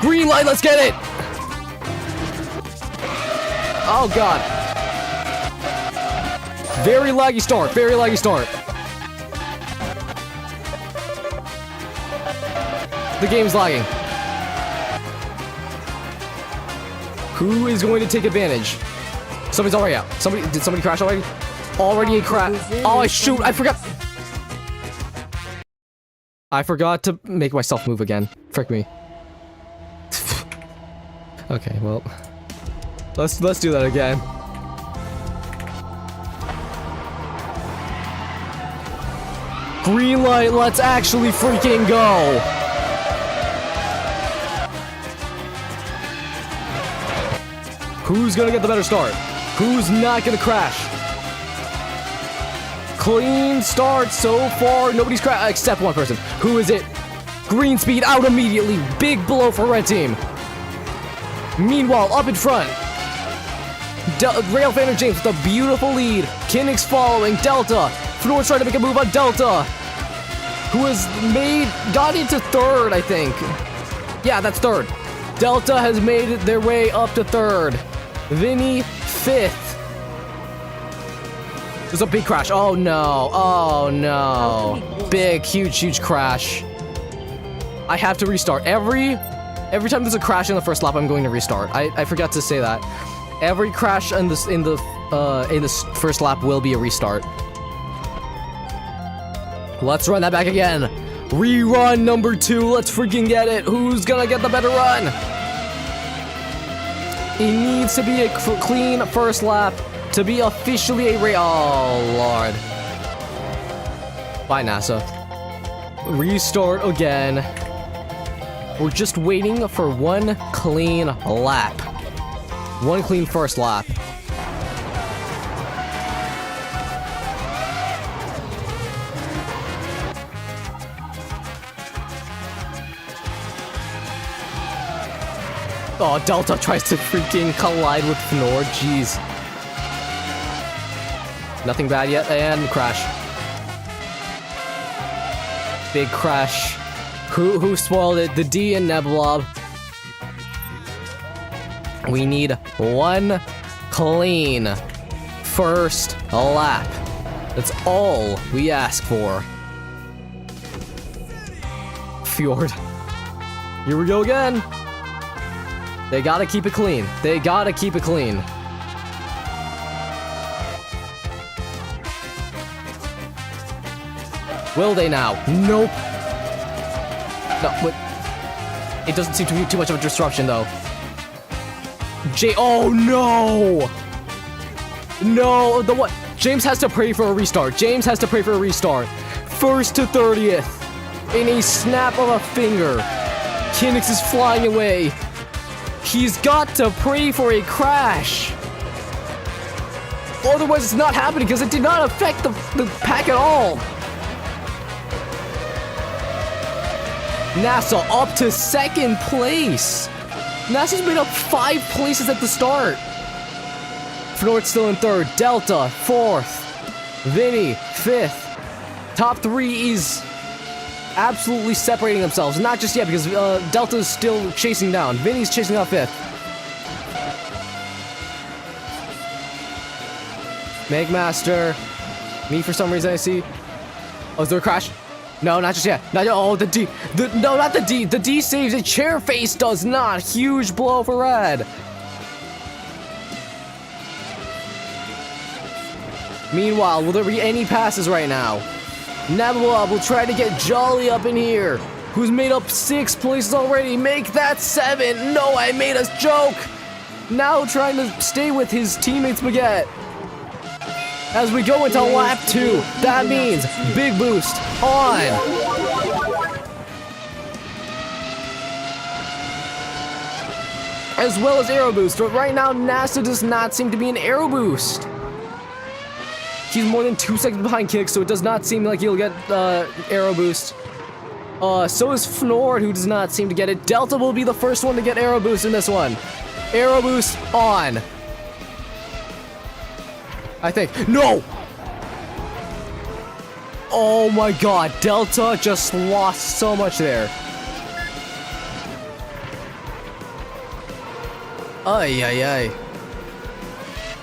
Speaker 1: Green light, let's get it! Oh god. Very laggy start, very laggy start. The game's lagging. Who is going to take advantage? Somebody's already out. Did somebody crash already? Already a crash. Oh, shoot, I forgot. I forgot to make myself move again. Frick me. Okay, well. Let's do that again. Green light, let's actually freaking go. Who's gonna get the better start? Who's not gonna crash? Clean start so far. Nobody's crashed except one person. Who is it? Green speed out immediately. Big blow for red team. Meanwhile, up in front. Rail Fan and James with a beautiful lead. Kinnick's following. Delta. Fnor's trying to make a move on Delta, who has got into third, I think. Yeah, that's third. Delta has made their way up to third. Vinny, fifth. There's a big crash. Oh no. Oh no. Big, huge crash. I have to restart. Every time there's a crash in the first lap, I'm going to restart. I forgot to say that. Every crash in this first lap will be a restart. Let's run that back again. Rerun number 2. Let's freaking get it. Who's gonna get the better run? It needs to be a clean first lap to be officially a race. Oh, Lord. Bye, NASA. Restart again. We're just waiting for one clean lap. One clean first lap. Oh, Delta tries to freaking collide with Fnor. Jeez. Nothing bad yet, and crash. Big crash. Who spoiled it? The D and Neblob. We need one clean first lap. That's all we ask for. Fjord. Here we go again. They gotta keep it clean. They gotta keep it clean. Will they now? Nope. No, but it doesn't seem to be too much of a disruption, though. Oh no! No, the what? James has to pray for a restart. James has to pray for a restart. First to 30th. In a snap of a finger. Kinnick is flying away. He's got to pray for a crash. Otherwise, it's not happening because it did not affect the pack at all. NASA up to second place. NASA's made up 5 places at the start. Fnort's still in third. Delta, 4th. Vinny, 5th. Top 3 is absolutely separating themselves. Not just yet, because Delta's still chasing down. Vinny's chasing out 5th. Megmaster. Me, for some reason, I see. Oh, is there a crash? No, not just yet. Not yet. Oh, the D. No, not the D. The D saves it. Chairface does not. Huge blow for red. Meanwhile, will there be any passes right now? Nebula will try to get Jolly up in here, who's made up 6 places already. Make that 7. No, I made a joke. Now trying to stay with his teammate Spaghetti. As we go into lap 2, that means big boost on. As well as aero boost, but right now NASA does not seem to be an aero boost. He's more than 2 seconds behind Kick, so it does not seem like he'll get aero boost. So is Fnord, who does not seem to get it. Delta will be the first one to get aero boost in this one. Aero boost on. I think. No! Oh my god, Delta just lost so much there. Ay, ay, ay.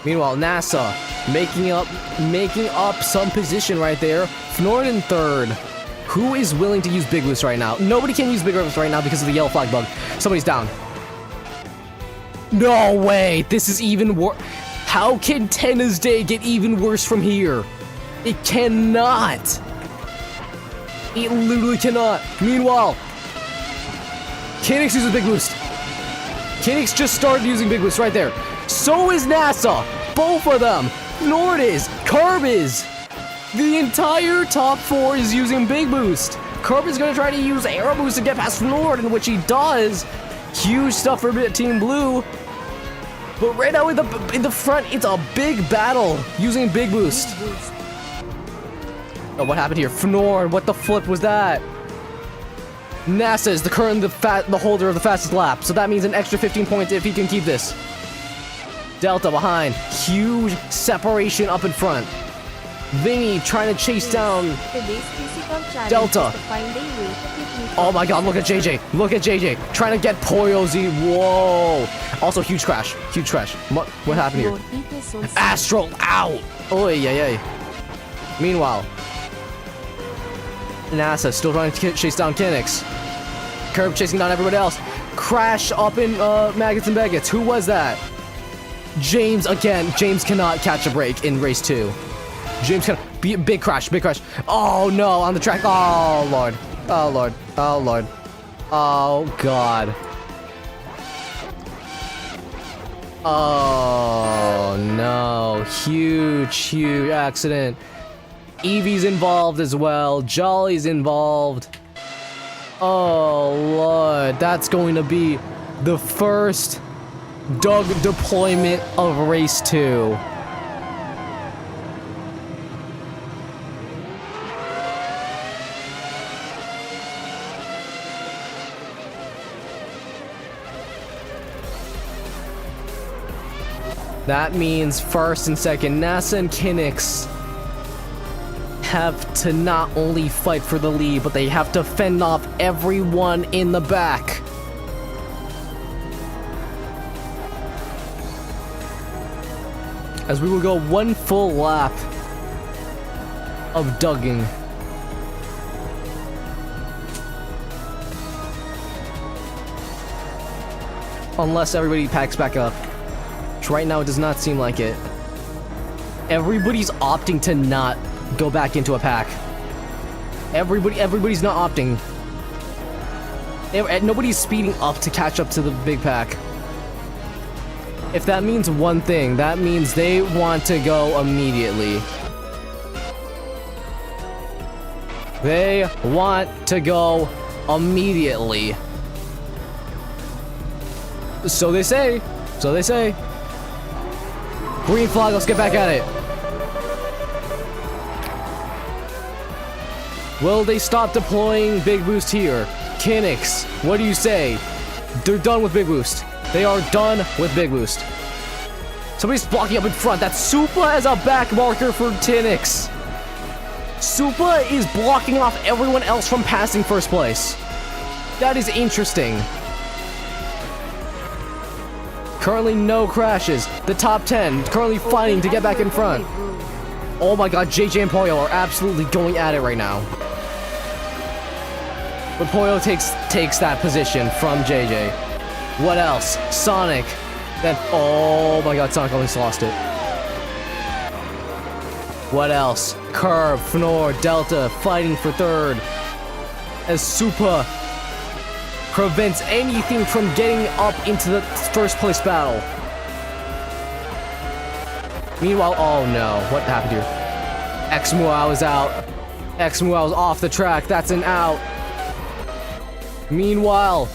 Speaker 1: Meanwhile, NASA making up some position right there. Fnord in third. Who is willing to use Big Boost right now? Nobody can use Big Boost right now because of the yellow flag bug. Somebody's down. No way! This is even worse. How can Tenna's day get even worse from here? It cannot. It literally cannot. Meanwhile, Kinnick uses Big Boost. Kinnick just started using Big Boost right there. So is NASA. Both of them. Nord is. Curb is. The entire top 4 is using Big Boost. Curb is going to try to use Aero Boost to get past Nord, in which he does. Huge stuff for Team Blue. But right now in the front, it's a big battle using Big Boost. Oh, what happened here? Fnord, what the flip was that? NASA is the holder of the fastest lap, so that means an extra 15 points if he can keep this. Delta behind. Huge separation up in front. Vinny trying to chase down
Speaker 6: Today's physical challenge
Speaker 1: Delta.
Speaker 6: is to find a way to keep me
Speaker 1: Oh
Speaker 6: from
Speaker 1: my god, look at JJ. Look at JJ. Trying to get Poyo Z. Whoa. Also, huge crash. Huge crash. What happened here?
Speaker 6: Your hit is on
Speaker 1: Astral out. Oh, yeah. Meanwhile, NASA still trying to chase down Kinix. Curb chasing down everybody else. Crash up in Maggots and Beggets. Who was that? James again. James cannot catch a break in race 2. James can be big crash. Oh no, on the track. Oh lord. Oh lord. Oh lord. Oh god. Oh no. Huge accident. Evie's involved as well. Jolly's involved. Oh lord. That's going to be the first Doug deployment of race 2. That means first and second, NASA and Kinix have to not only fight for the lead, but they have to fend off everyone in the back. As we will go one full lap of dugging. Unless everybody packs back up. Which right now it does not seem like it. Everybody's opting to not go back into a pack. Everybody's not opting. Nobody's speeding up to catch up to the big pack. If that means one thing, that means they want to go immediately. They want to go immediately. So they say. Green flag, let's get back at it. Will they stop deploying Big Boost here? Kinix, what do you say? They're done with Big Boost. They are done with Big Boost. Somebody's blocking up in front. That's Supa as a back marker for Kinix. Supa is blocking off everyone else from passing first place. That is interesting. Currently no crashes. The top 10 currently fighting to get back in front. Oh my god, JJ and Poyo are absolutely going at it right now. But Poyo takes that position from JJ. What else? Sonic. Then, oh my god, Sonic almost lost it. What else? Curb, Fnor, Delta fighting for third. As Supa prevents anything from getting up into the first place battle. Meanwhile, oh no, what happened here? X-Muau is out. X-Muau is off the track, that's an out. Meanwhile,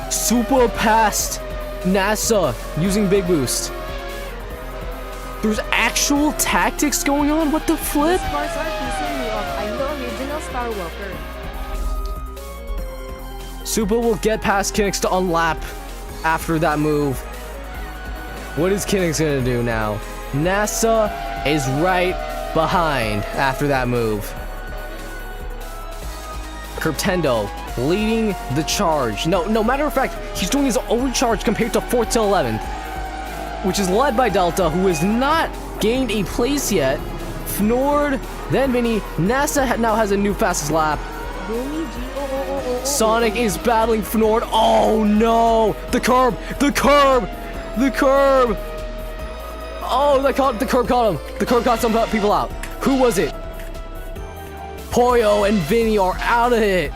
Speaker 1: Supa passed NASA using Big Boost. There's actual tactics going on? What the flip?
Speaker 6: These cars are pissing me off. I'm the original Star Walker.
Speaker 1: Supa will get past Kinix to unlap after that move. What is Kinix gonna do now? NASA is right behind after that move. Curtendo leading the charge. No, matter of fact, he's doing his own charge compared to 4th to 11th, which is led by Delta, who has not gained a place yet. Fnord, then Vinny. NASA now has a new fastest lap. Sonic is battling Fnord. Oh no! The curb! Oh, the curb caught him. The curb caught some people out. Who was it? Poyo and Vinny are out of it.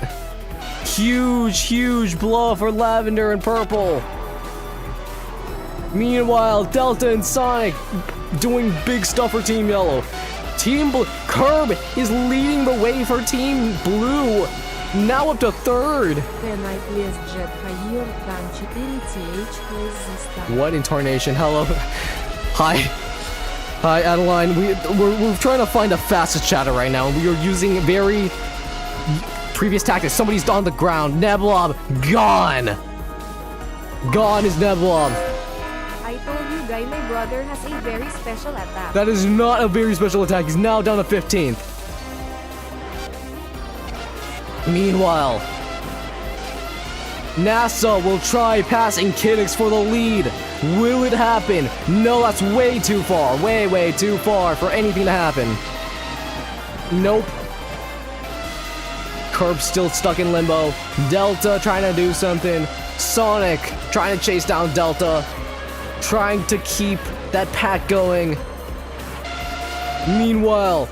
Speaker 1: Huge blow for Lavender and Purple. Meanwhile, Delta and Sonic doing big stuff for Team Yellow. Curb is leading the way for Team Blue. Now up to third.
Speaker 6: Can I please jet higher than 4th, please?
Speaker 1: What in tarnation? Hello. Hi, Adeline. We're trying to find a fastest chatter right now, and we are using very previous tactics. Somebody's on the ground. Neblob gone. Gone is Neblob.
Speaker 6: I told you Guy, my brother has a very special attack.
Speaker 1: That is not a very special attack. He's now down to 15th. Meanwhile, NASA will try passing Kiddix for the lead. Will it happen? No, that's way too far. Way too far for anything to happen. Nope. Curb still stuck in limbo. Delta trying to do something. Sonic trying to chase down Delta. Trying to keep that pack going. Meanwhile,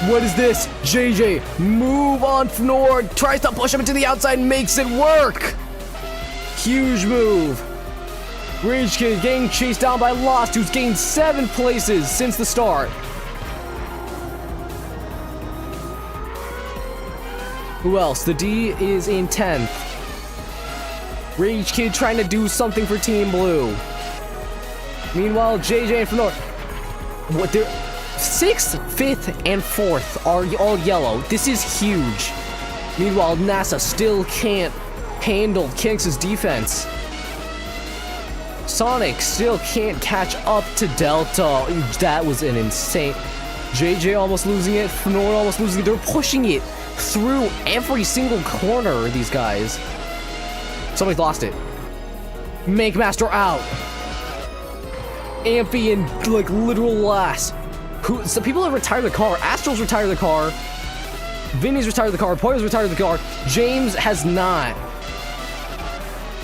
Speaker 1: what is this? JJ, move on Fnord. Tries to push him into the outside, makes it work. Huge move. Rage Kid getting chased down by Lost, who's gained 7 places since the start. Who else? The D is in 10th. Rage Kid trying to do something for Team Blue. Meanwhile, JJ and Fnord. What they're 6th, 5th, and 4th are all yellow. This is huge. Meanwhile, NASA still can't handle Kiddix's defense. Sonic still can't catch up to Delta. That was an insane... JJ almost losing it. Fnord almost losing it. They're pushing it through every single corner, these guys. Somebody lost it. Make Master out. Amphi in, like, literal last. Some people have retired the car. Astral's retired the car. Vinny's retired the car. Poyo's retired the car. James has not.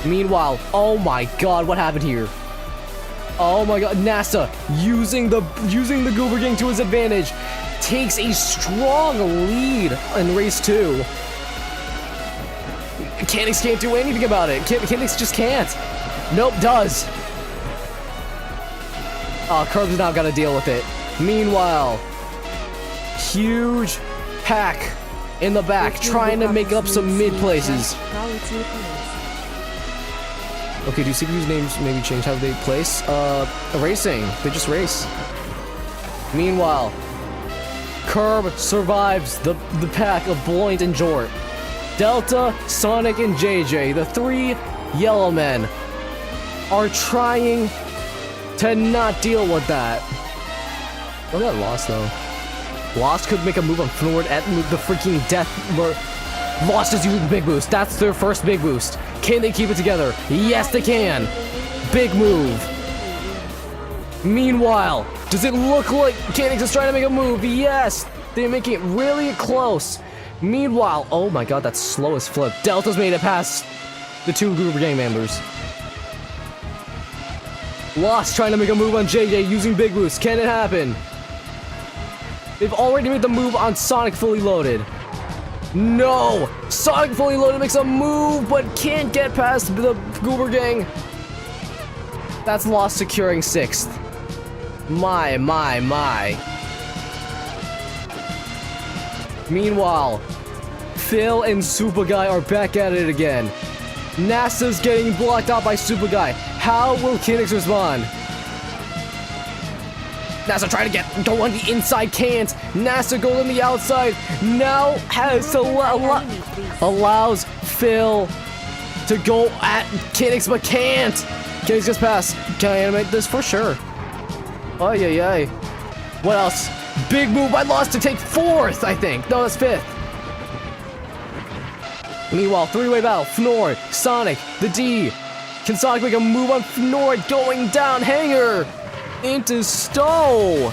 Speaker 1: Meanwhile, oh my god, what happened here? Oh my god, NASA using the Goober Gang to his advantage. Takes a strong lead in race 2. Kiddix can't do anything about it. Kiddix just can't. Nope, does. Oh, Curb's now gotta deal with it. Meanwhile, huge pack in the back, trying to make up some mid places. Okay, do CPU's names maybe change how they place? Racing. They just race. Meanwhile, Curb survives the pack of Bloint and Jort. Delta, Sonic, and JJ, the 3 yellow men, are trying to not deal with that. What about Lost, though? Lost could make a move on Fnord at the freaking death... Lost is using Big Boost. That's their first Big Boost. Can they keep it together? Yes, they can. Big move. Meanwhile, does it look like Kiddix is trying to make a move? Yes. They're making it really close. Meanwhile, oh my god, that's slow as flip. Delta's made it past the 2 Goober Gang members. Lost trying to make a move on JJ using Big Boost. Can it happen? They've already made the move on Sonic Fully Loaded. No! Sonic Fully Loaded makes a move, but can't get past the Goober Gang. That's Lost securing 6th. My. Meanwhile, Phil and Super Guy are back at it again. NASA's getting blocked out by Super Guy. How will Kiddix respond? NASA trying to go on the inside, can't. NASA goes on the outside. Now has allows Phil to go at Kiddix, but can't. Kiddix just passed. Can I animate this? For sure. Oh, yeah. What else? Big move by Lost to take 4th, I think. No, that's 5th. Meanwhile, 3-way battle. Fnord, Sonic, the D. Can Sonic make a move on Fnord going down? Hanger into Stowe.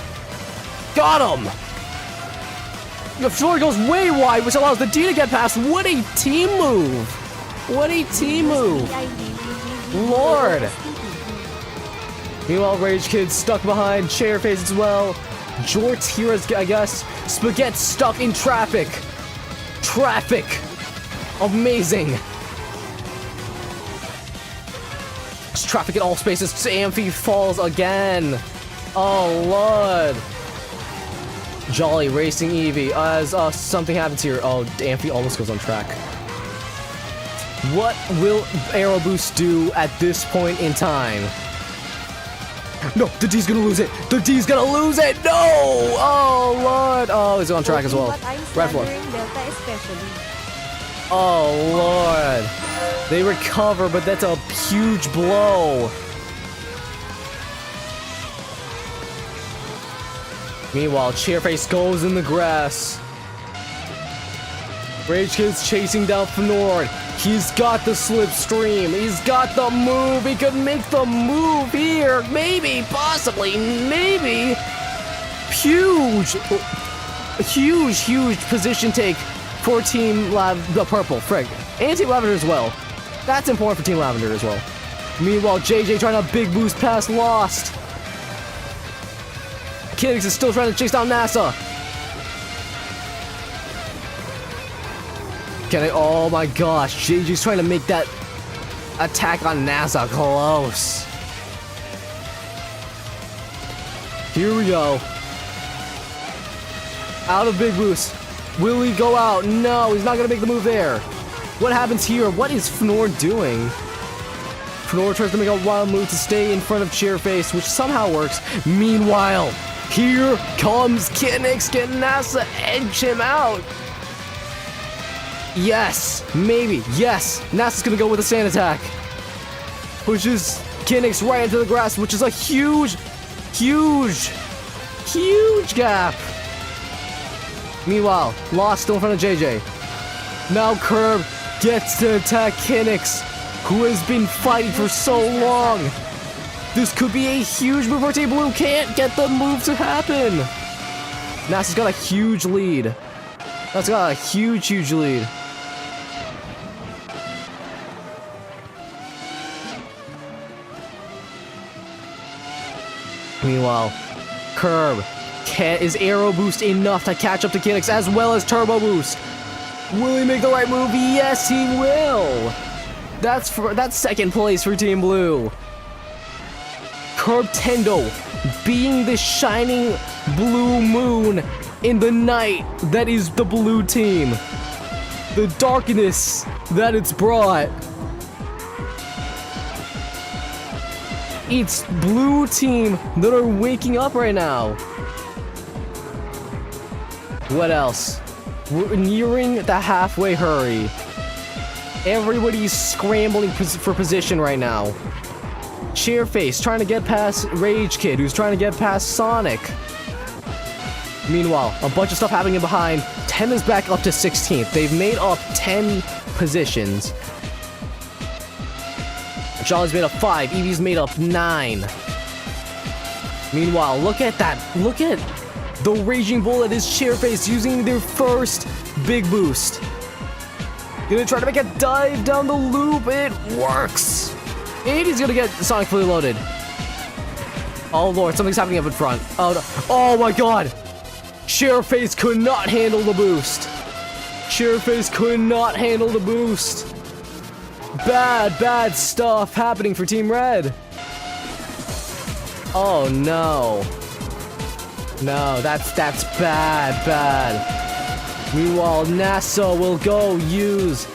Speaker 1: Got him. The Fnord goes way wide, which allows the D to get past. What a team move. What a team move. Lord. Meanwhile, Rage Kid stuck behind. Chair phase as well. Jort's here, I guess. Spaghetti stuck in traffic. Traffic. Amazing. There's traffic in all spaces. Amphi falls again. Oh, Lord. Jolly racing Eevee as something happens here. Oh, Amphi almost goes on track. What will Aero Boost do at this point in time? No, the D's gonna lose it. The D's gonna lose it. No! Oh, Lord. Oh, he's on track as well. Right floor. Oh, Lord. They recover, but that's a huge blow. Meanwhile, Chairface goes in the grass. Rage Kid's chasing down Fnord. He's got the slipstream. He's got the move. He could make the move here. Maybe, possibly, maybe. Huge position take for Team the Purple. Frig. And Team Lavender as well. That's important for Team Lavender as well. Meanwhile, JJ trying to big boost past Lost. Kidix is still trying to chase down NASA. Oh my gosh, JJ's trying to make that attack on NASA close. Here we go. Out of big boost. Will he go out? No, he's not gonna make the move there. What happens here? What is Fnord doing? Fnord tries to make a wild move to stay in front of Chairface, which somehow works. Meanwhile, here comes Kinix. Can NASA edge him out? Yes, maybe, yes. NASA's gonna go with a sand attack. Pushes Kinix right into the grass, which is a huge gap. Meanwhile, Lost still in front of JJ. Now Curb gets to attack Kinix, who has been fighting for so long. This could be a huge move for Team Blue. Can't get the move to happen. NASA's got a huge lead. NASA's got a huge lead. Meanwhile, Curb is Aero Boost enough to catch up to Kinix as well as Turbo Boost. Will he make the right move? Yes, he will. That's second place for Team Blue. Curb Tendo being the shining blue moon in the night that is the blue team. The darkness that it's brought. It's blue team that are waking up right now. What else? We're nearing the halfway hurry. Everybody's scrambling for position right now. Chairface trying to get past Rage Kid, who's trying to get past Sonic. Meanwhile, a bunch of stuff happening behind. 10 is back up to 16th. They've made up 10 positions. Jolly's made up 5. Eevee's made up 9. Meanwhile, look at that. Look at the Raging Bull that is Chairface using their first big boost. Gonna try to make a dive down the loop. It works. Eevee's gonna get Sonic fully loaded. Oh lord, something's happening up in front. Oh, no. Oh my god. Chairface could not handle the boost. Chairface could not handle the boost. Bad stuff happening for Team Red. Oh no. No, that's bad. Meanwhile, NASA will go use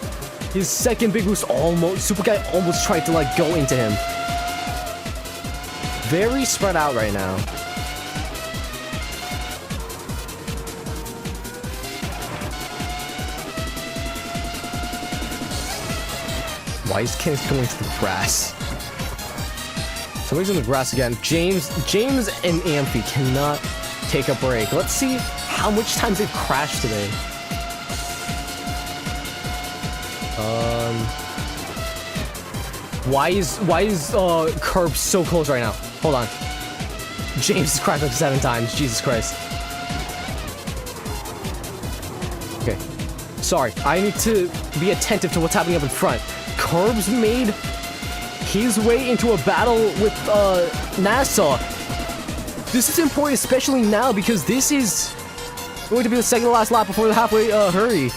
Speaker 1: his second big boost. Almost, Super Guy almost tried to like go into him. Very spread out right now. Why is Kenneth going to the grass? Somebody's in the grass again. James and Amphi cannot take a break. Let's see how much times they've crashed today. Why is Curb so close right now? Hold on. James has crashed like 7 times. Jesus Christ. Okay. Sorry. I need to be attentive to what's happening up in front. Curb's made his way into a battle with NASA. This is important, especially now, because this is going to be the second to last lap before the halfway hurry.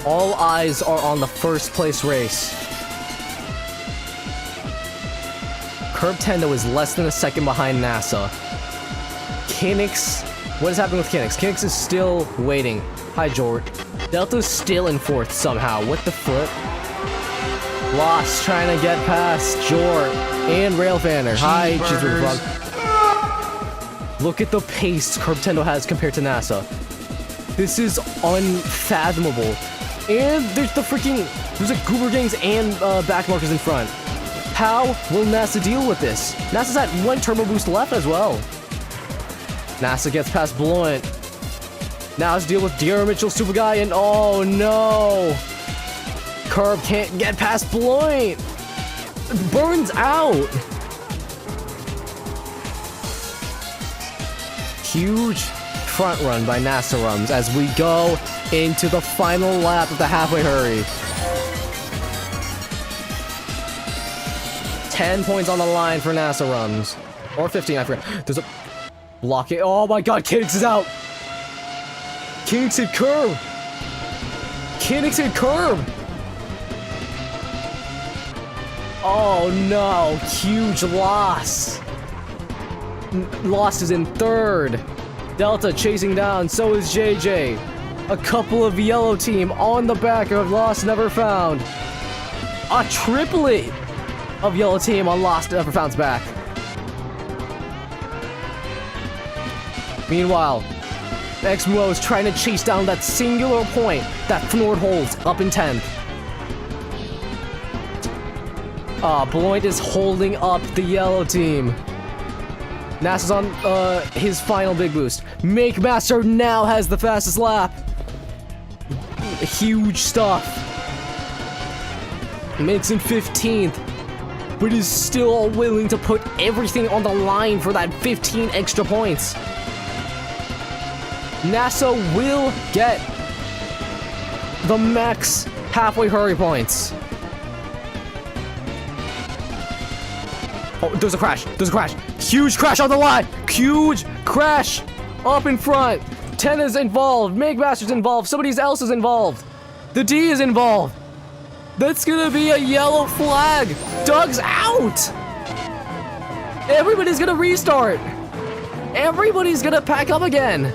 Speaker 1: All eyes are on the first place race. Curb Tendo is less than a second behind NASA. Kinix, what is happening with Kinix? Kinix is still waiting. Hi, George. Delta's still in 4th somehow. What the flip? Lost trying to get past Jort and Railfanner. Hi, Cheeseburger Frog. Look at the pace Curb Tendo has compared to NASA. This is unfathomable. And there's the freaking... There's a Goober Gangs and backmarkers in front. How will NASA deal with this? NASA's at 1 turbo boost left as well. NASA gets past Blunt. Now let's deal with Dear Mitchell, Super Guy, and oh no! Curb can't get past Blunt! Burns out! Huge front run by NASA Rums as we go into the final lap of the halfway hurry. 10 points on the line for NASA Rums. Or 15, I forget. There's a block it. Oh my god, Kinix is out! Kinix hit curb! Kinix hit curb! Oh no, huge loss. Lost is in 3rd. Delta chasing down, so is JJ. A couple of yellow team on the back of Lost Never Found. A triplet of yellow team on Lost Never Found's back. Meanwhile, Xmo is trying to chase down that singular point that Fnord holds up in 10th. Bloyd is holding up the yellow team. NASA's on his final big boost. MakeMaster now has the fastest lap. Huge stuff. Makes him 15th, but is still willing to put everything on the line for that 15 extra points. NASA will get the max halfway hurry points. Oh, there's a crash. There's a crash. Huge crash on the line. Huge crash up in front. Tenna's involved. MakeMaster's involved. Somebody else is involved. The D is involved. That's gonna be a yellow flag. Doug's out. Everybody's gonna restart. Everybody's gonna pack up again.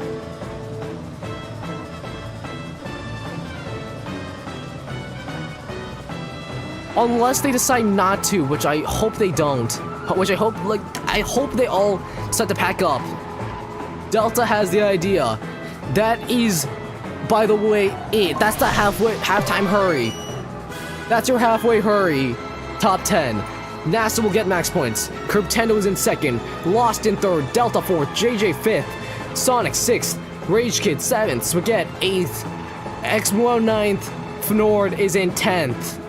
Speaker 1: Unless they decide not to, which I hope they don't. Which I hope they all start to pack up. Delta has the idea. That is, by the way, it. That's the halftime hurry. That's your halfway hurry. Top 10. NASA will get max points. Curbtendo is in 2nd. Lost in 3rd. Delta 4th. JJ 5th. Sonic 6th. Rage Kid 7th. Spaghetti 8th. Xmo 9th. Fnord is in 10th.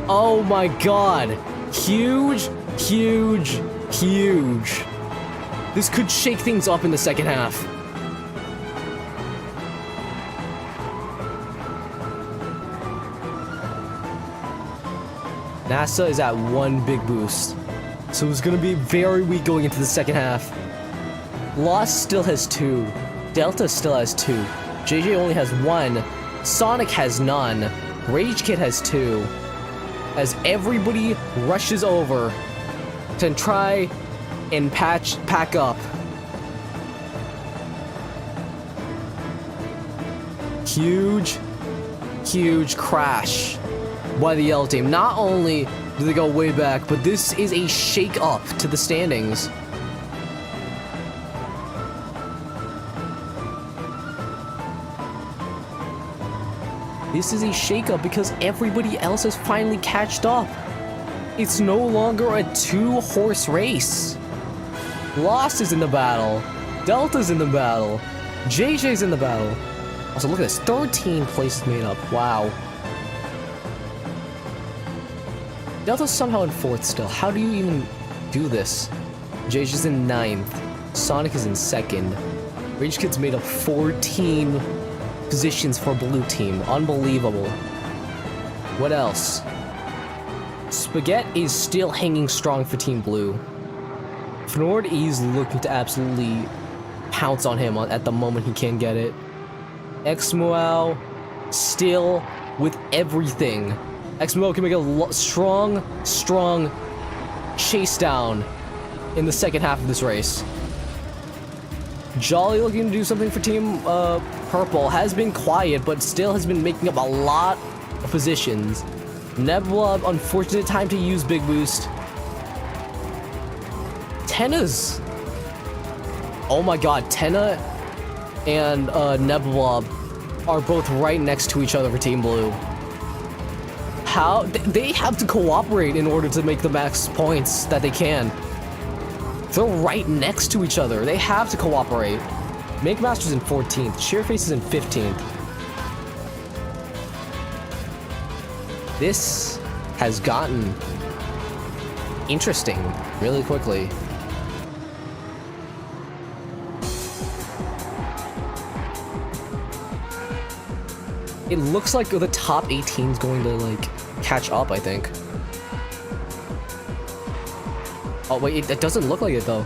Speaker 1: Oh my god. Huge, huge, huge. This could shake things up in the second half. NASA is at 1 big boost, so it's gonna be very weak going into the second half. Lost still has 2. Delta still has 2. JJ only has 1. Sonic has none. Rage Kid has 2. As everybody rushes over to try and pack up. Huge, huge crash by the yellow team. Not only do they go way back, but this is a shake up to the standings. This is a shakeup because everybody else has finally catched up. It's no longer a 2-horse race. Lost is in the battle. Delta's in the battle. JJ's in the battle. Also, look at this. 13 places made up. Wow. Delta's somehow in 4th still. How do you even do this? JJ's in 9th. Sonic is in 2nd. Rage Kid's made up 14 positions for blue team. Unbelievable. What else? Spaghetti is still hanging strong for team blue. Fnord is looking to absolutely pounce on him at the moment he can get it. Xmo still with everything. Xmo can make a strong chase down in the second half of this race. Jolly looking to do something for Team Purple. Has been quiet, but still has been making up a lot of positions. Nebula, unfortunate time to use Big Boost. Tenna's... Oh my god, Tenna and Nebula are both right next to each other for Team Blue. they have to cooperate in order to make the max points that they can. They're right next to each other. They have to cooperate. Make Master's in 14th. Sheerface is in 15th. This has gotten interesting really quickly. It looks like the top 18 is going to like catch up, I think. Oh wait, it doesn't look like it though.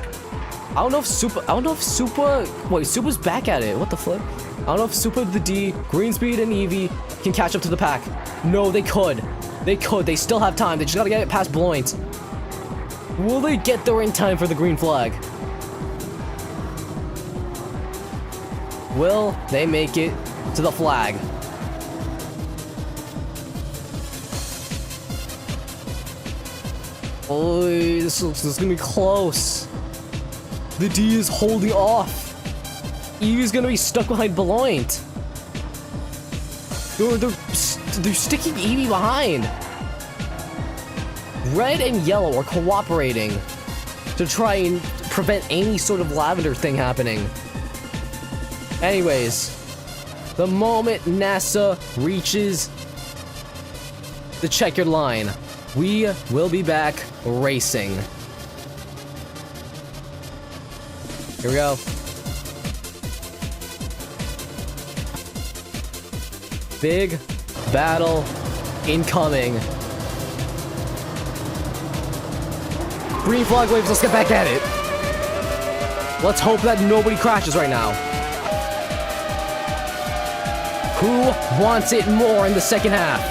Speaker 1: I don't know if Supa, wait, Supa's back at it. What the flip? I don't know if Supa, the D, Greenspeed, and Eevee can catch up to the pack. No, they could. They could. They still have time. They just gotta get it past Bloint. Will they get there in time for the green flag? Will they make it to the flag? Oh, this is gonna be close. The D is holding off. Eevee's gonna be stuck behind Bloint. They're sticking Eevee behind. Red and yellow are cooperating to try and prevent any sort of lavender thing happening. Anyways, the moment NASA reaches the checkered line, we will be back racing. Here we go. Big battle incoming. Green flag waves, let's get back at it. Let's hope that nobody crashes right now. Who wants it more in the second half?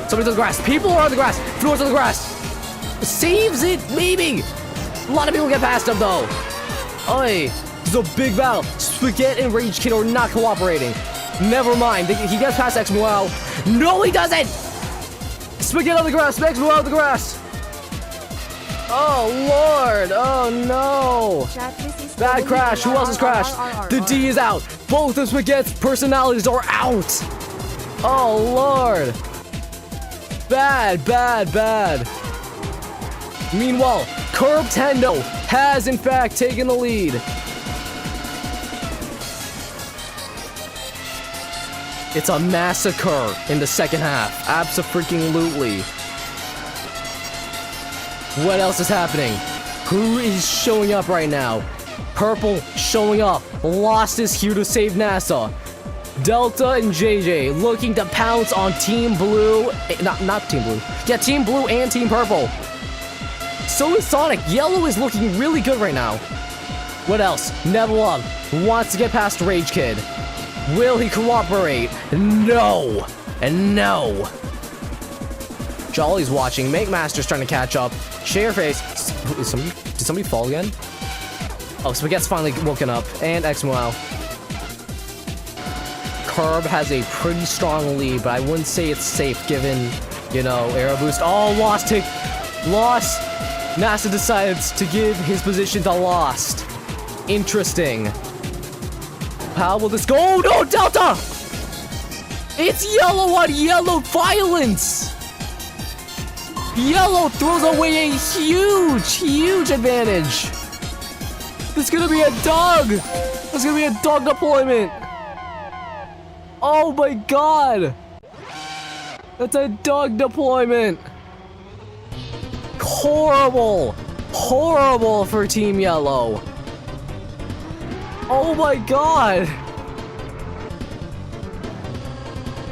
Speaker 1: Somebody's on the grass. People are on the grass. Floor's on the grass. Saves it, maybe. A lot of people get past him, though. Oi, this is a big battle. Spaghetti and Rage Kid are not cooperating. Never mind. He gets past X Wow. No, he doesn't. Spaghetti on the grass. X Wow on the grass. Oh, Lord. Oh, no. Bad crash. Who else has crashed? The D is out. Both of Spaghetti's personalities are out. Oh, Lord. Bad, bad, bad. Meanwhile, Curb Tendo has in fact taken the lead. It's a massacre in the second half. Abso-freaking-lutely. What else is happening? Who is showing up right now? Purple showing up. Lost is here to save NASA. Delta and JJ looking to pounce on Team Blue. Not Team Blue. Yeah, Team Blue and Team Purple. So is Sonic. Yellow is looking really good right now. What else? Nebula wants to get past Rage Kid. Will he cooperate? No. And no. Jolly's watching. Make Master's trying to catch up. Shareface. Did somebody fall again? Oh, Spaghetti's finally woken up. And X-Wow. Curb has a pretty strong lead, but I wouldn't say it's safe given, you know, Aero Boost. Oh, Lost take. Lost. NASA decides to give his position to Lost. Interesting. How will this go? Oh, no, Delta! It's yellow on yellow violence! Yellow throws away a huge advantage. This is gonna be a dog. This is gonna be a dog deployment. Oh my god. That's a dog deployment. Horrible. Horrible for Team Yellow. Oh my god.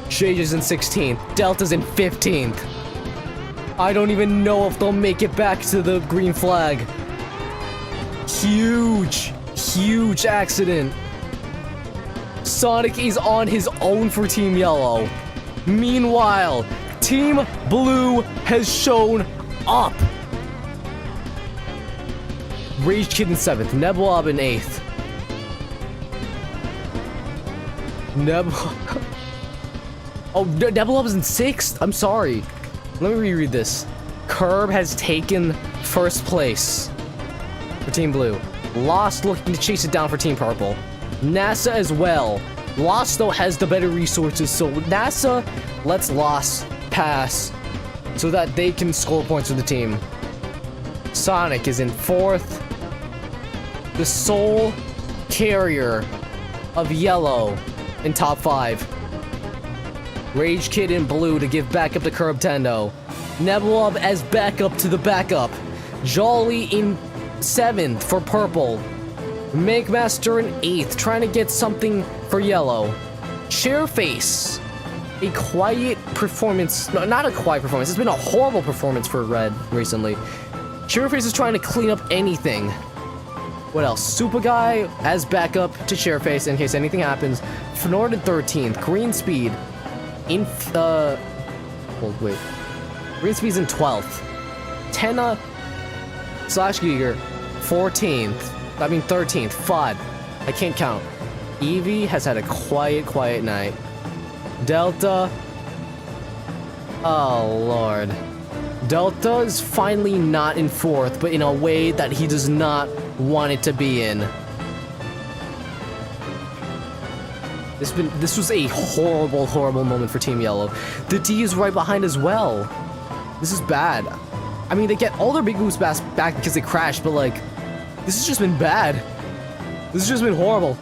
Speaker 1: JJ's in 16th. Delta's in 15th. I don't even know if they'll make it back to the green flag. Huge accident. Sonic is on his own for Team Yellow. Meanwhile, Team Blue has shown up. Rage Kid in 7th. Nebula in 8th. Oh, Nebula was in 6th? I'm sorry. Let me reread this. Curb has taken first place for Team Blue. Lost looking to chase it down for Team Purple. NASA as well. Lost, though, has the better resources, so NASA lets Lost pass so that they can score points for the team. Sonic is in 4th. The sole carrier of yellow in top 5. Rage Kid in blue to give backup to Curb Tendo. Nebulub as backup to the backup. Jolly in 7th for purple. Master in 8th, trying to get something for yellow. Chairface, a quiet performance. No, not a quiet performance. It's been a horrible performance for red recently. Chairface is trying to clean up anything. What else? Super Guy as backup to Chairface in case anything happens. Fnord in 13th. Green Speed in Green Speed's in 12th. Tenna / Giger 14th. I mean 13th. FUD. I can't count. Eevee has had a quiet night. Delta. Oh lord. Delta is finally not in 4th, but in a way that he does not want it to be in. This was a horrible moment for Team Yellow. The D is right behind as well. This is bad. I mean, they get all their big moves back because they crashed, but like, this has just been bad. This has just been horrible.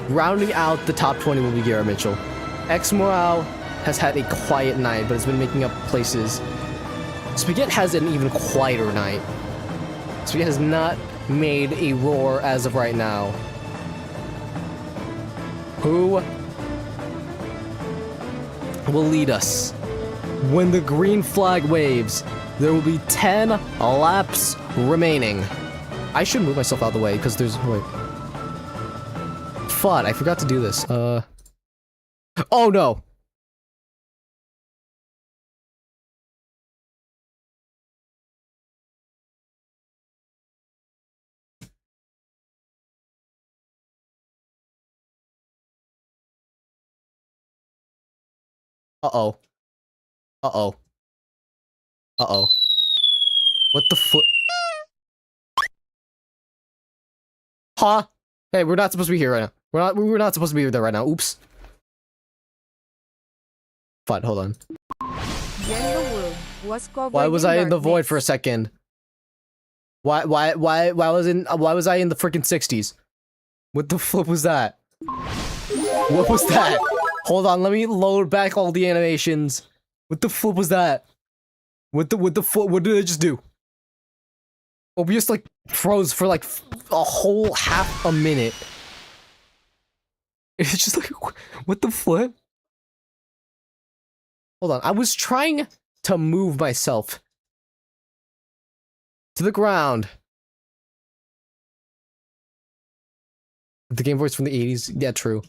Speaker 1: Rounding out the top 20 will be Garrett Mitchell. X Morale has had a quiet night, but has been making up places. Spaghetti has an even quieter night. Spaghetti has not made a roar as of right now. Who will lead us? When the green flag waves, there will be 10 laps remaining. I should move myself out of the way, because there's... Wait. FUD, I forgot to do this. Oh no! Uh-oh. Uh-oh. Uh-oh. What the flip? Huh? Hey, we're not supposed to be here right now. We're not supposed to be there right now. Oops. Fine, hold on. Why was I in the void for a second? Why was I in the freaking 60s? What the flip was that? What was that? Hold on, let me load back all the animations. What the flip was that? What the flip? What did I just do? Oh, we just like froze for like a whole half a minute. It's just like, what the flip? Hold on, I was trying to move myself to the ground. The Game Boy's from the 80s. Yeah, true.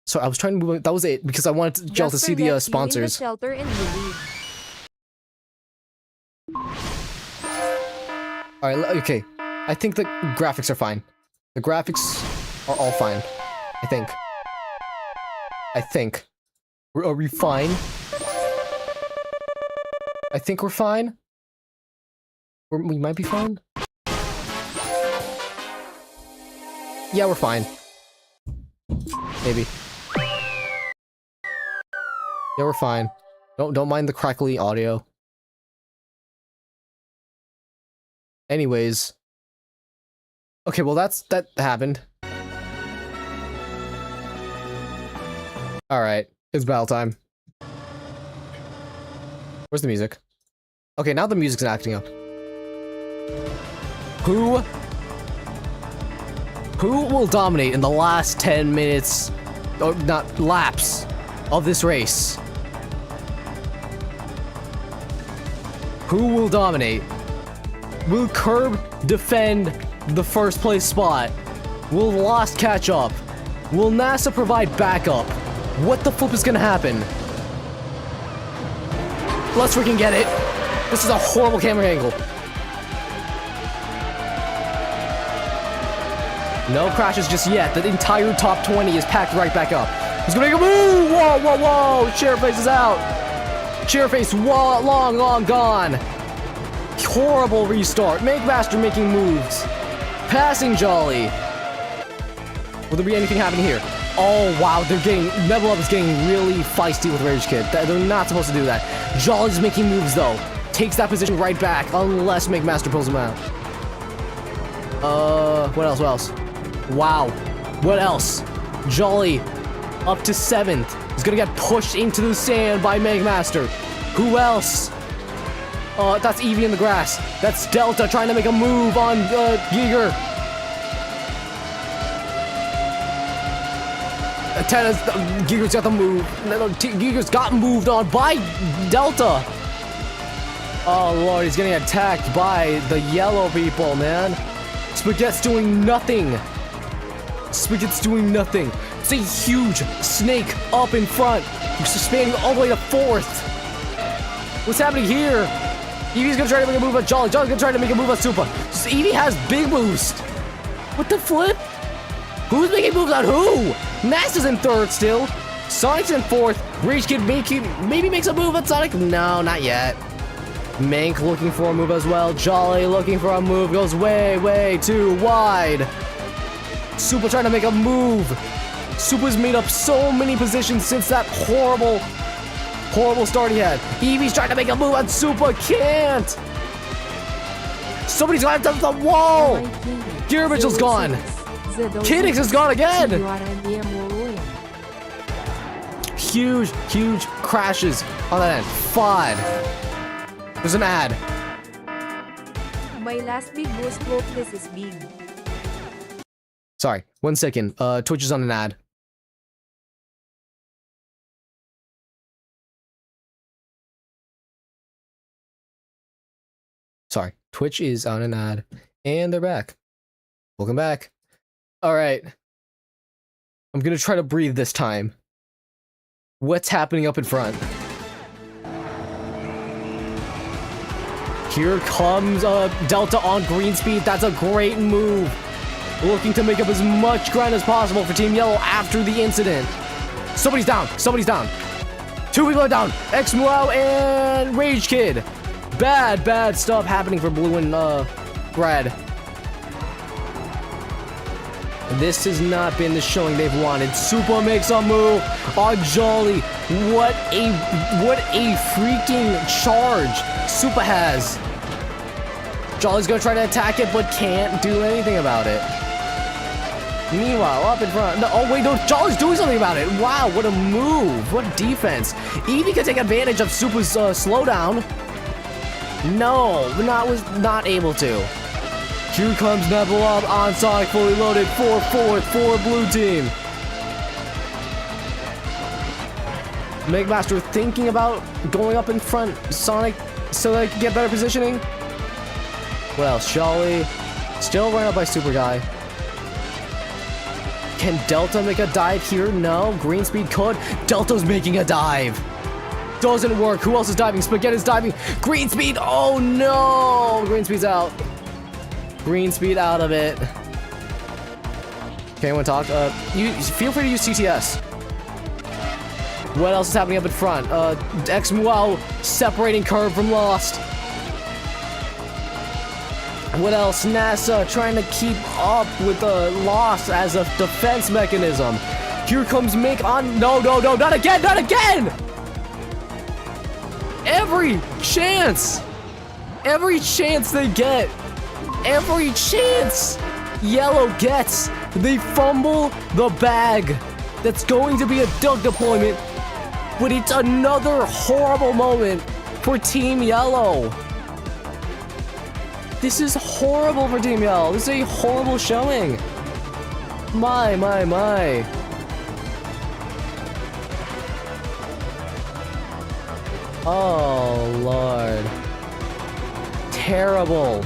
Speaker 1: So I was trying to move. That was it because I wanted y'all to see the sponsors. All right. Okay. I think the graphics are fine. The graphics are all fine. I think. Are we fine? I think we're fine. We might be fine. Yeah, we're fine. Maybe. Yeah, we're fine. Don't mind the crackly audio. Anyways. Okay, well that happened. Alright, it's battle time. Where's the music? Okay, now the music's acting up. Who will dominate in the last 10 minutes, or not laps, of this race? Who will dominate? Will Curb defend the first place spot? Will Lost catch up? Will NASA provide backup? What the flip is gonna happen? Let's freaking get it! This is a horrible camera angle. No crashes just yet. The entire top 20 is packed right back up. He's gonna make a move! Whoa, whoa, whoa! Chairface is out! Chairface, long gone! Horrible restart. Master making moves. Passing Jolly. Will there be anything happening here? Oh wow, Level Up is getting really feisty with Rage Kid. They're not supposed to do that. Jolly's making moves though. Takes that position right back, unless McMaster pulls him out. What else? Wow. What else? Jolly, up to 7th. He's gonna get pushed into the sand by McMaster. Who else? That's Eevee in the grass. That's Delta trying to make a move on, Giger. Giger's got the move. Giger's got moved on by Delta. Oh lord, he's getting attacked by the yellow people, man. Spaghetti's doing nothing. Spaghetti's doing nothing. It's a huge snake up in front. He's spanning all the way to 4th. What's happening here? Eevee's gonna try to make a move on Jolly. Jolly's gonna try to make a move on Super. So Eevee has big boost. What the flip? Who's making moves on who? Master's in 3rd still. Sonic's in 4th. Rage Kid maybe makes a move on Sonic. No, not yet. Mank looking for a move as well. Jolly looking for a move. Goes way too wide. Super trying to make a move. Super's made up so many positions since that horrible start he had. Eevee's trying to make a move on Super. Can't. Somebody's gonna touch the wall. Gear Mitchell's gone. Kiddix is gone again. Huge crashes on that end. FOD. There's an ad.
Speaker 6: My last big boost hope this is big.
Speaker 1: Sorry, 1 second. Twitch is on an ad. Sorry, Twitch is on an ad. And they're back. Welcome back. Alright. I'm gonna try to breathe this time. What's happening up in front? Here comes Delta on green speed. That's a great move. Looking to make up as much ground as possible for Team Yellow after the incident. Somebody's down. 2 people are down. X-Muau and Rage Kid. Bad stuff happening for Blue and Red. This has not been the showing they've wanted. Super makes a move on Jolly. What a freaking charge Super has. Jolly's gonna try to attack it, but can't do anything about it. Meanwhile, up in front. No, oh wait, no, Jolly's doing something about it. Wow, what a move. What defense. Eevee can take advantage of Super's slowdown. No, was not able to. Here comes Level Up on Sonic, fully loaded for 4th for Blue Team. McMaster thinking about going up in front Sonic so they can get better positioning. What else? Jolly still run up by Super Guy. Can Delta make a dive here? No. Green Speed could. Delta's making a dive. Doesn't work. Who else is diving? Spaghetti's diving. Green Speed. Oh no. Green Speed's out. Green Speed out of it. Okay, anyone talk? You feel free to use CTS. What else is happening up in front? X-Muau separating Curve from Lost. What else? NASA trying to keep up with the Lost as a defense mechanism. Here comes Mick on. No, not again, not again! Every chance they get. Every chance Yellow gets, they fumble the bag. That's going to be a duck deployment, but it's another horrible moment for Team Yellow. This is horrible for Team Yellow. This is a horrible showing. My. Oh, Lord. Terrible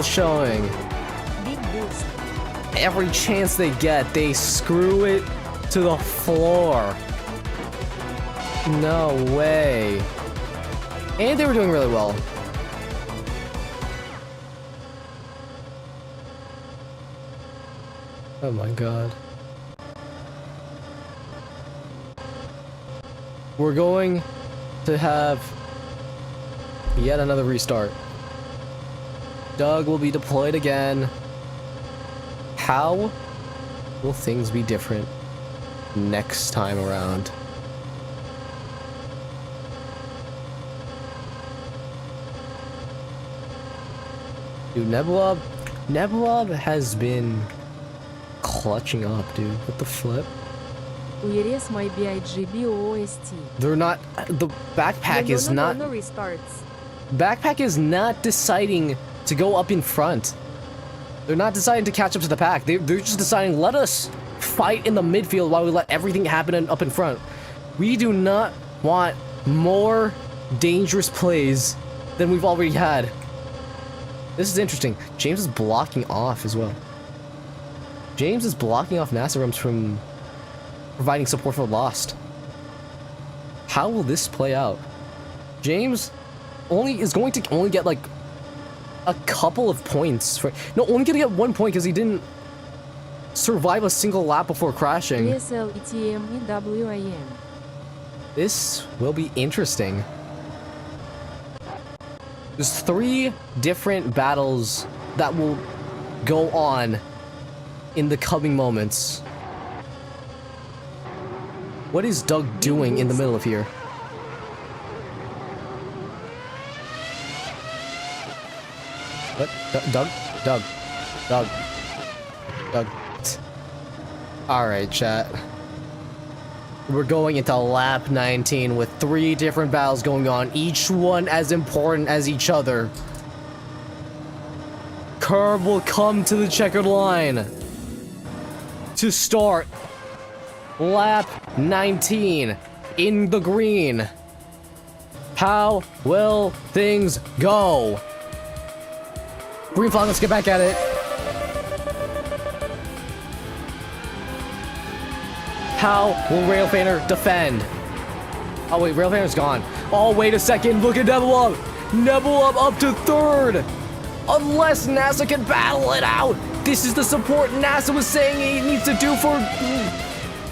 Speaker 1: showing.
Speaker 6: Big boost.
Speaker 1: Every chance they get, they screw it to the floor. No way. And they were doing really well. Oh my god. We're going to have yet another restart. Doug will be deployed again. How will things be different? next time around. Dude, Nebula has been clutching up, dude. What the flip?
Speaker 6: Ueres my BIGBOOST.
Speaker 1: They're not. The backpack is not.
Speaker 6: No restarts.
Speaker 1: Backpack is not deciding to go up in front. They're not deciding to catch up to the pack. They're just deciding, let us fight in the midfield while we let everything happen up in front. We do not want more dangerous plays than we've already had. This is interesting. James is blocking off as well. James is blocking off Nasserums from providing support for Lost. How will this play out? James is going to only get like a couple of points for only gonna get 1 point because he didn't survive a single lap before crashing.
Speaker 6: ESLETMEWIN.
Speaker 1: This will be interesting. There's 3 different battles that will go on in the coming moments. What is Doug doing in the middle of here? What? Doug. Alright, chat. We're going into lap 19 with 3 different battles going on, each one as important as each other. Curb will come to the checkered line to start lap 19 in the green. How will things go? Green flag, let's get back at it. How will Railfanner defend? Oh wait, Railfanner's gone. Oh wait a second, look at Nebula! Nebula up to 3rd! Unless NASA can battle it out! This is the support NASA was saying he needs to do for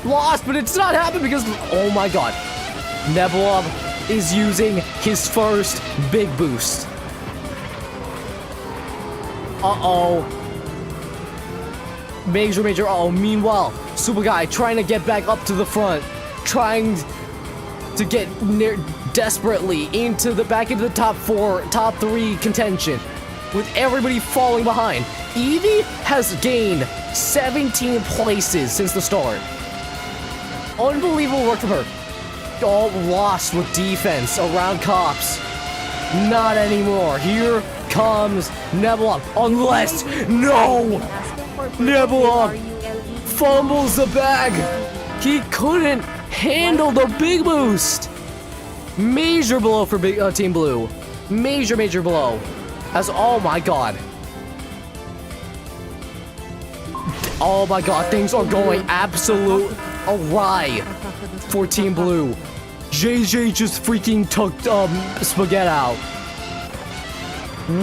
Speaker 1: Lost, but it's not happening because, oh my god. Nebula is using his first big boost. Uh-oh. Major, uh-oh. Meanwhile, Super Guy trying to get back up to the front. Trying to get desperately back into the top 3 contention. With everybody falling behind. Eevee has gained 17 places since the start. Unbelievable work from her. All lost with defense around cops. Not anymore. Here comes Nebula. Unless, no! Nebula fumbles the bag. He couldn't handle the big boost. Major blow for Team Blue. Major blow. As, oh my god. Oh my god, things are going absolute awry for Team Blue. JJ just freaking took Spaghetti out.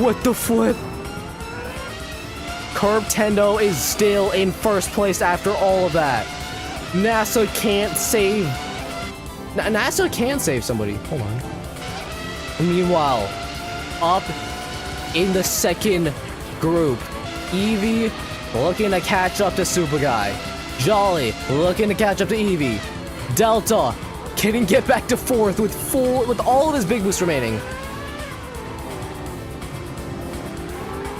Speaker 1: What the flip? Curb Tendo is still in first place after all of that. NASA can't save... NASA can save somebody. Hold on. Meanwhile, up in the second group, Eevee looking to catch up to Super Guy. Jolly looking to catch up to Eevee. Delta can get back to 4th with all of his big boosts remaining.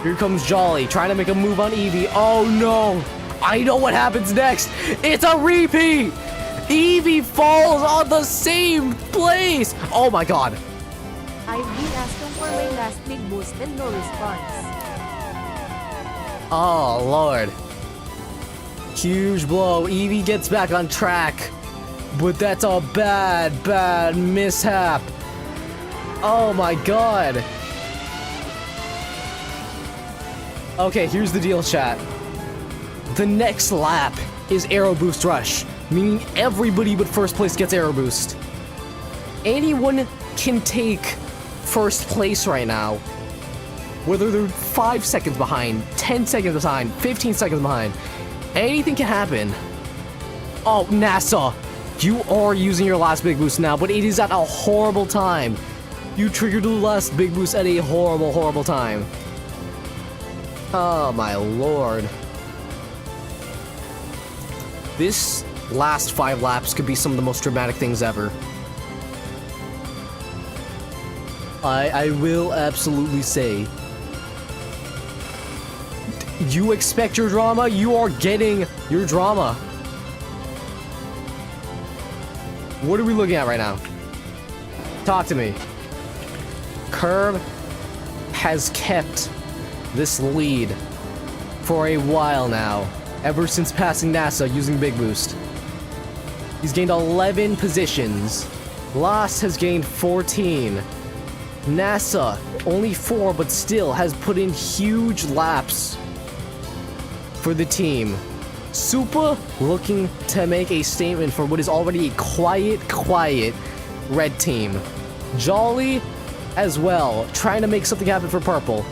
Speaker 1: Here comes Jolly trying to make a move on Eevee. Oh no! I know what happens next. It's a repeat. Eevee falls on the same place. Oh my god.
Speaker 6: I've been asking for my last big boost and no response.
Speaker 1: Oh lord. Huge blow. Eevee gets back on track. But that's a bad mishap. Oh my god. Okay, here's the deal, chat. The next lap is Aero Boost Rush, meaning everybody but first place gets Aero Boost. Anyone can take first place right now. Whether they're 5 seconds behind, 10 seconds behind, 15 seconds behind. Anything can happen. Oh, NASA, you are using your last big boost now, but it is at a horrible time. You triggered the last big boost at a horrible time. Oh my lord. This last 5 laps could be some of the most dramatic things ever. I will absolutely say, you expect your drama, you are getting your drama. What are we looking at right now? Talk to me. Curb has kept this lead for a while now, ever since passing NASA using Big Boost. He's gained 11 positions. Lost has gained 14. NASA, only 4, but still has put in huge laps for the team. Supa looking to make a statement for what is already a quiet red team. Jolly as well, trying to make something happen for purple.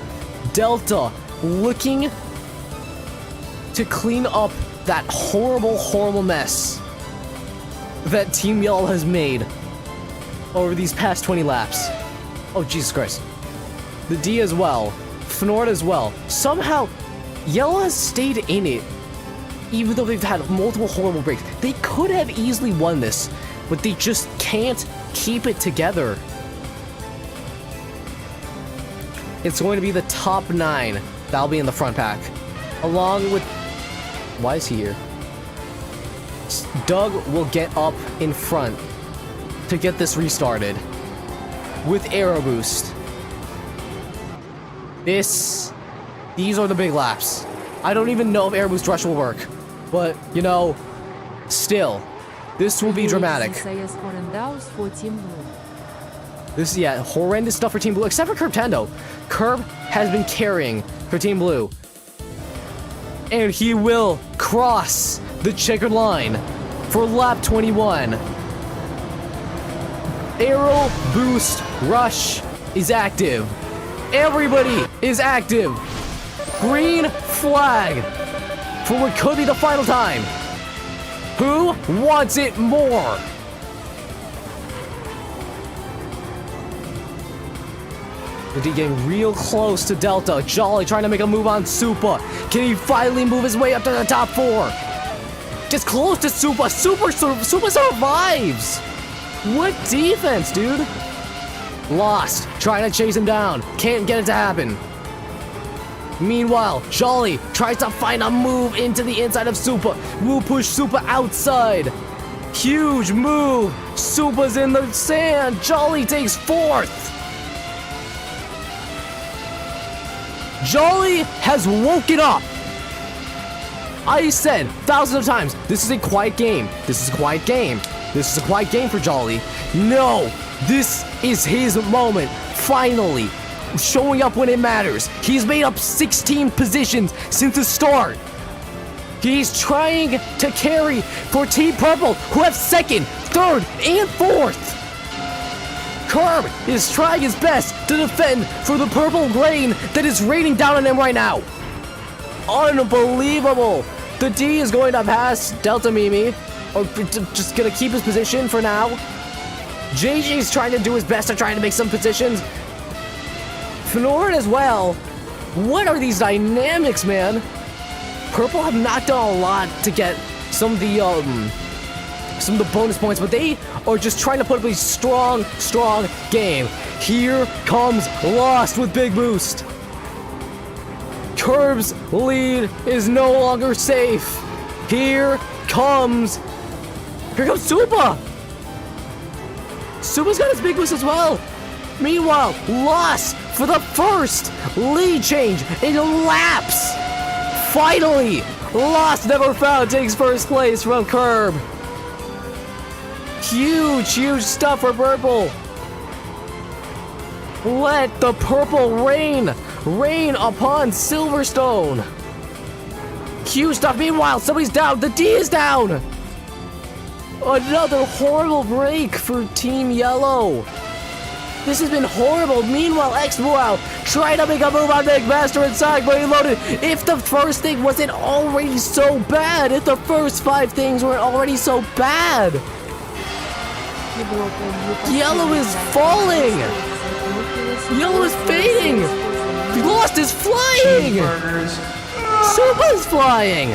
Speaker 1: Delta looking to clean up that horrible mess that Team Yellow has made over these past 20 laps. Oh, Jesus Christ. The D as well. Fnord as well. Somehow, Yellow has stayed in it, even though they've had multiple horrible breaks. They could have easily won this, but they just can't keep it together. It's going to be the top 9 that'll be in the front pack, along with... Why is he here? Doug will get up in front to get this restarted with Aero Boost. These are the big laps. I don't even know if Aero Boost Rush will work, but, you know, still, this will be dramatic. This, yeah, horrendous stuff for Team Blue, except for Curb Tendo. Curb has been carrying for Team Blue. And he will cross the checkered line for lap 21. Aero Boost Rush is active. Everybody is active. Green flag for what could be the final time. Who wants it more? The D getting real close to Delta. Jolly trying to make a move on Supa. Can he finally move his way up to the top 4? Just close to Supa. Supa survives. What defense, dude? Lost. Trying to chase him down. Can't get it to happen. Meanwhile, Jolly tries to find a move into the inside of Supa. Will push Supa outside. Huge move. Supa's in the sand. Jolly takes 4th. Jolly has woken up. I said thousands of times, this is a quiet game. This is a quiet game. This is a quiet game for Jolly. No, this is his moment. Finally, showing up when it matters. He's made up 16 positions since the start. He's trying to carry for Team Purple, who have 2nd, 3rd, and 4th. Curb is trying his best to defend for the purple rain that is raining down on him right now. Unbelievable. The D is going to pass Delta Mimi, or just gonna keep his position for now. JJ's trying to do his best to try to make some positions. Fnord as well. What are these dynamics, man? Purple have not done a lot to get some of the bonus points, but they are just trying to put up a strong game. Here comes Lost with Big Boost. Curb's lead is no longer safe. Here comes Supa. Supa's got his Big Boost as well. Meanwhile, Lost for the first lead change in laps. Finally, Lost Never Found takes first place from Curb. Huge stuff for Purple. Let the purple rain upon Silverstone. Huge stuff. Meanwhile, somebody's down. The D is down. Another horrible break for Team Yellow. This has been horrible. Meanwhile, X-Wow trying to make a move on Big Master inside, but he loaded. If the first thing wasn't already so bad, if the first 5 things weren't already so bad. Yellow is falling. Yellow is fading. Lost is flying. Supa's flying.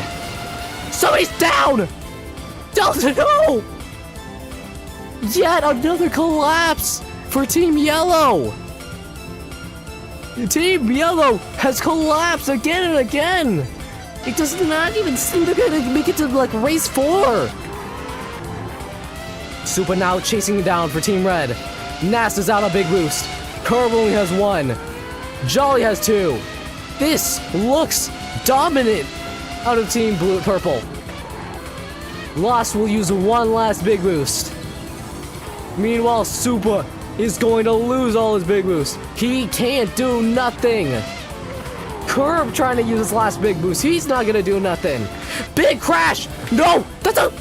Speaker 1: So he's down. Delta, no! Yet another collapse for Team Yellow! Team Yellow has collapsed again and again! It does not even seem to be able to make it to, like, race 4! Super now chasing down for Team Red. NASA's out a big boost. Curb only has 1. Jolly has 2. This looks dominant out of Team Purple. Lost will use 1 last big boost. Meanwhile, Super is going to lose all his big boosts. He can't do nothing. Curb trying to use his last big boost. He's not gonna do nothing. Big crash! No! That's a...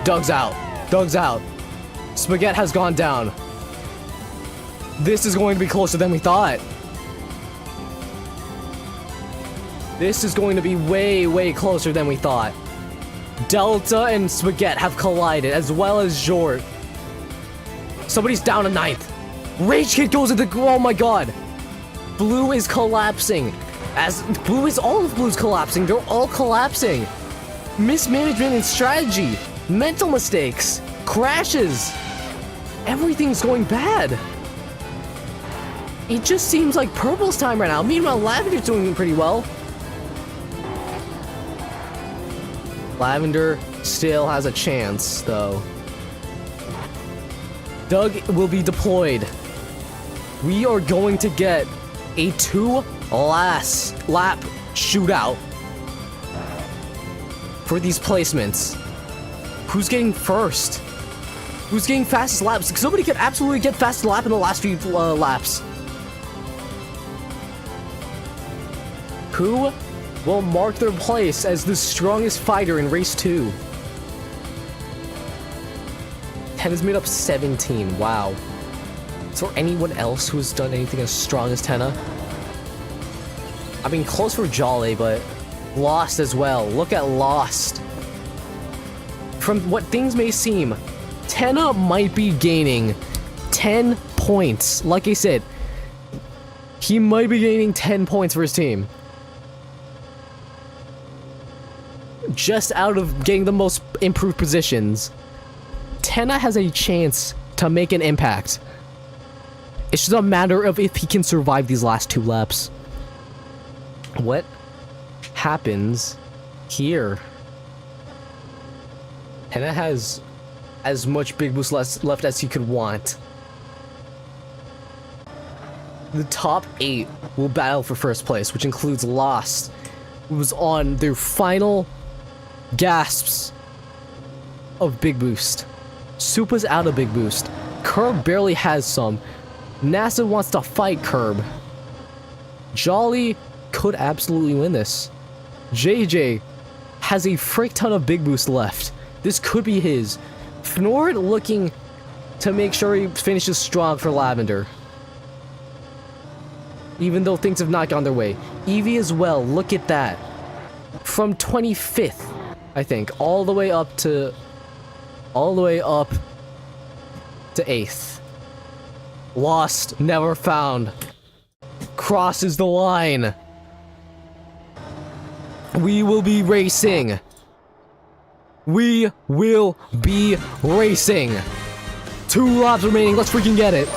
Speaker 1: Doug's out. Doug's out. Spaghetti has gone down. This is going to be closer than we thought. This is going to be way, way closer than we thought. Delta and Spaghetti have collided, as well as Jort. Somebody's down to 9th. Rage Kid goes into the... Oh my god. Blue is collapsing. All of Blue's collapsing. They're all collapsing. Mismanagement and strategy. Mental mistakes. Crashes. Everything's going bad. It just seems like Purple's time right now. Meanwhile, Lavender's doing pretty well. Lavender still has a chance, though. Doug will be deployed. We are going to get a 2 last lap shootout for these placements. Who's getting first? Who's getting fastest laps? Somebody could absolutely get fastest lap in the last few laps. Who will mark their place as the strongest fighter in race 2? 10 has made up 17. Wow. Is there anyone else who's done anything as strong as Tenna? I mean, close for Jolly, but Lost as well. Look at Lost. From what things may seem, Tenna might be gaining 10 points. Like I said, he might be gaining 10 points for his team. Just out of getting the most improved positions. Tenna has a chance to make an impact. It's just a matter of if he can survive these last 2 laps. What happens here? Tenna has as much big boost left as he could want. The top 8 will battle for first place, which includes Lost, who was on their final gasps of big boost. Supa's out of big boost. Curb barely has some. NASA wants to fight Curb. Jolly could absolutely win this. JJ has a frick ton of big boost left. This could be his. Fnord looking to make sure he finishes strong for Lavender. Even though things have not gone their way. Evie as well, look at that. From 25th, I think, all the way up to 8th. Lost, never found. Crosses the line. We will be racing. We will be racing. 2 laps remaining. Let's freaking get it.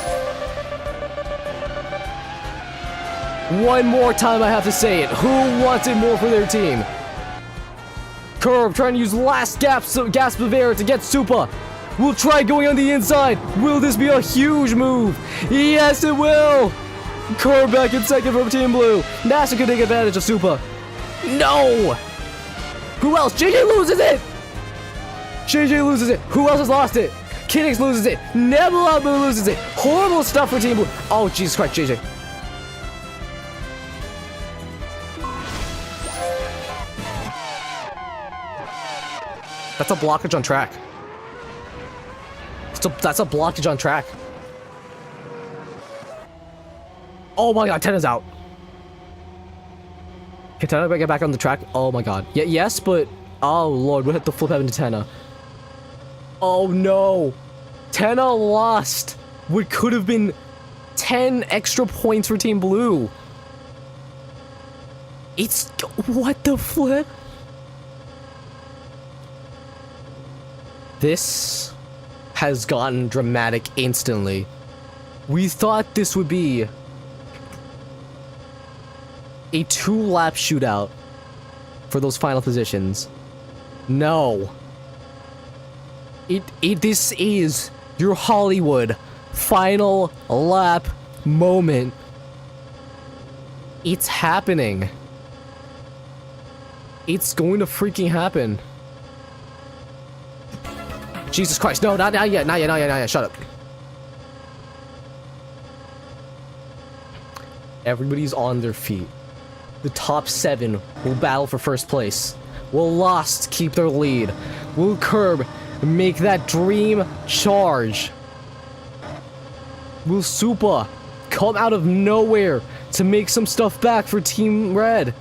Speaker 1: One more time I have to say it. Who wants it more for their team? Curb trying to use last gasp of air to get Supa. We'll try going on the inside. Will this be a huge move? Yes, it will. Curb back in second for Team Blue. NASA can take advantage of Supa. No. Who else? JJ loses it. JJ loses it. Who else has lost it? Kinnix loses it. Nebula loses it. Horrible stuff for Team Blue. Oh, Jesus Christ, JJ. That's a blockage on track. That's a blockage on track. Oh my god, Tenna's out. Can Tenna get back on the track? Oh my god. Yeah, yes, but... Oh lord, we'll have to flip heaven to Tenna. Oh no. Tenna lost what could have been 10 extra points for Team Blue. It's... What the flip? This has gotten dramatic instantly. We thought this would be a 2-lap shootout for those final positions. No. This is your Hollywood final lap moment. It's happening. It's going to freaking happen. Jesus Christ, no, not yet, shut up. Everybody's on their feet. The top 7 will battle for first place. Will Lost keep their lead? Will Curb make that dream charge? Will Supa come out of nowhere to make some stuff back for Team Red?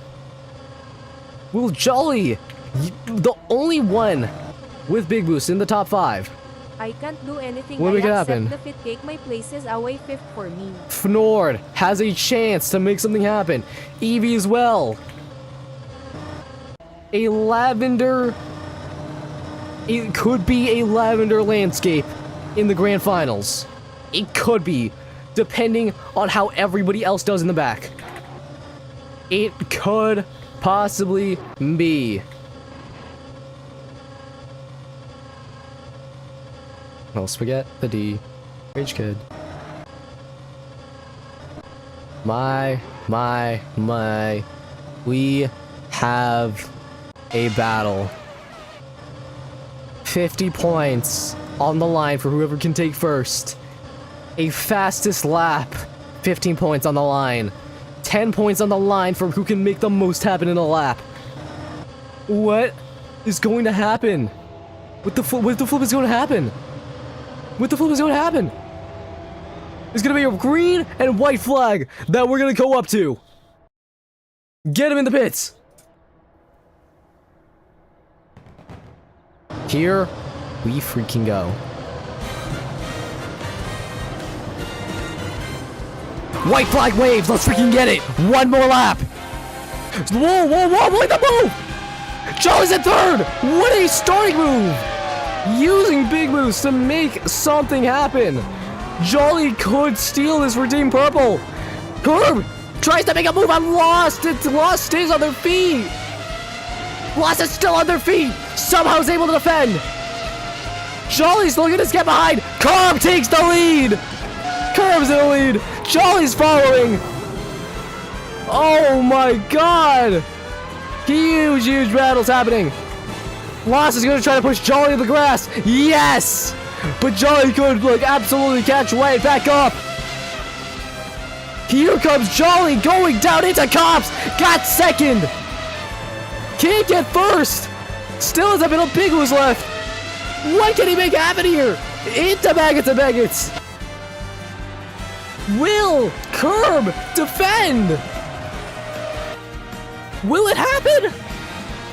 Speaker 1: Will Jolly, the only one with Big Boost in the top 5?
Speaker 6: I can't do anything.
Speaker 1: What
Speaker 6: I
Speaker 1: make it
Speaker 6: accept
Speaker 1: happen?
Speaker 6: defeat. Take my places away 5th for me.
Speaker 1: Fnord has a chance to make something happen. Eevee as well. A lavender... It could be a lavender landscape in the grand finals. It could be, depending on how everybody else does in the back. It could possibly be. Well, Spaghetti, the D, Rage Kid. My. We have a battle. 50 points on the line for whoever can take first. A fastest lap. 15 points on the line. 10 points on the line for who can make the most happen in a lap. What is going to happen? What the flip is going to happen? What the flip is going to happen? There's going to be a green and white flag that we're going to go up to. Get him in the pits. Here we freaking go. White flag waves, let's freaking get it. One more lap. Whoa, look at the move. Jolly's in 3rd. What a starting move. Using Big Boost to make something happen. Jolly could steal this for Team Purple. Curb tries to make a move on Lost. Lost stays on their feet. Lost is still on their feet. Somehow is able to defend. Jolly's looking to get behind. Curb takes the lead. Curb's in the lead. Jolly's following. Oh my god. Huge battles happening. Lost is going to try to push Jolly in the grass. Yes! But Jolly could, absolutely catch right back up. Here comes Jolly going down into Cops. Got 2nd. Can't get 1st. Still has a bit of Big Boost left. What can he make happen here? Into Maggots. Will Curb defend? Will it happen?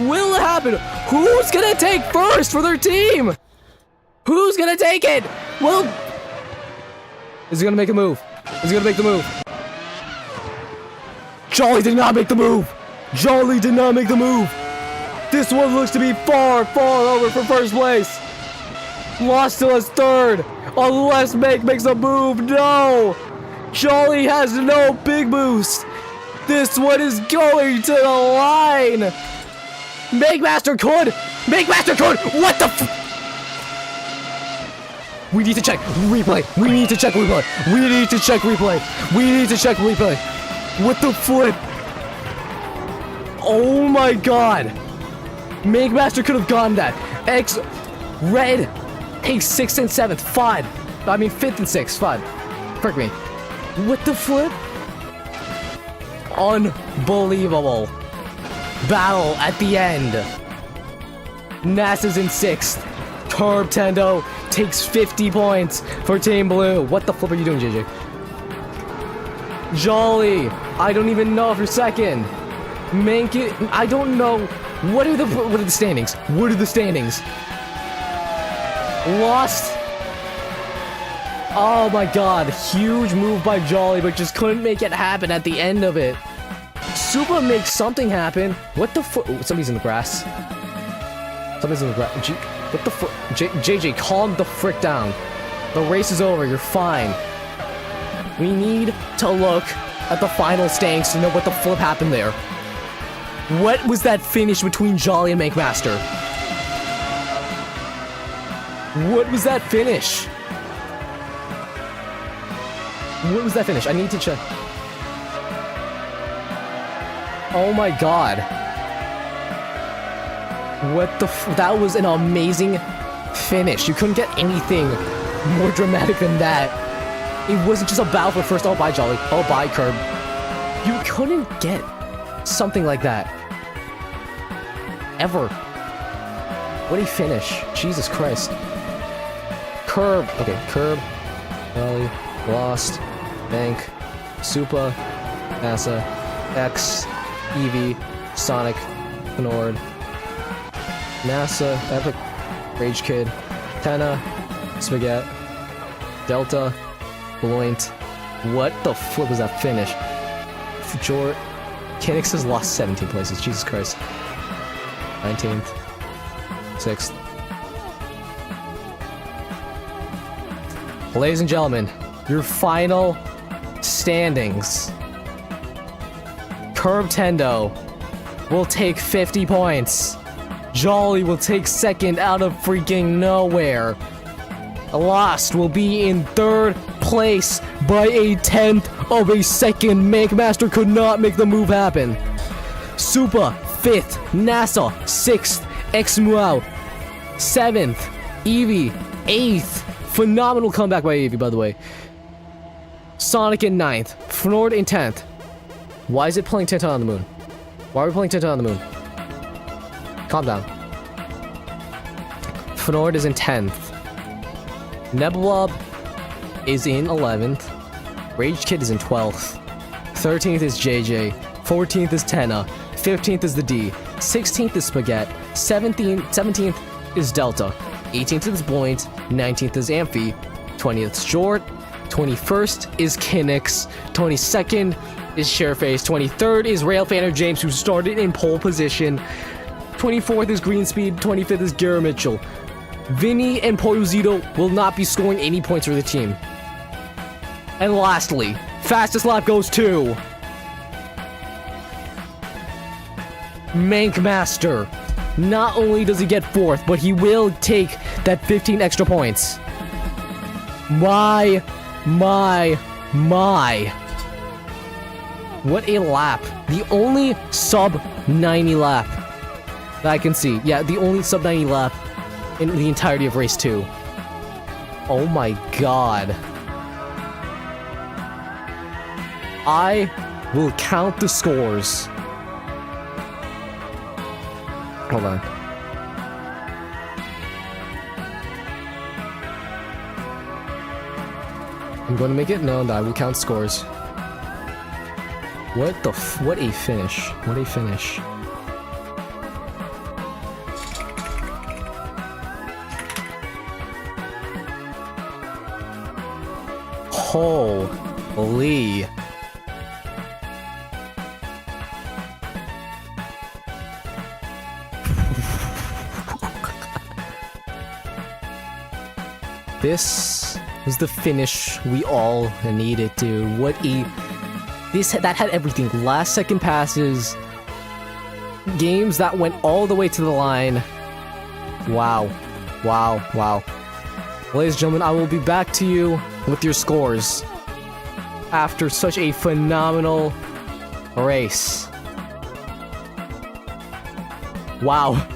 Speaker 1: Will it happen? Who's gonna take first for their team? Who's gonna take it? Well, is he gonna make a move? Is he gonna make the move? Jolly did not make the move. Jolly did not make the move. This one looks to be far over for first place. Lost still has 3rd. Unless Meg makes a move. No. Jolly has no Big Boost. This one is going to the line. Master could. What the We need to check replay. We need to check replay. What the flip? Oh my god. Master could have gotten that. Red takes 6th and 7th. 5th and 6th. 5. Frick me. What the flip? Unbelievable. Battle at the end. NASA's in 6th. Curb Tendo takes 50 points for Team Blue. What the flip are you doing, JJ? Jolly, I don't even know if you're 2nd. Mankit, I don't know. What are the standings? Lost. Oh my god, huge move by Jolly, but just couldn't make it happen at the end of it. Super makes something happen. What the fuck? Somebody's in the grass. Somebody's in the grass. What the fuck? JJ, calm the frick down. The race is over. You're fine. We need to look at the final standings to know what the flip happened there. What was that finish between Jolly and MakeMaster? What was that finish? What was that finish? I need to check. Oh my god. What the that was an amazing finish. You couldn't get anything more dramatic than that. It wasn't just a battle for first. Oh, bye, Jolly. Oh, bye, Curb. You couldn't get something like that. Ever. What a finish. Jesus Christ. Curb. Okay, Curb. Jolly. Lost. Bank. Supa. NASA. X. Eevee. Sonic. Nord. NASA. Epic. Rage Kid. Tenna. Spaghetti. Delta. Bloint. What the flip was that finish? Jort. Kinix has lost 17 places. Jesus Christ. 19th. 6th. Ladies and gentlemen, your final standings. Curb Tendo will take 50 points. Jolly will take second out of freaking nowhere. Lost will be in third place by a 10th of a second. MakeMaster could not make the move happen. Supa, 5th. NASA, 6th. Xmuau, 7th. Eevee, 8th. Phenomenal comeback by Eevee, by the way. Sonic in 9th. Fnord in 10th. Why is it playing Tintin on the Moon? Why are we playing Tintin on the Moon? Calm down. Fnord is in 10th. Nebulub is in 11th. Rage Kid is in 12th. 13th is JJ. 14th is Tenna. 15th is the D. 16th is Spaghetti. 17th is Delta. 18th is Bloint. 19th is Amphi. 20th is Jort. 21st is Kinix. 22nd is Shareface. 23rd is Railfanner James, who started in pole position. 24th is Greenspeed. 25th is Gara Mitchell. Vinny and Poyuzito will not be scoring any points for the team. And lastly, fastest lap goes to MakeMaster. Not only does he get 4th, but he will take that 15 extra points. My. What a lap. The only sub 90 lap that I can see. Yeah, the only sub 90 lap in the entirety of race 2. Oh my god. I will count the scores. Hold on. I'm going to make it known that I will count scores. What the what a finish. What a finish. Holy. This was the finish we all needed to. What a... that had everything. Last second passes. Games that went all the way to the line. Wow. Ladies and gentlemen, I will be back to you with your scores after such a phenomenal race. Wow.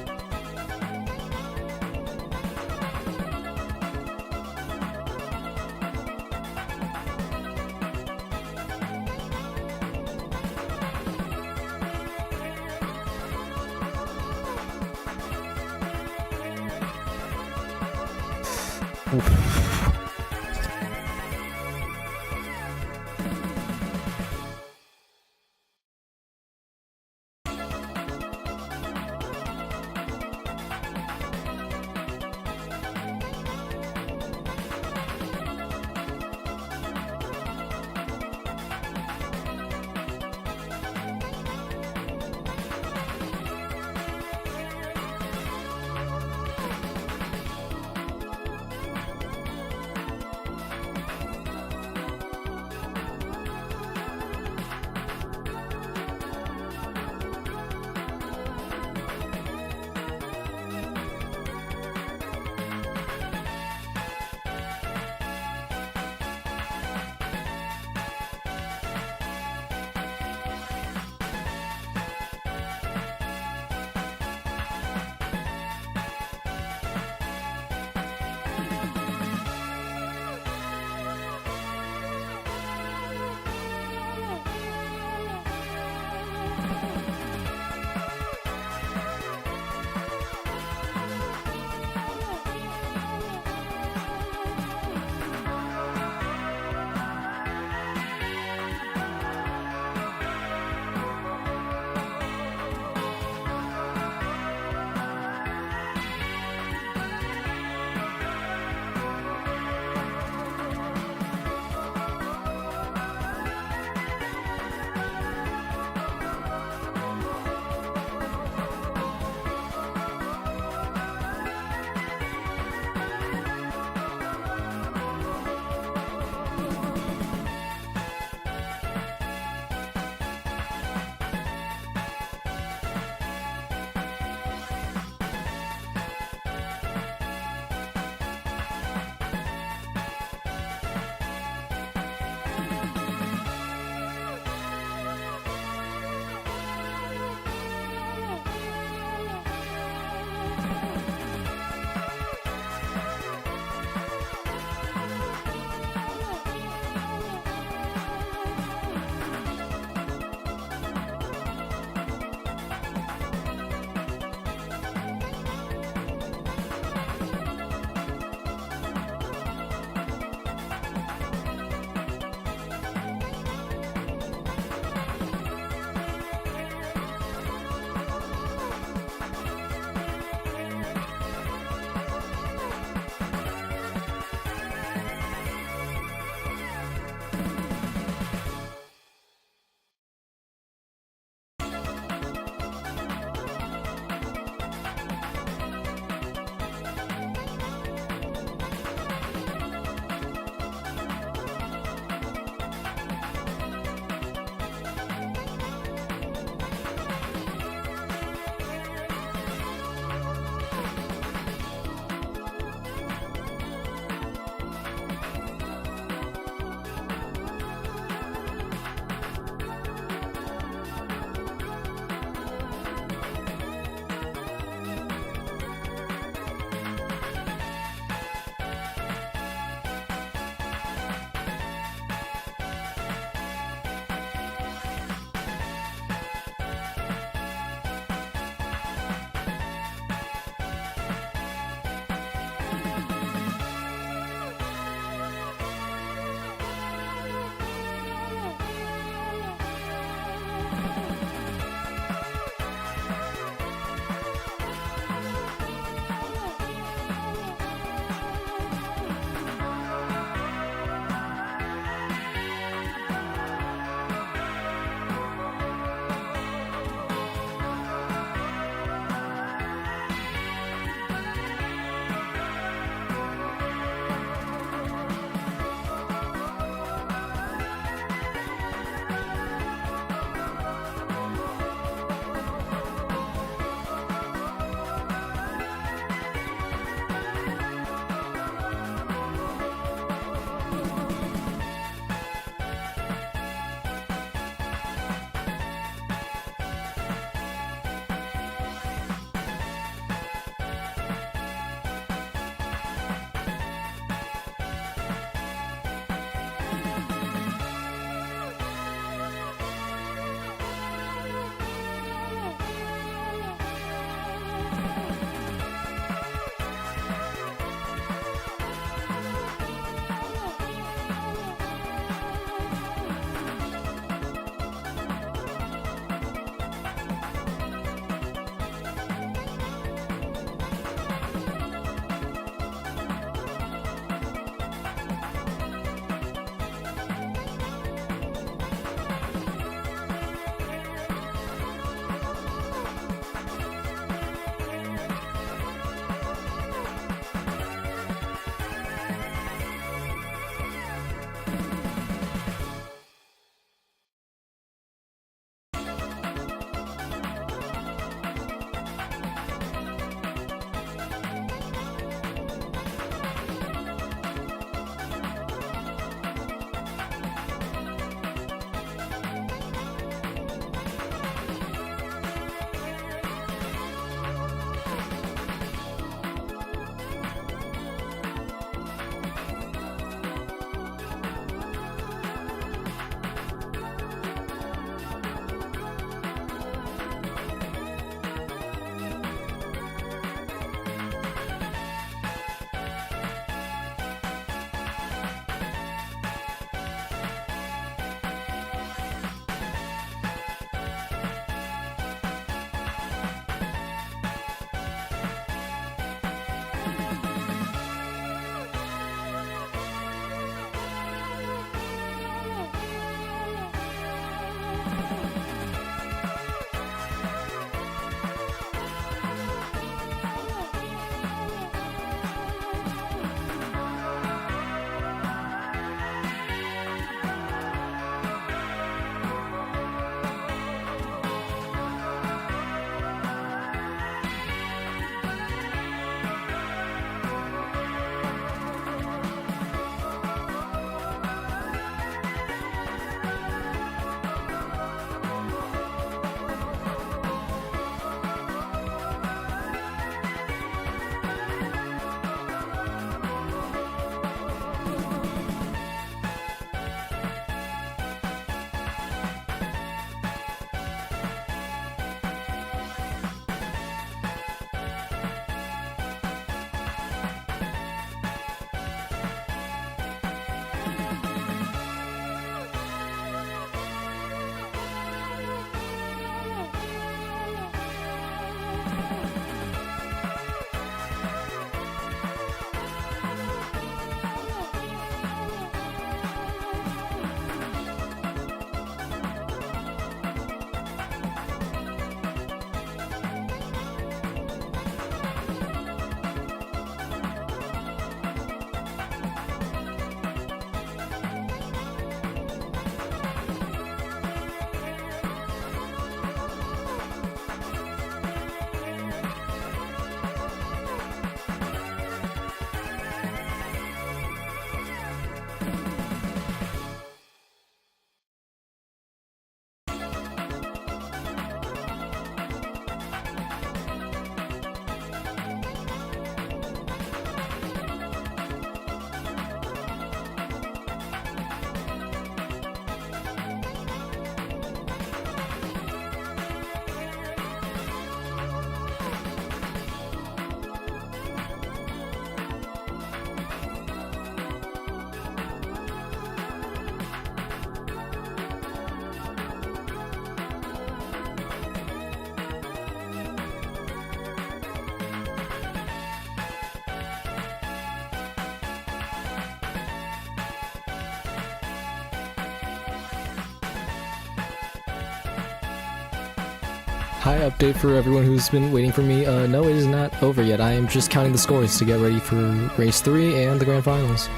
Speaker 1: Hi, update for everyone who's been waiting for me. No, it is not over yet. I am just counting the scores to get ready for race 3 and the grand finals.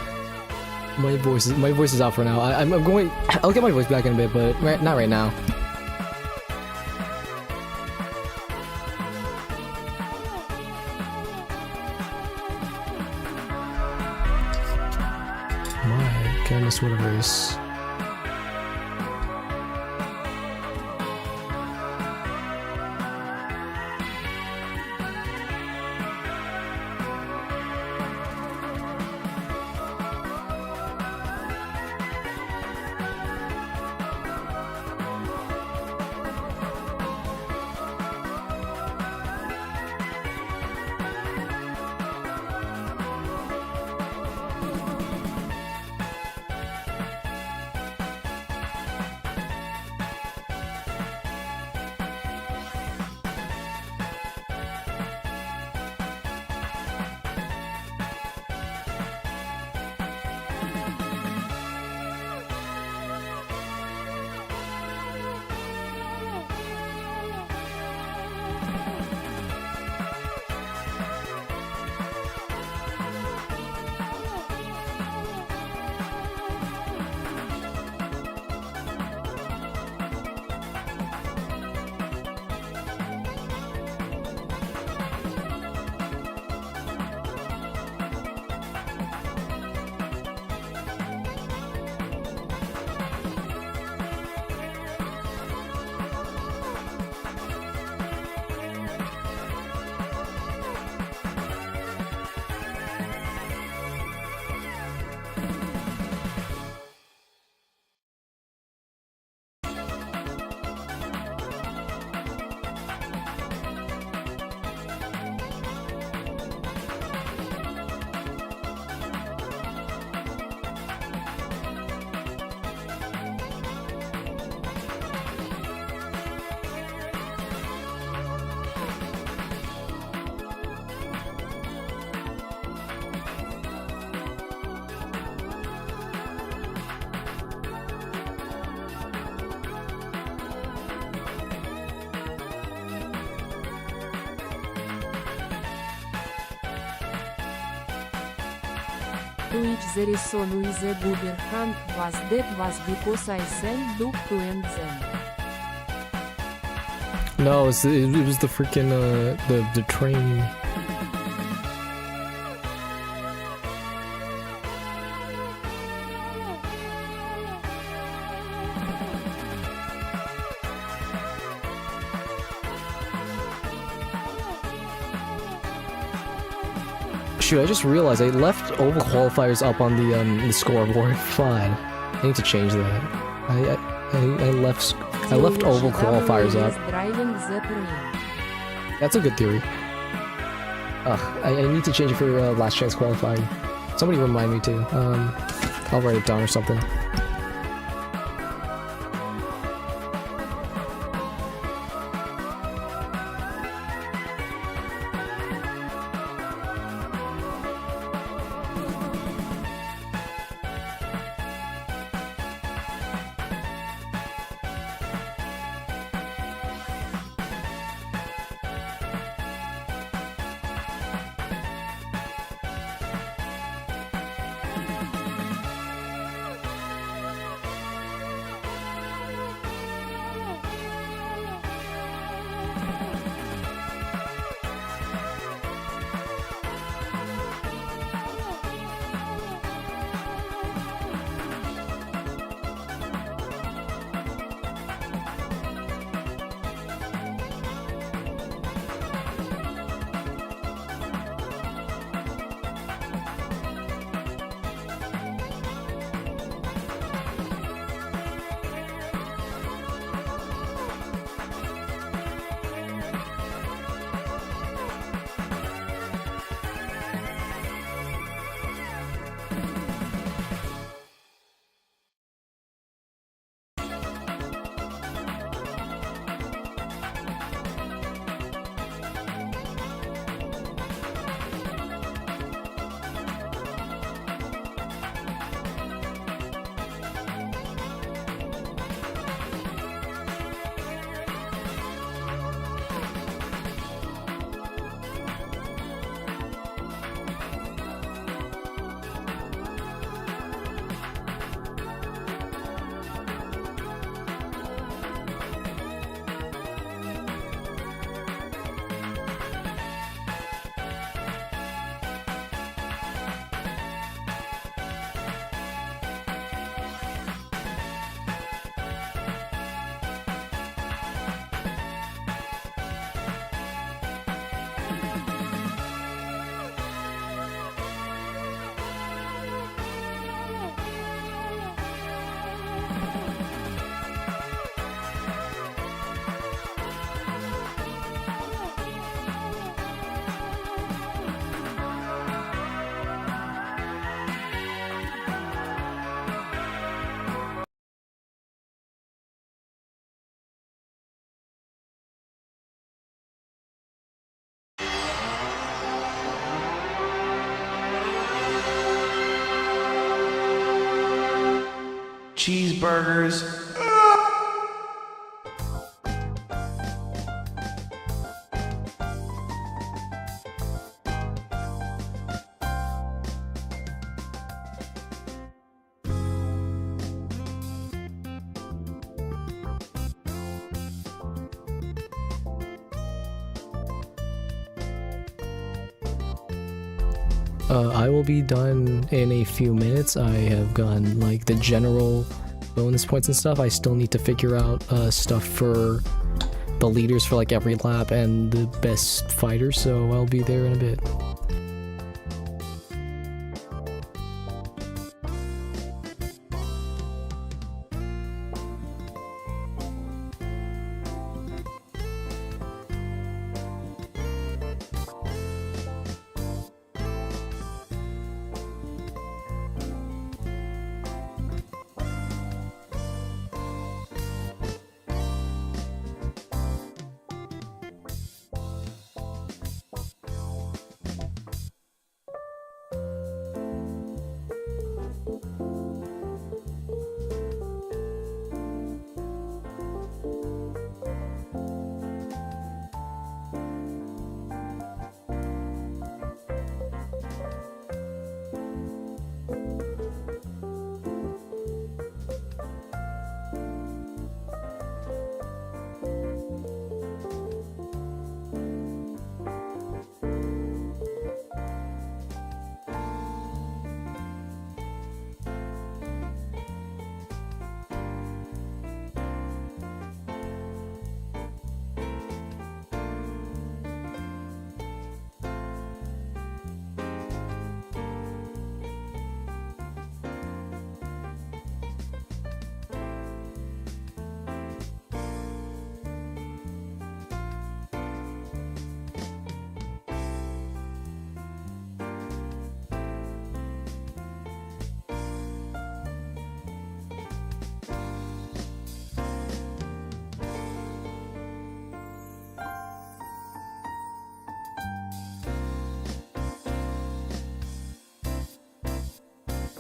Speaker 1: My voice is out for now. I'm going. I'll get my voice back in a bit, but not right now. My goodness, what a race!
Speaker 6: Twitch the reason why the Guberhan was dead was because I sent Duke to end them.
Speaker 1: No, it was the freaking the train. Shoot, I just realized I left oval qualifiers up on the scoreboard. Fine, I need to change that. I left oval qualifiers up.
Speaker 6: Driving the train.
Speaker 1: That's a good theory. Ugh, I need to change it for last chance qualifying. Somebody remind me too. I'll write it down or something.
Speaker 2: Cheeseburgers.
Speaker 3: I will be done in a few minutes. I have gotten like the general bonus points and stuff. I still need to figure out stuff for the leaders for like every lap and the best fighters, so I'll be there in a bit.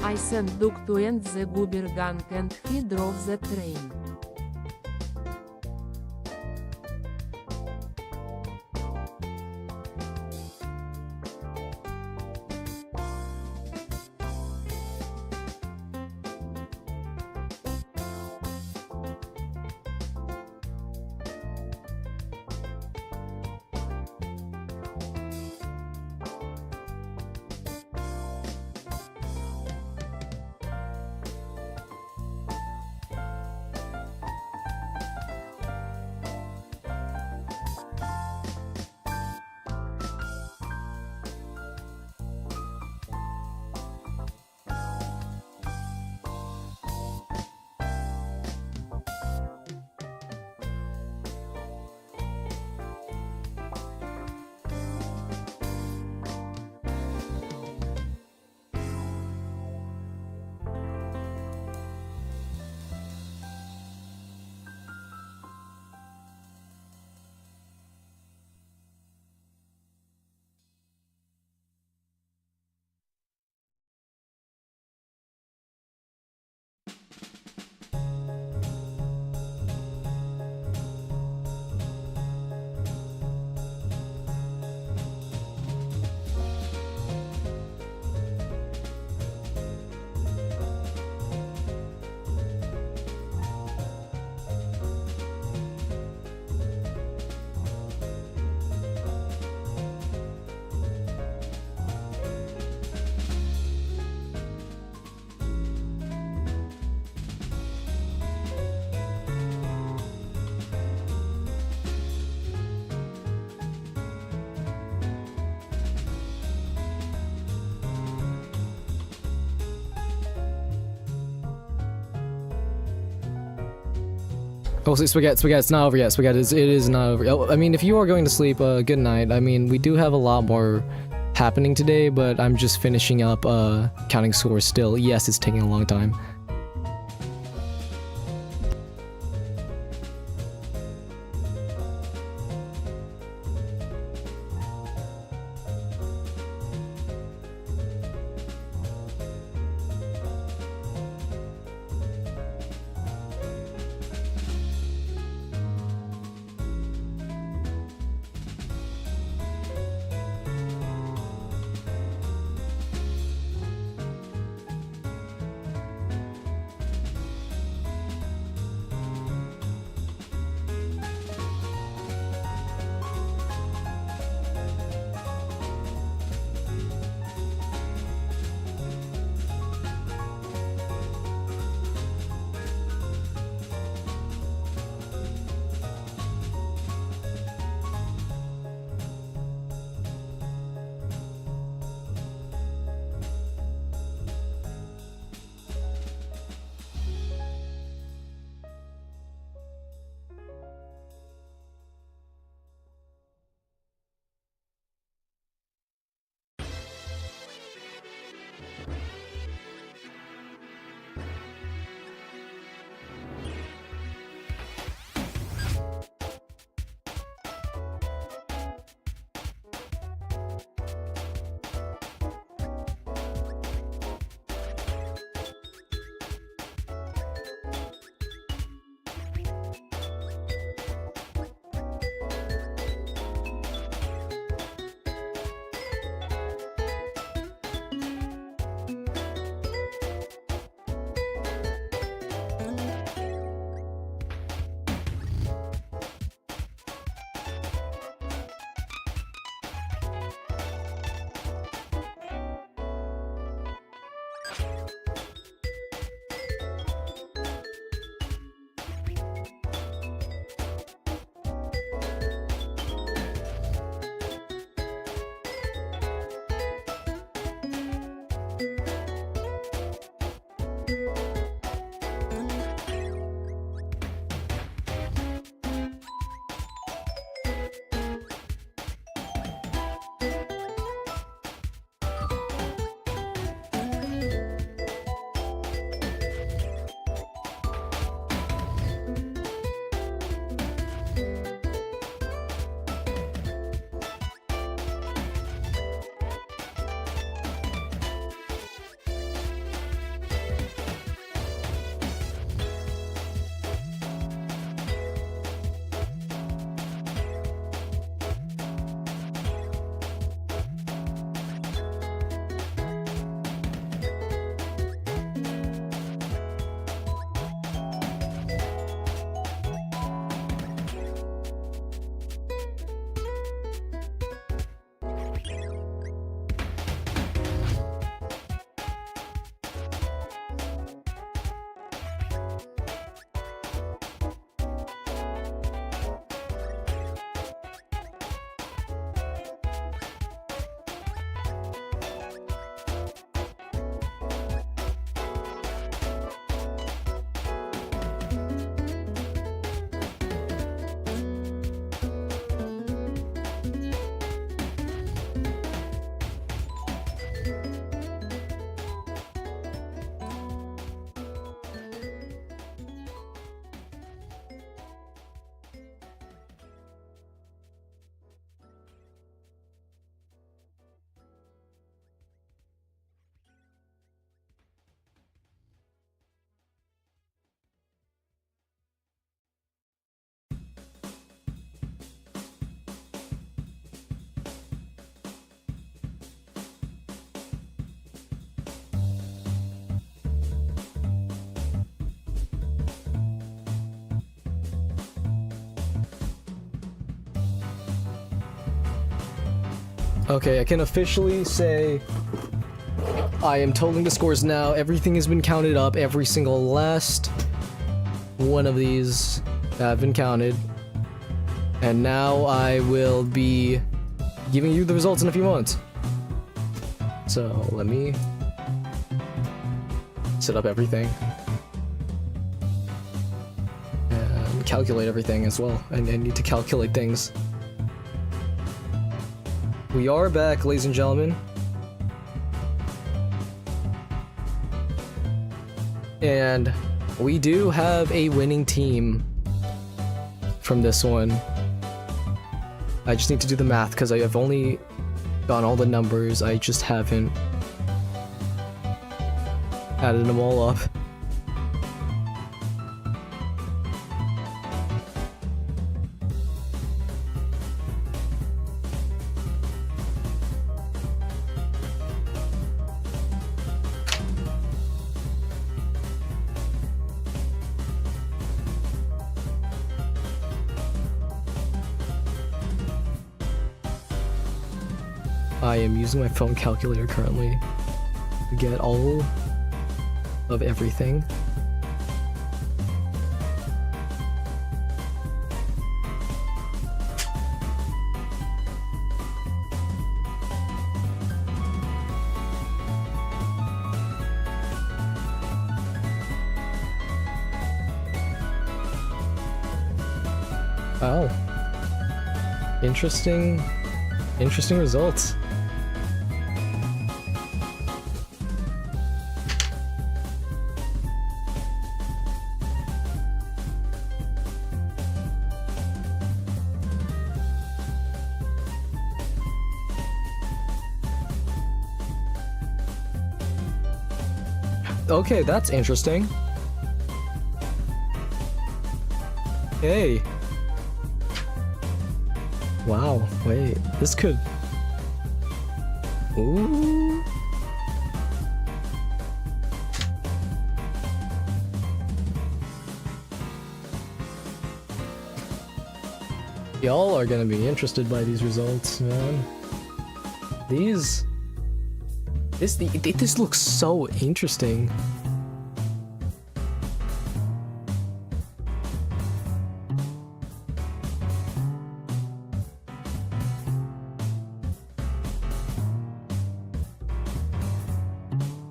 Speaker 6: I sent Duke to end the Goober gang and he drove the train.
Speaker 1: Oh, Spaghetti, it's not over yet. Spaghetti, it is not over. Oh, I mean, if you are going to sleep, good night. I mean, we do have a lot more happening today, but I'm just finishing up, counting scores still. Yes, it's taking a long time. Okay, I can officially say I am totaling the scores now. Everything has been counted up. Every single last one of these have been counted. And now I will be giving you the results in a few moments. So let me set up everything. And calculate everything as well. I need to calculate things. We are back, ladies and gentlemen. And we do have a winning team from this one. I just need to do the math because I have only gotten all the numbers. I just haven't added them all up. I am using my phone calculator currently to get all of everything. Oh. Interesting results. Okay, that's interesting. Hey. Wow, wait, this could... Ooh. Y'all are gonna be interested by these results, man. This looks so interesting.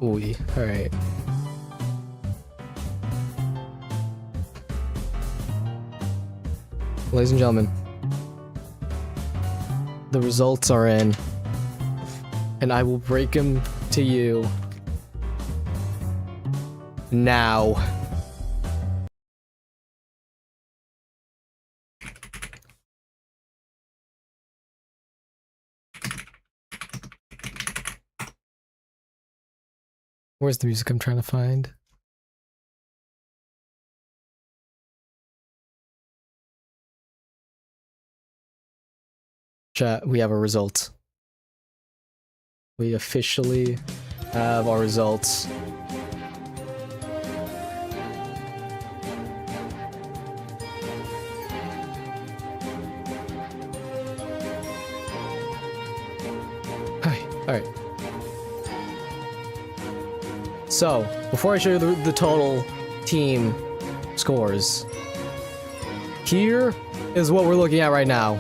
Speaker 1: Ooh, alright. Ladies and gentlemen, the results are in, and I will break them to you now. Where's the music I'm trying to find? Chat, we have a result. We officially have our results. Hi, alright. So, before I show you the total team scores, here is what we're looking at right now.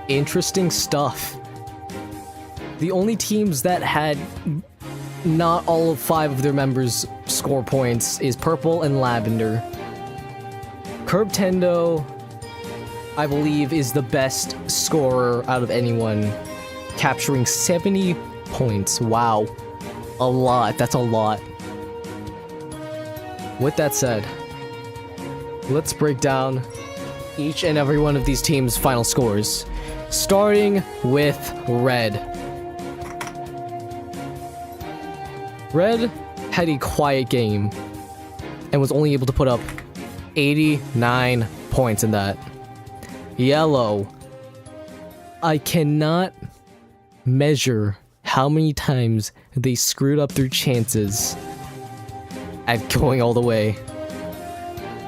Speaker 1: Interesting stuff. The only teams that had not all of 5 of their members score points is Purple and Lavender. Curbtendo, I believe, is the best scorer out of anyone, capturing 70 points. Wow. A lot. That's a lot. With that said, let's break down each and every one of these teams' final scores. Starting with Red. Red had a quiet game and was only able to put up 89 points in that. Yellow. I cannot measure how many times they screwed up their chances at going all the way.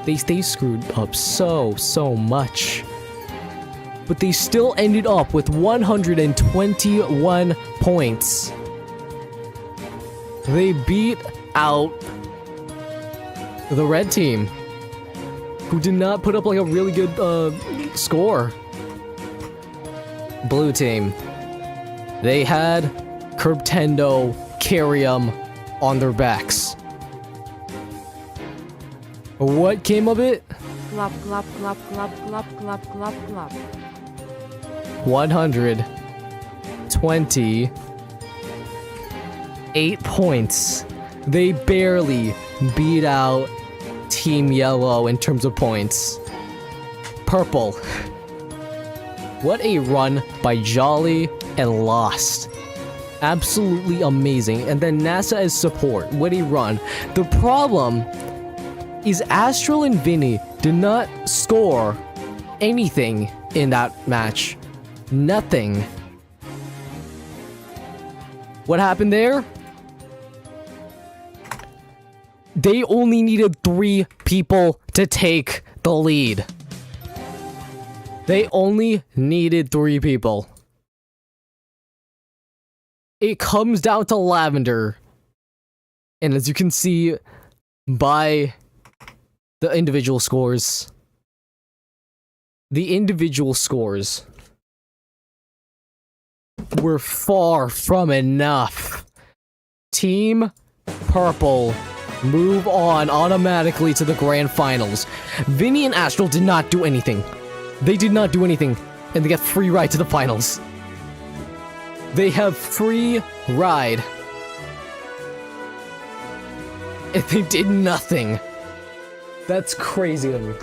Speaker 1: They screwed up so much. But they still ended up with 121 points. They beat out the red team, who did not put up like a really good score. Blue team, they had Curbtendo carry them on their backs. What came of it?
Speaker 6: Clap, clap, clap, clap, clap, clap, clap, clap.
Speaker 1: 128 points. They barely beat out Team Yellow in terms of points. Purple. What a run by Jolly and Lost. Absolutely amazing. And then NASA as support. What a run. The problem is Astral and Vinny did not score anything in that match. Nothing. What happened there? They only needed 3 people to take the lead. They only needed 3 people. It comes down to Lavender. And as you can see by the individual scores, were far from enough. Team Purple move on automatically to the grand finals. Vinny and Astral did not do anything. They did not do anything, and they get free ride to the finals. They have free ride. And they did nothing. That's crazy to me.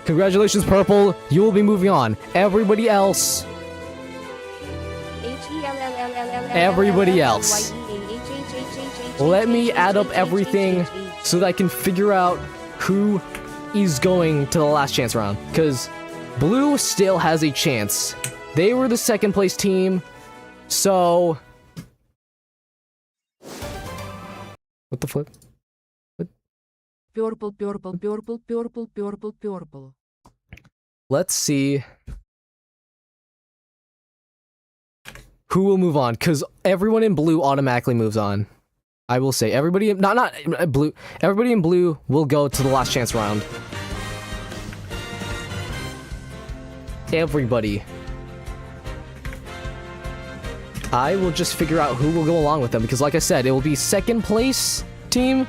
Speaker 1: Congratulations, Purple. You will be moving on. Everybody else. Everybody else. Let me add up everything so that I can figure out who is going to the last chance round. Because Blue still has a chance. They were the second place team. So... What the flip?
Speaker 6: Purple, purple, purple, purple, purple, purple.
Speaker 1: Let's see who will move on, because everyone in blue automatically moves on. I will say everybody, not blue. Everybody in blue will go to the last chance round. Everybody. I will just figure out who will go along with them, because like I said, it will be second place team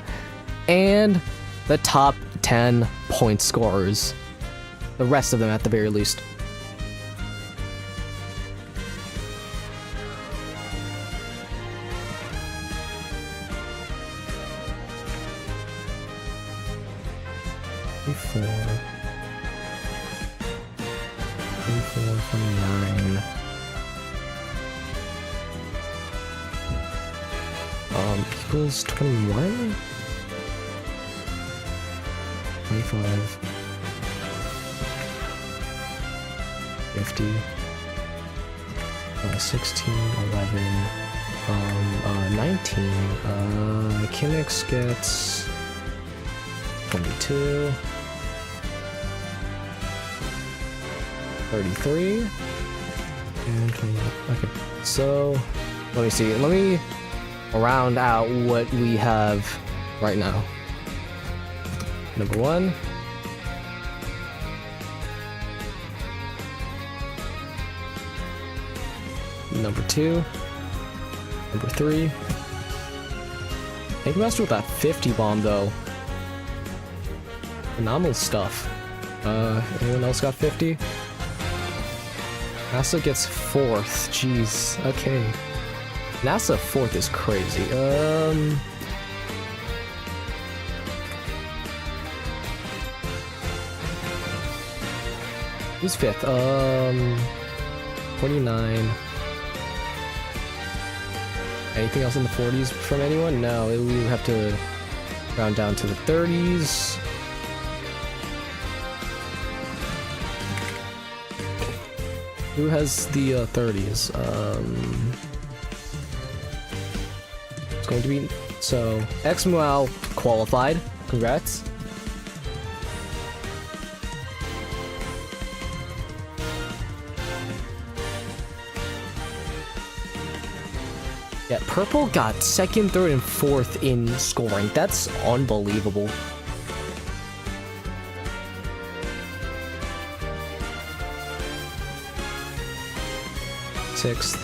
Speaker 1: and the top 10 point scorers. The rest of them at the very least. Four, 29. Equals 21? 25. 50. 16, 11. 19. Kinix gets 22. 33 and 21. Okay, so let me see. Let me round out what we have right now. Number 1. Number 2. Number 3. Think Master with that 50 bomb though. Phenomenal stuff. Anyone else got 50? NASA gets 4th. Jeez. Okay. NASA 4th is crazy. Who's 5th? 49. Anything else in the 40s from anyone? No, we would have to round down to the 30s. Who has the 30s? It's going to be... So, XML qualified. Congrats. Yeah, Purple got 2nd, 3rd, and 4th in scoring. That's unbelievable. Sixth.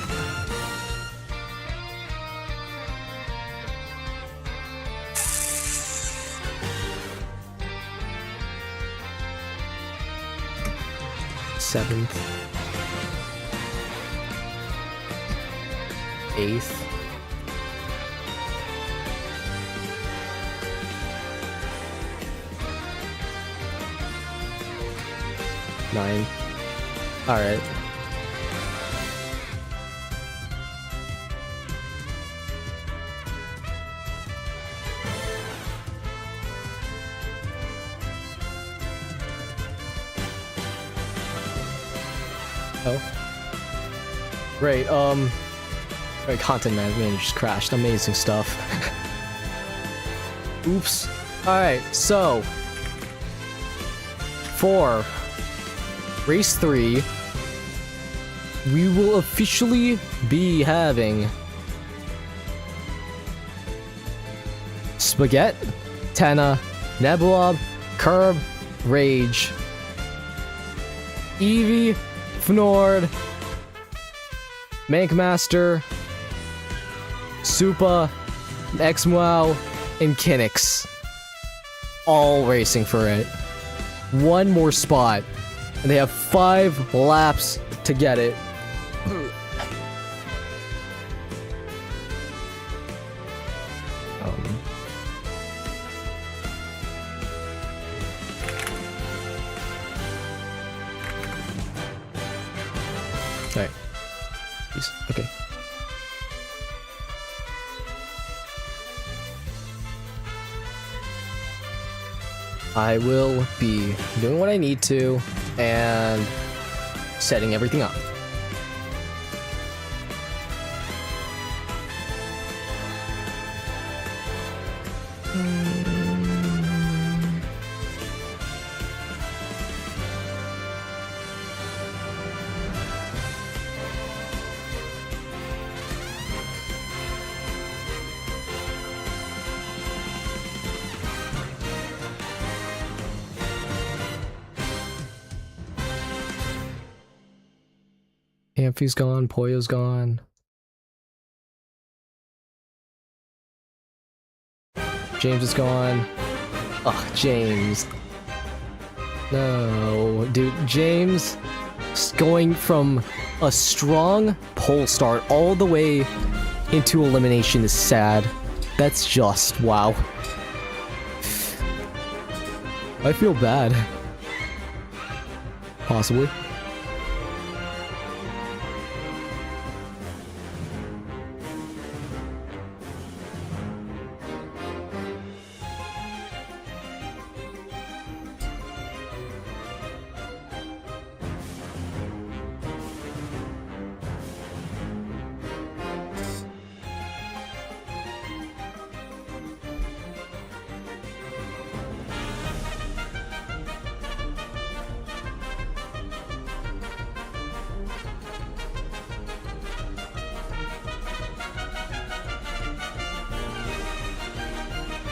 Speaker 1: 7th. 8th. 9th. Alright. Oh. Great, Right, content management just crashed. Amazing stuff. Oops. Alright, so for race 3, we will officially be having Spaghetti, Tana, Nebulob, Curb, Rage, Eevee, Fnord, Mankmaster, Supa, Xmow, and Kinix. All racing for it. One more spot. And they have 5 laps to get it. Alright. Please. Okay. I will be doing what I need to and setting everything up. Amphi's gone, Poyo's gone. James is gone. Ugh, James. No, dude, James is going from a strong pole start all the way into elimination is sad. That's just, wow. I feel bad. Possibly.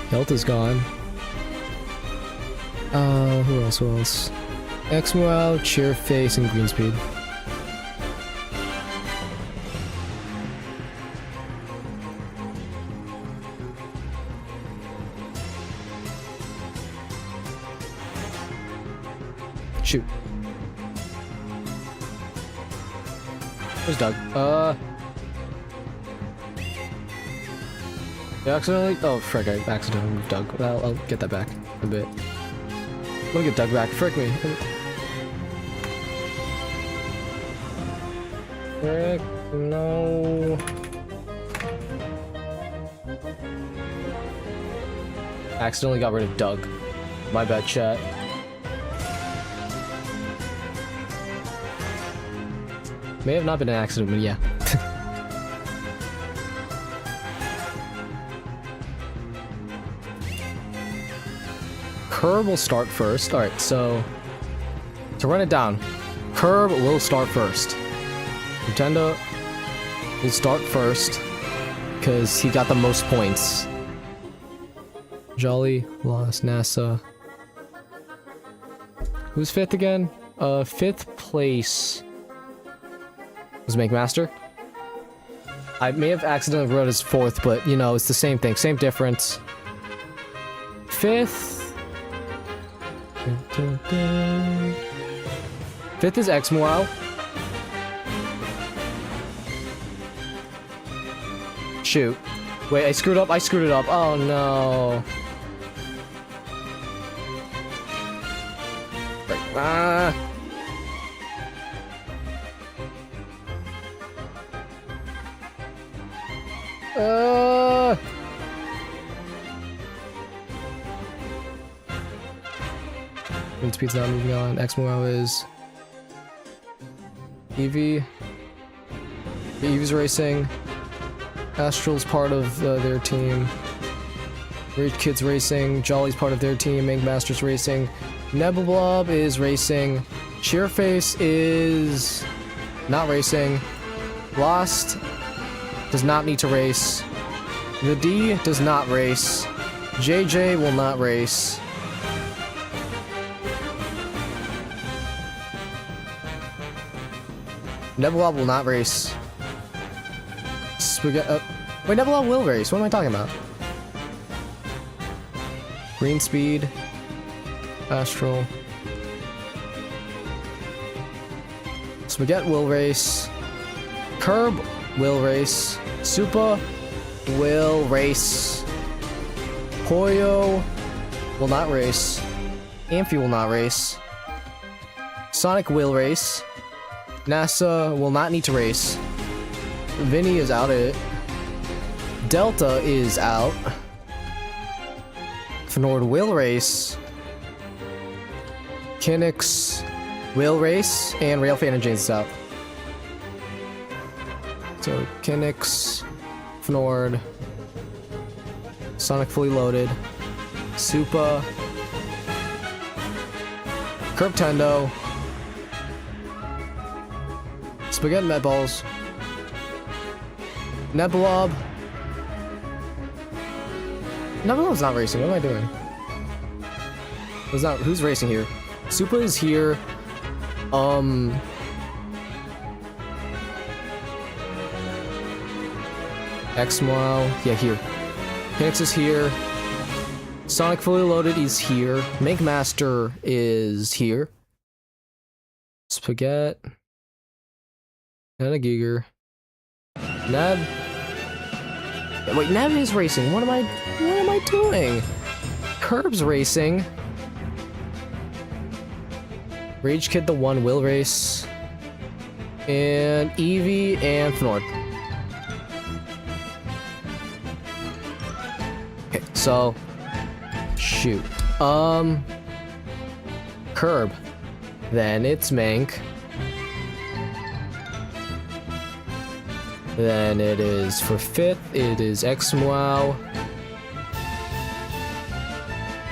Speaker 1: Delta's gone. Who else? Who else? Xmow, Cheerface, and Greenspeed. Shoot. Where's Doug? I accidentally? Oh, frick, I accidentally moved Doug. I'll get that back in a bit. Let me get Doug back. Frick me. Frick, no. Accidentally got rid of Doug. My bad, chat. May have not been an accident, but yeah. Curb will start first. Alright, so to run it down, Curb will start first. Nintendo will start first because he got the most points. Jolly lost. NASA. Who's 5th again? 5th place was Mankmaster. I may have accidentally wrote as 4th, but you know, it's the same thing, same difference. 5th. 5th is X-Moral. Shoot. Wait, I screwed up. Oh no. Right. Wind speed's not moving on. X-Moral is Eevee. Eevee's racing. Astral's part of their team. Rage Kid's racing. Jolly's part of their team. Ink Master's racing. Nebulblob is racing. Sheerface is not racing. Lost does not need to race. The D does not race. JJ will not race. Nebulblob will not race. Wait, Nebulblob will race. What am I talking about? Green Speed. Astral. Spaghetti will race. Curb will race. Supa will race. Poyo will not race. Amphi will not race. Sonic will race. NASA will not need to race. Vinny is out of it. Delta is out. Fnord will race. Kinix will race. And Railfan and James is out. So Kinix, Fnord, Sonic fully loaded, Supa, Curb-Tendo, Spaghetti Meatballs, Nebulblob. Nebulb's not racing. What am I doing? Who's racing here? Supa is here. X-Moral. Yeah, here. Kinix is here. Sonic fully loaded is here. Make Master is here. Spaghetti. And a Giger. Neb. Wait, Neb is racing. What am I doing? Curb's racing. Rage Kid the 1 will race. And Eevee and Fnord. Okay, so shoot. Curb. Then it's Mank. Then it is for 5th, it is X-Moral.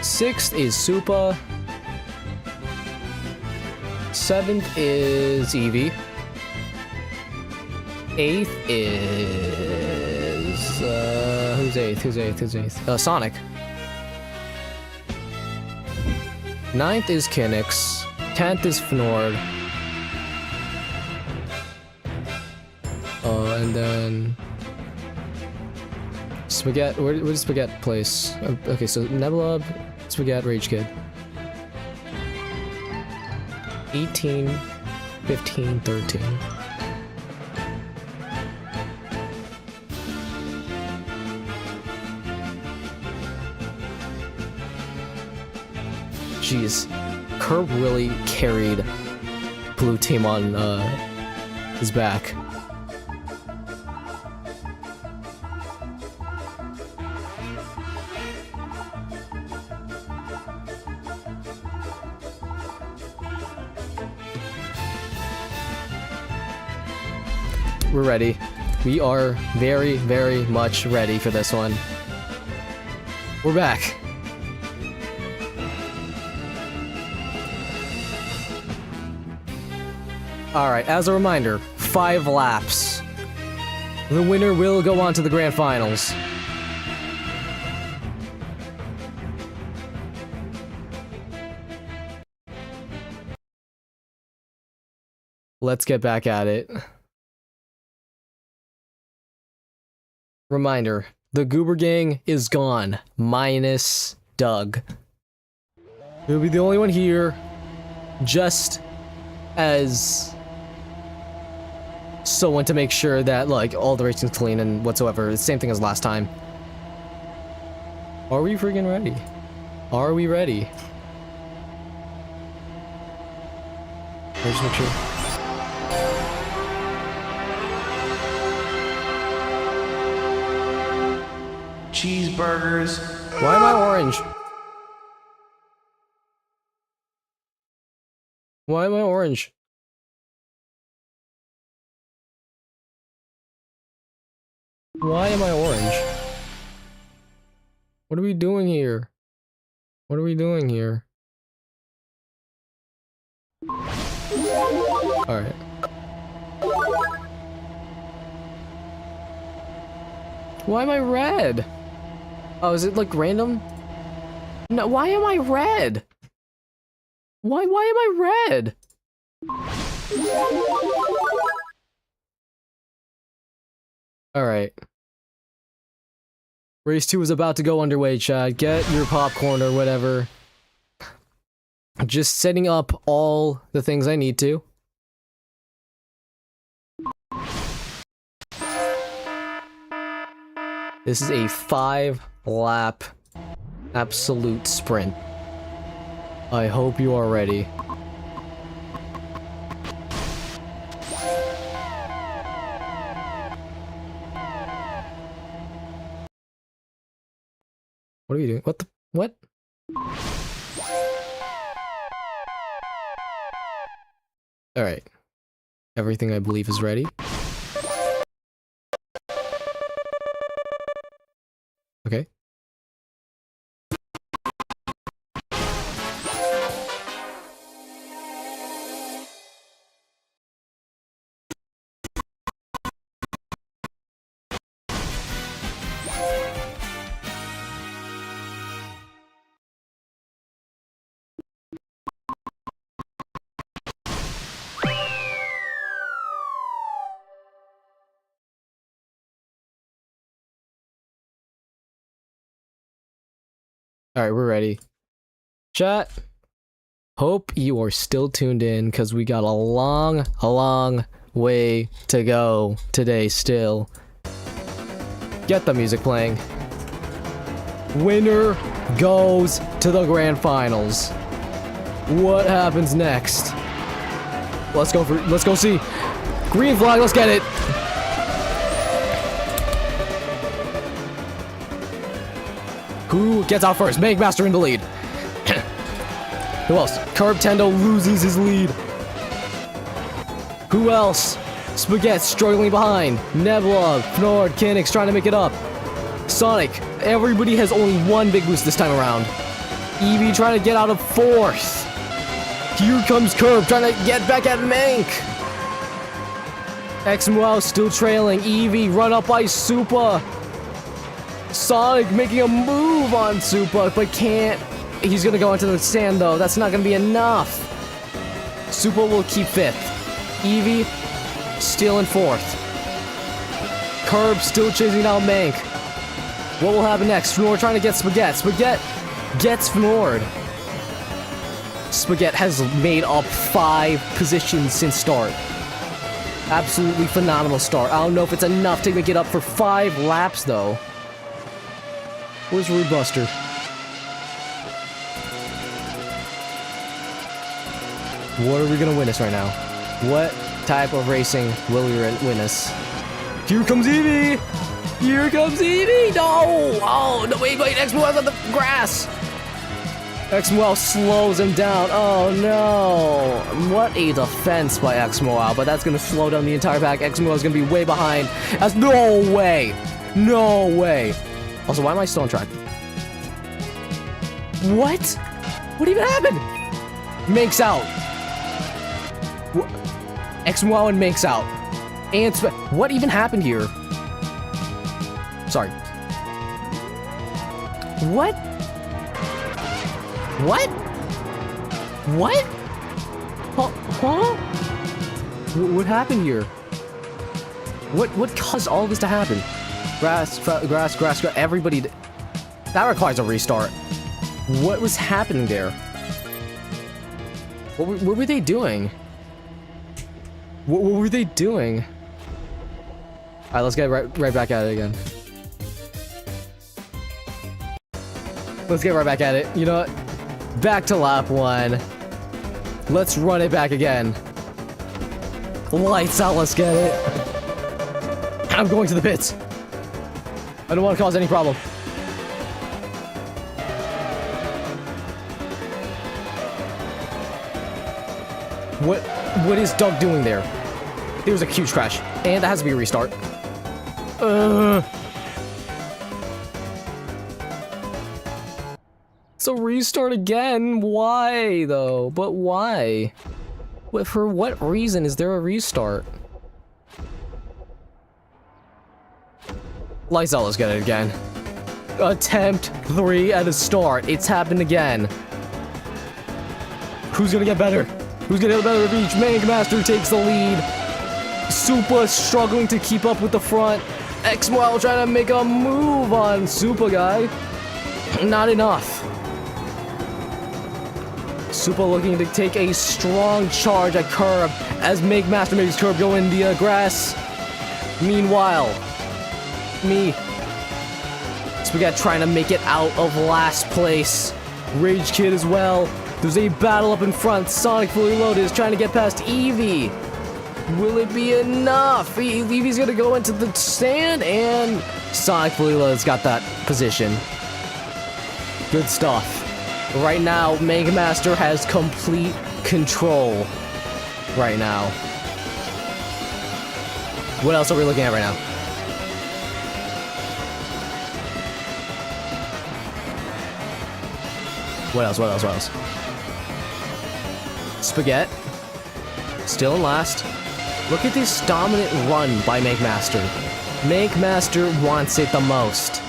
Speaker 1: 6th is Supa. 7th is Eevee. 8th is... who's 8th? Sonic. 9th is Kinix. 10th is Fnord. And then... Spaghetti... Where does Spaghetti place? Okay, so Nebulblob, Spaghetti, Rage Kid. 18, 15, 13. Jeez. Curb really carried Blue Team on his back. We're ready. We are very, very much ready for this one. We're back. Alright, as a reminder, 5 laps. The winner will go on to the grand finals. Let's get back at it. Reminder, the Goober Gang is gone, minus Doug. He'll be the only one here. Just as someone to make sure that, like, all the racing's clean and whatsoever. The same thing as last time. Are we freaking ready? Are we ready? Let's make sure.
Speaker 2: Cheeseburgers.
Speaker 1: Why am I orange? Why am I orange? Why am I orange? What are we doing here? What are we doing here? Alright. Why am I red? Oh, is it like random? No, why am I red? Why am I red? Alright. Race 2 is about to go underway, Chad. Get your popcorn or whatever. Just setting up all the things I need to. This is a 5-lap absolute sprint. I hope you are ready. What are you doing? What the? What? Alright. Everything I believe is ready. Okay. Alright, we're ready. Chat, hope you are still tuned in, because we got a long way to go today still. Get the music playing. Winner goes to the grand finals. What happens next? Let's go see. Green flag, let's get it. Who gets out first? Master in the lead. Who else? Curb Tendo loses his lead. Who else? Spaghetti struggling behind. Nebula, Fnord, Kinnick's trying to make it up. Sonic. Everybody has only one big boost this time around. Eevee trying to get out of fourth. Here comes Curb trying to get back at Mank. X-Wow still trailing. Eevee run up by Supa. Sonic making a move on Supa, but can't. He's gonna go into the sand though. That's not gonna be enough. Supa will keep fifth. Eevee still in fourth. Curb still chasing down Mank. What will happen next? Fnord trying to get Spaghetti. Spaghetti gets Fnord. Spaghetti has made up 5 positions since start. Absolutely phenomenal start. I don't know if it's enough to make it up for 5 laps though. Where's Rude Buster? What are we gonna win us right now? What type of racing will we win us? Here comes Eevee! Here comes Eevee! No! Oh, no, wait, X-Moel's on the grass! X-Moel slows him down. Oh, no. What a defense by X-Moel, but that's gonna slow down the entire pack. X-Moel's gonna be way behind. That's no way! No way! Also, why am I still on track? What? What even happened? Mank's out. X-Moel and Mank's out. And what even happened here? Sorry. What? What? What? Huh? What happened here? What caused all this to happen? Grass, everybody. That requires a restart. What was happening there? What were they doing? What were they doing? Alright, let's get right back at it again. Let's get right back at it. You know what? Back to lap 1. Let's run it back again. Lights out, let's get it. I'm going to the pits. I don't want to cause any problem. What is Doug doing there? It was a huge crash. And that has to be a restart. So restart again? Why, though? But why? For what reason is there a restart? Lights out, let's get it again. Attempt 3 at a start. It's happened again. Who's gonna get better? Who's gonna get better of each? Master takes the lead. Supa struggling to keep up with the front. X-Moel trying to make a move on Supa guy. Not enough. Supa looking to take a strong charge at curb as Master makes curb go in the grass. Meanwhile, Spaghetti trying to make it out of last place. Rage Kid as well. There's a battle up in front. Sonic Fully Loaded is trying to get past Eevee. Will it be enough? Eevee's gonna go into the stand, and Sonic Fully Loaded's got that position. Good stuff. Right now, Mega Master has complete control. Right now. What else are we looking at right now? What else? Spaghetti. Still in last. Look at this dominant run by Master. Master wants it the most.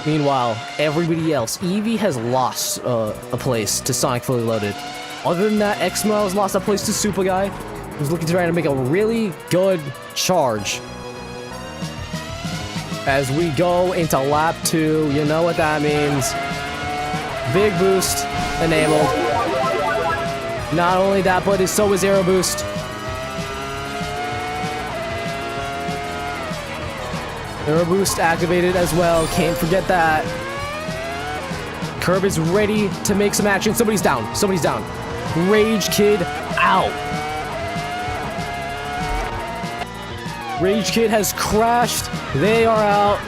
Speaker 1: Meanwhile, everybody else, Eevee has lost a place to Sonic Fully Loaded. Other than that, X-Moel has lost a place to Supa Guy, who's looking to try to make a really good charge. As we go into lap 2, you know what that means. Big boost enabled. Not only that, but so is Aero Boost. Aero Boost activated as well. Can't forget that. Curb is ready to make some action. Somebody's down. Rage Kid out. Rage Kid has crashed. They are out.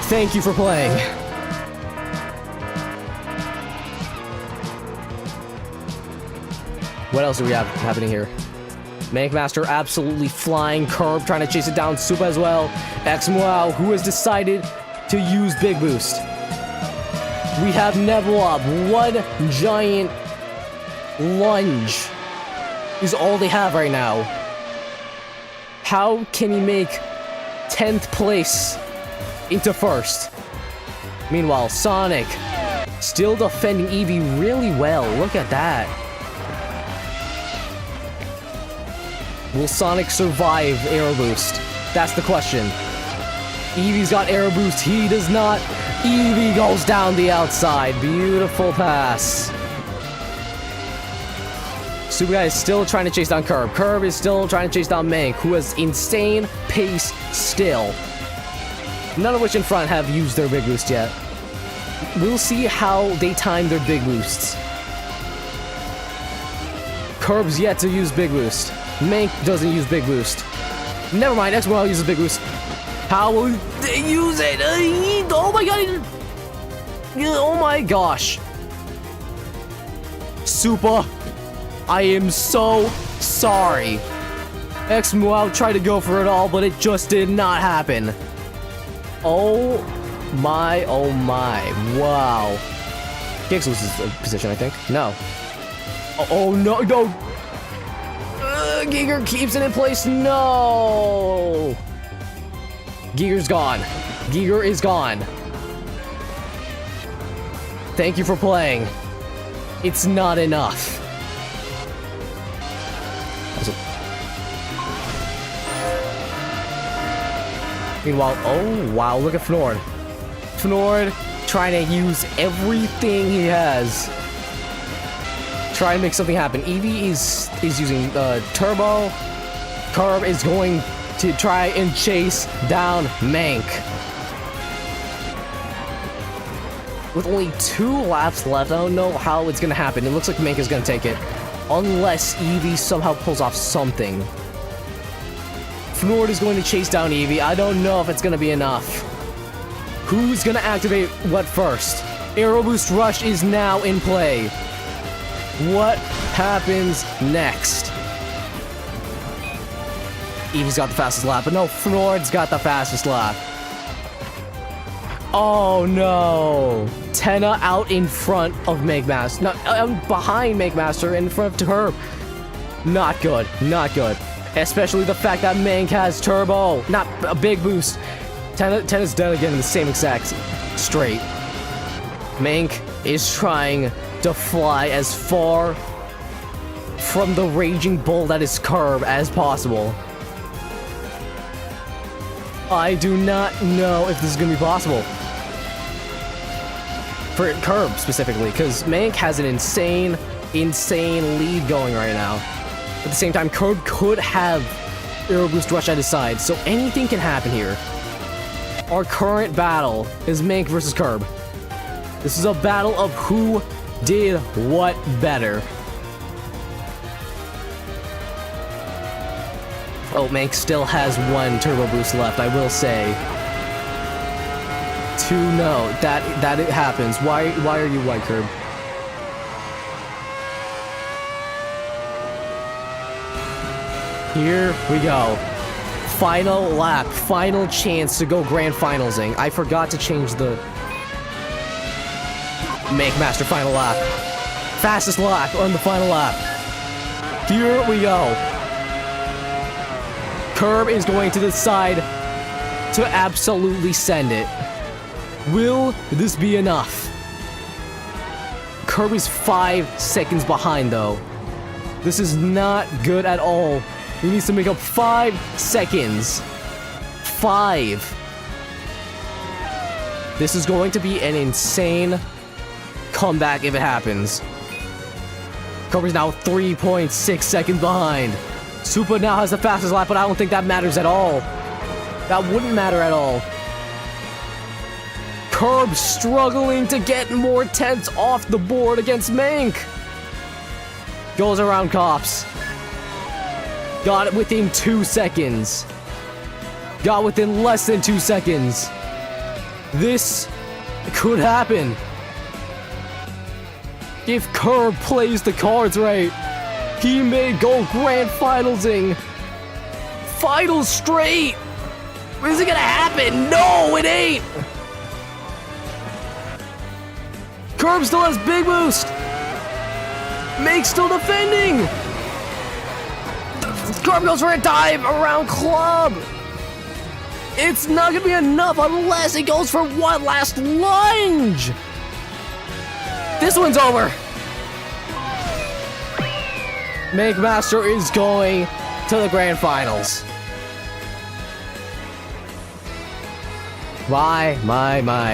Speaker 1: Thank you for playing. What else do we have happening here? Master absolutely flying. Curb trying to chase it down. Supa as well. X-Moel, who has decided to use Big Boost. We have Nebula. One giant lunge is all they have right now. How can he make 10th place into 1st? Meanwhile, Sonic still defending Eevee really well. Look at that. Will Sonic survive Aero Boost? That's the question. Eevee's got Aero Boost, he does not. Eevee goes down the outside. Beautiful pass. Supa Guy is still trying to chase down Curb. Curb is still trying to chase down Mank, who has insane pace still. None of which in front have used their Big Boost yet. We'll see how they time their Big Boosts. Curb's yet to use Big Boost. Mank doesn't use Big Boost. Never mind, X-Moel uses Big Boost. How will they use it? Oh my god! Oh my gosh. Supa, I am so sorry. X-Moel tried to go for it all, but it just did not happen. Oh my, wow. Giggs loses his position, I think. No. Oh no, no! Giger keeps it in place. No! Giger's gone. Giger is gone. Thank you for playing. It's not enough. Meanwhile, oh wow, look at Fnord. Fnord trying to use everything he has. try and make something happen. Eevee is using Turbo. Curb is going to try and chase down Mank. With only 2 laps left, I don't know how it's gonna happen. It looks like Mank is gonna take it. Unless Eevee somehow pulls off something. Fnord is going to chase down Eevee. I don't know if it's gonna be enough. Who's gonna activate what first? Aero Boost Rush is now in play. What happens next? Eevee's got the fastest lap, but no, Fnord's got the fastest lap. Oh no! Tenna out in front of Megmaster. No, behind Megmaster, in front of her. Not good, not good. Especially the fact that Mank has Turbo. Not a big boost. Tenna's done again in the same exact straight. Mank is trying to fly as far from the Raging Bull that is Curb as possible. I do not know if this is going to be possible. For Curb, specifically, because Mank has an insane lead going right now. At the same time, Curb could have Aero Boost Rush at his side, so anything can happen here. Our current battle is Mank versus Curb. This is a battle of who did what better. Oh, Mank still has 1 Turbo Boost left, I will say. 2, no, that it happens. Why are you white, Curb? Here we go. Final lap, final chance to go grand finalsing. I forgot to change the Make Master final lap. Fastest lap on the final lap. Here we go. Curb is going to decide to absolutely send it. Will this be enough? Curb is 5 seconds behind, though. This is not good at all. He needs to make up 5 seconds. 5. This is going to be an insane comeback if it happens. Curb is now 3.6 seconds behind. Supa now has the fastest lap, but I don't think that matters at all. That wouldn't matter at all. Curb struggling to get more tenths off the board against Mank. Goes around cops. Got it within 2 seconds. Got within less than 2 seconds. This could happen. If Curb plays the cards right, he may go grand finalsing. Finals straight. Is it gonna happen? No, it ain't. Curb still has big boost. Mank still defending. Curb goes for a dive around Club. It's not gonna be enough unless he goes for one last lunge. This one's over. Mank Master is going to the grand finals. My.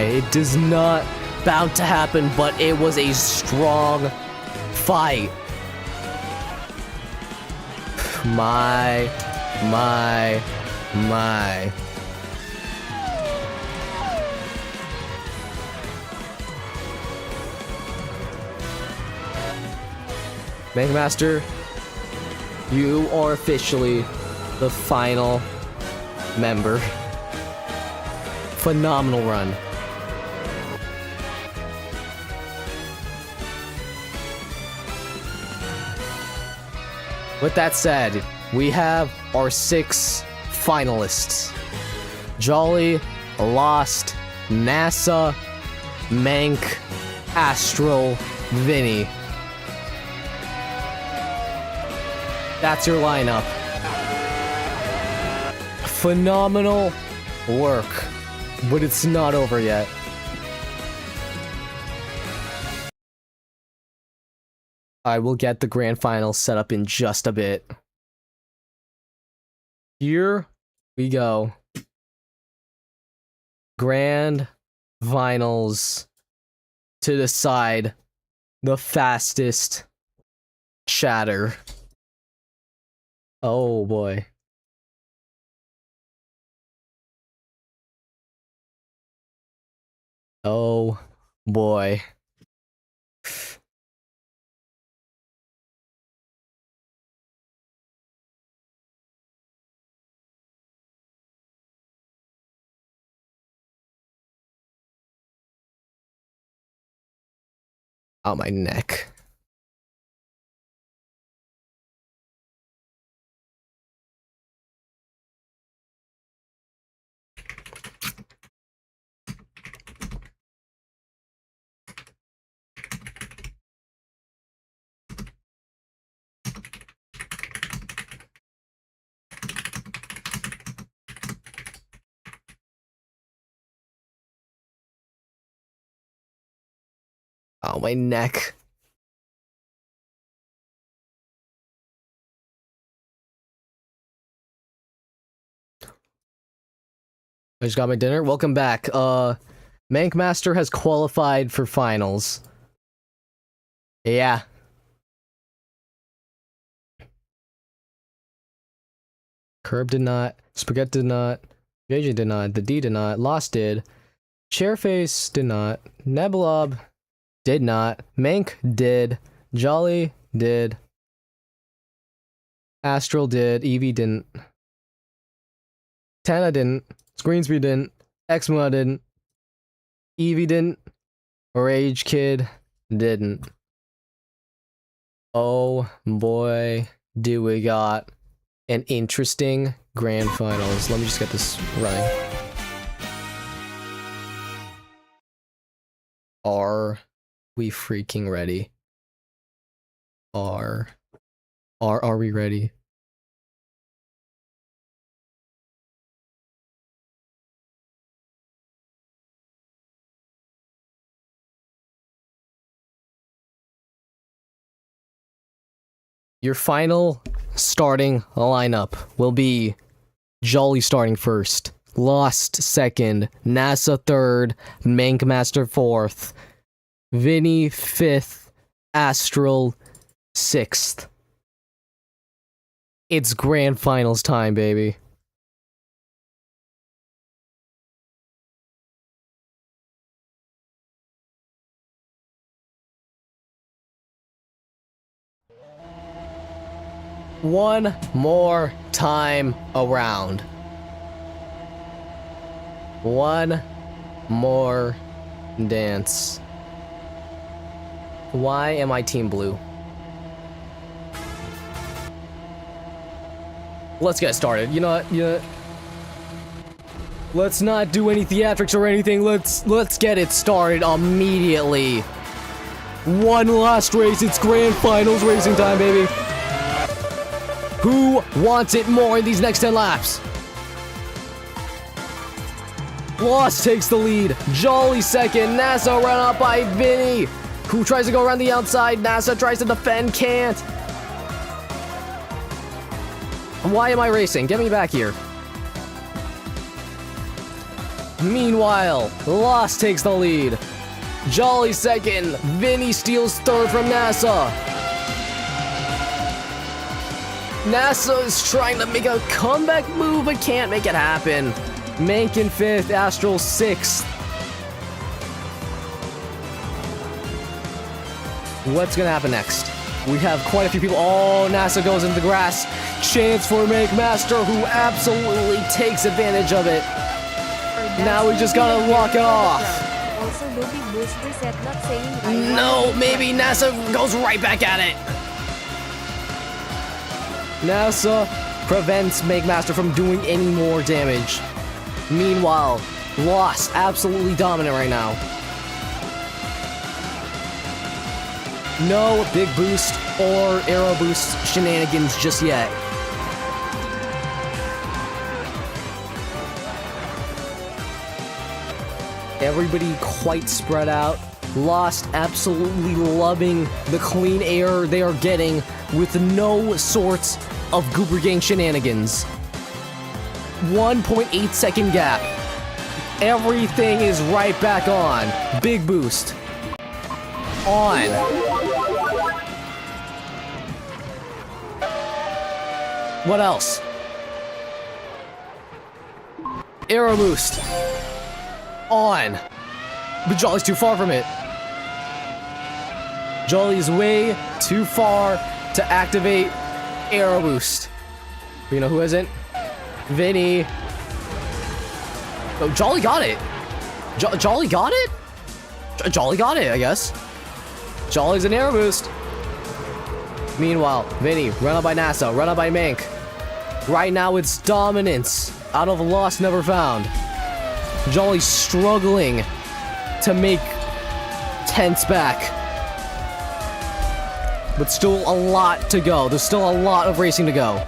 Speaker 1: It does not bound to happen, but it was a strong fight. My. Mank Master, you are officially the final member. Phenomenal run. With that said, we have our 6 finalists. Jolly, Lost, NASA, Mank, Astral, Vinny. That's your lineup. Phenomenal work, but it's not over yet. I will get the grand final set up in just a bit. Here we go. Grand finals to decide the fastest chatter. Oh boy. Oh boy. Oh, my neck. Oh, my neck. I just got my dinner. Welcome back. Mank Master has qualified for finals. Yeah. Curb did not. Spaghetti did not. JJ did not. The D did not. Lost did. Chairface did not. Nebulob did not. Mank did. Jolly did. Astral did. Eevee didn't. Tana didn't. Screenspeed didn't. Exma didn't. Eevee didn't. Rage Kid didn't. Oh boy, do we got an interesting grand finals. Let me just get this running. Are we freaking ready? Are we ready? Your final starting lineup will be Jolly starting first, Lost second, NASA third, Mank Master fourth, Vinny fifth, Astral sixth. It's grand finals time, baby. One more time around. One more dance. Why am I Team Blue? Let's get started. You know what? Let's not do any theatrics or anything. Let's get it started immediately. One last race. It's grand finals racing time, baby. Who wants it more in these next 10 laps? Lost takes the lead. Jolly second. NASA run up by Vinny, who tries to go around the outside. NASA tries to defend, can't. Why am I racing? Get me back here. Meanwhile, Lost takes the lead. Jolly second. Vinny steals third from NASA. NASA is trying to make a comeback move, but can't make it happen. Mank in fifth, Astral sixth. What's gonna happen next? We have quite a few people. Oh, NASA goes into the grass. Chance for Mank Master, who absolutely takes advantage of it. Now we just gotta walk it off.
Speaker 6: Also, do big boost reset not saying
Speaker 1: No, maybe NASA goes right back at it. NASA prevents Mank Master from doing any more damage. Meanwhile, Lost, absolutely dominant right now. No big boost or arrow boost shenanigans just yet. Everybody quite spread out. Lost absolutely loving the clean air they are getting with no sorts of Goober Gang shenanigans. 1.8 second gap. Everything is right back on. Big boost. On. What else? Arrow boost. On. But Jolly's too far from it. Jolly's way too far to activate arrow boost. You know who isn't? Vinny. Oh, Jolly got it. Jolly got it? Jolly got it, I guess. Jolly's an arrow boost. Meanwhile, Vinny, run up by NASA, run up by Mank. Right now it's dominance out of Lost Never Found. Jolly's struggling to make tense back. But still a lot to go. There's still a lot of racing to go.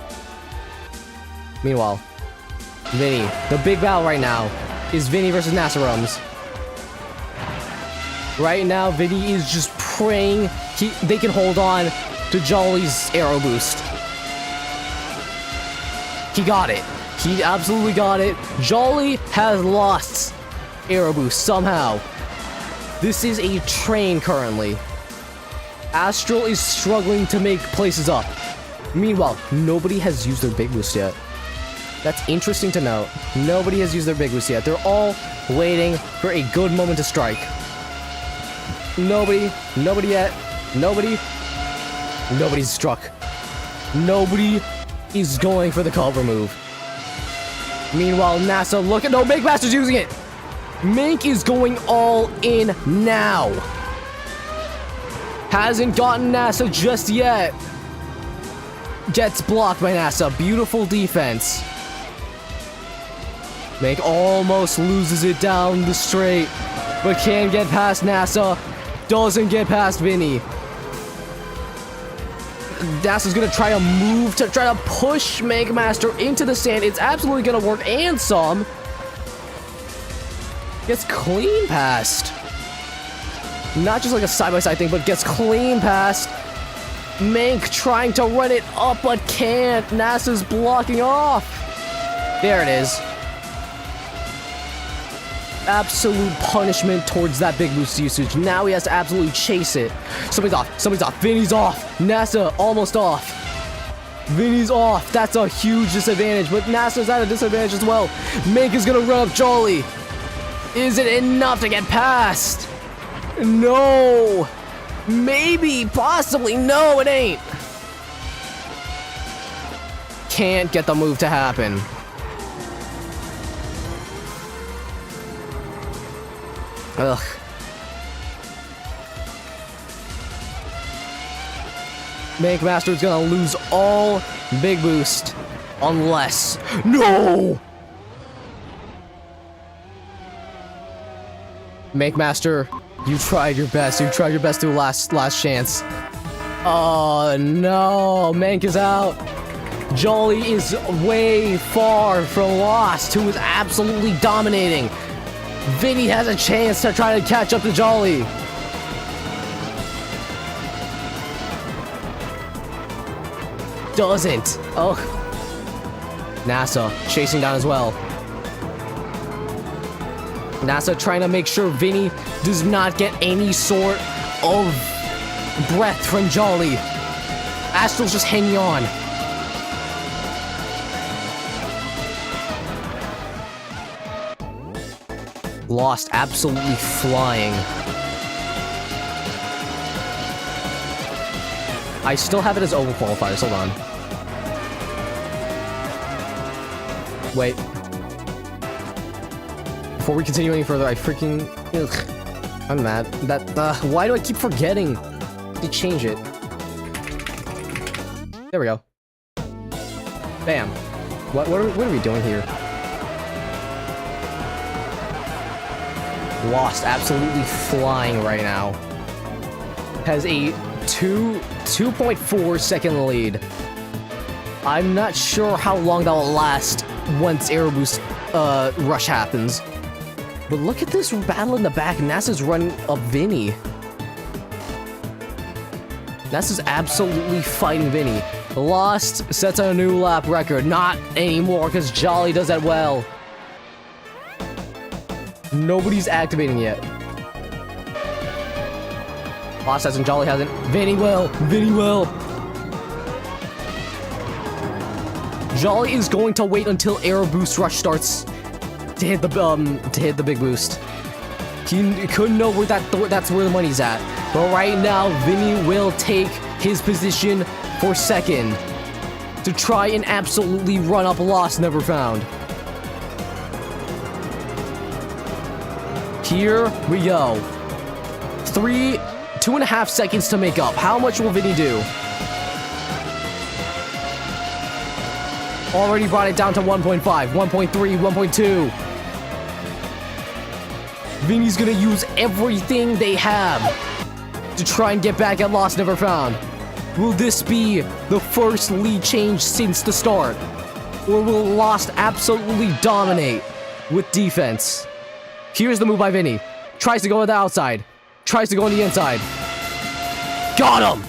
Speaker 1: Meanwhile, Vinny, the big battle right now is Vinny versus Nasarums. Right now, Vinny is just praying they can hold on to Jolly's arrow boost. He got it. He absolutely got it. Jolly has lost arrow boost somehow. This is a train currently. Astral is struggling to make places up. Meanwhile, nobody has used their big boost yet. That's interesting to note. Nobody has used their big boost yet. They're all waiting for a good moment to strike. Nobody yet. Nobody's struck. Nobody is going for the cover move. Meanwhile, NASA, look at no, Make Master's using it. Mink is going all in now. Hasn't gotten NASA just yet. Gets blocked by NASA. Beautiful defense. Mink almost loses it down the straight, but can't get past NASA. Doesn't get past Vinny. NASA's gonna try a move to try to push Mank Master into the sand. It's absolutely gonna work, and some. Gets clean past. Not just like a side-by-side thing, but gets clean past. Mank trying to run it up, but can't. NASA's blocking off. There it is. Absolute punishment towards that big boost usage. Now he has to absolutely chase it. Somebody's off. Vinny's off. NASA almost off. Vinny's off. That's a huge disadvantage, but NASA's at a disadvantage as well. Mank is gonna run up Jolly. Is it enough to get past? No. Maybe, possibly. No, it ain't. Can't get the move to happen. Ugh. Mank Master's gonna lose all big boost. Unless... No! Mank Master, you tried your best. You tried your best to last chance. Oh no, Mank is out. Jolly is way far from Lost, who is absolutely dominating. Vinny has a chance to try to catch up to Jolly. Doesn't. Oh. NASA chasing down as well. NASA trying to make sure Vinny does not get any sort of breath from Jolly. Astral's just hanging on. Lost absolutely flying. I still have it as overqualifiers. Hold on. Wait. Before we continue any further, I freaking... Ugh, I'm mad. Why do I keep forgetting to change it? There we go. Bam. What are we doing here? Lost absolutely flying right now. Has a 2.4 second lead. I'm not sure how long that will last once Aero Boost rush happens. But look at this battle in the back. NASA's running up Vinny. NASA's absolutely fighting Vinny. Lost sets a new lap record. Not anymore, because Jolly does that well. Nobody's activating yet. Lost hasn't, Jolly hasn't. Vinny will. Vinny will. Jolly is going to wait until Aero Boost Rush starts to hit the big boost. He couldn't know where that's where the money's at. But right now, Vinny will take his position for second to try and absolutely run up Lost Never Found. Here we go. 2.5 seconds to make up. How much will Vinny do? Already brought it down to 1.5, 1.3, 1.2. Vinny's gonna use everything they have to try and get back at Lost Never Found. Will this be the first lead change since the start? Or will Lost absolutely dominate with defense? Here's the move by Vinny. Tries to go on the outside. Tries to go on the inside. Got him!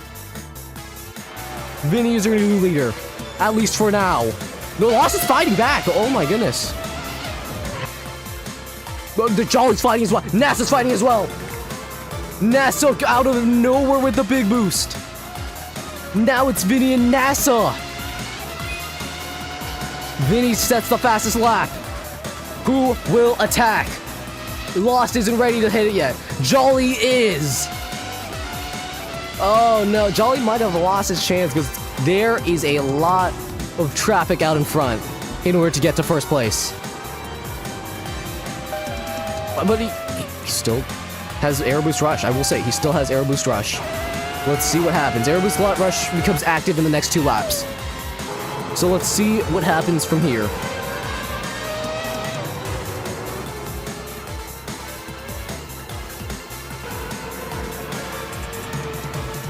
Speaker 1: Vinny is your new leader. At least for now. The Lost is fighting back. Oh my goodness. The Jolly's fighting as well. NASA's fighting as well. NASA out of nowhere with the big boost. Now it's Vinny and NASA. Vinny sets the fastest lap. Who will attack? Lost isn't ready to hit it yet. Jolly is. Oh no, Jolly might have lost his chance because there is a lot of traffic out in front in order to get to first place. But he still has Aero Boost Rush. I will say, he still has Aero Boost Rush. Let's see what happens. Aero Boost Rush becomes active in the next 2 laps. So let's see what happens from here.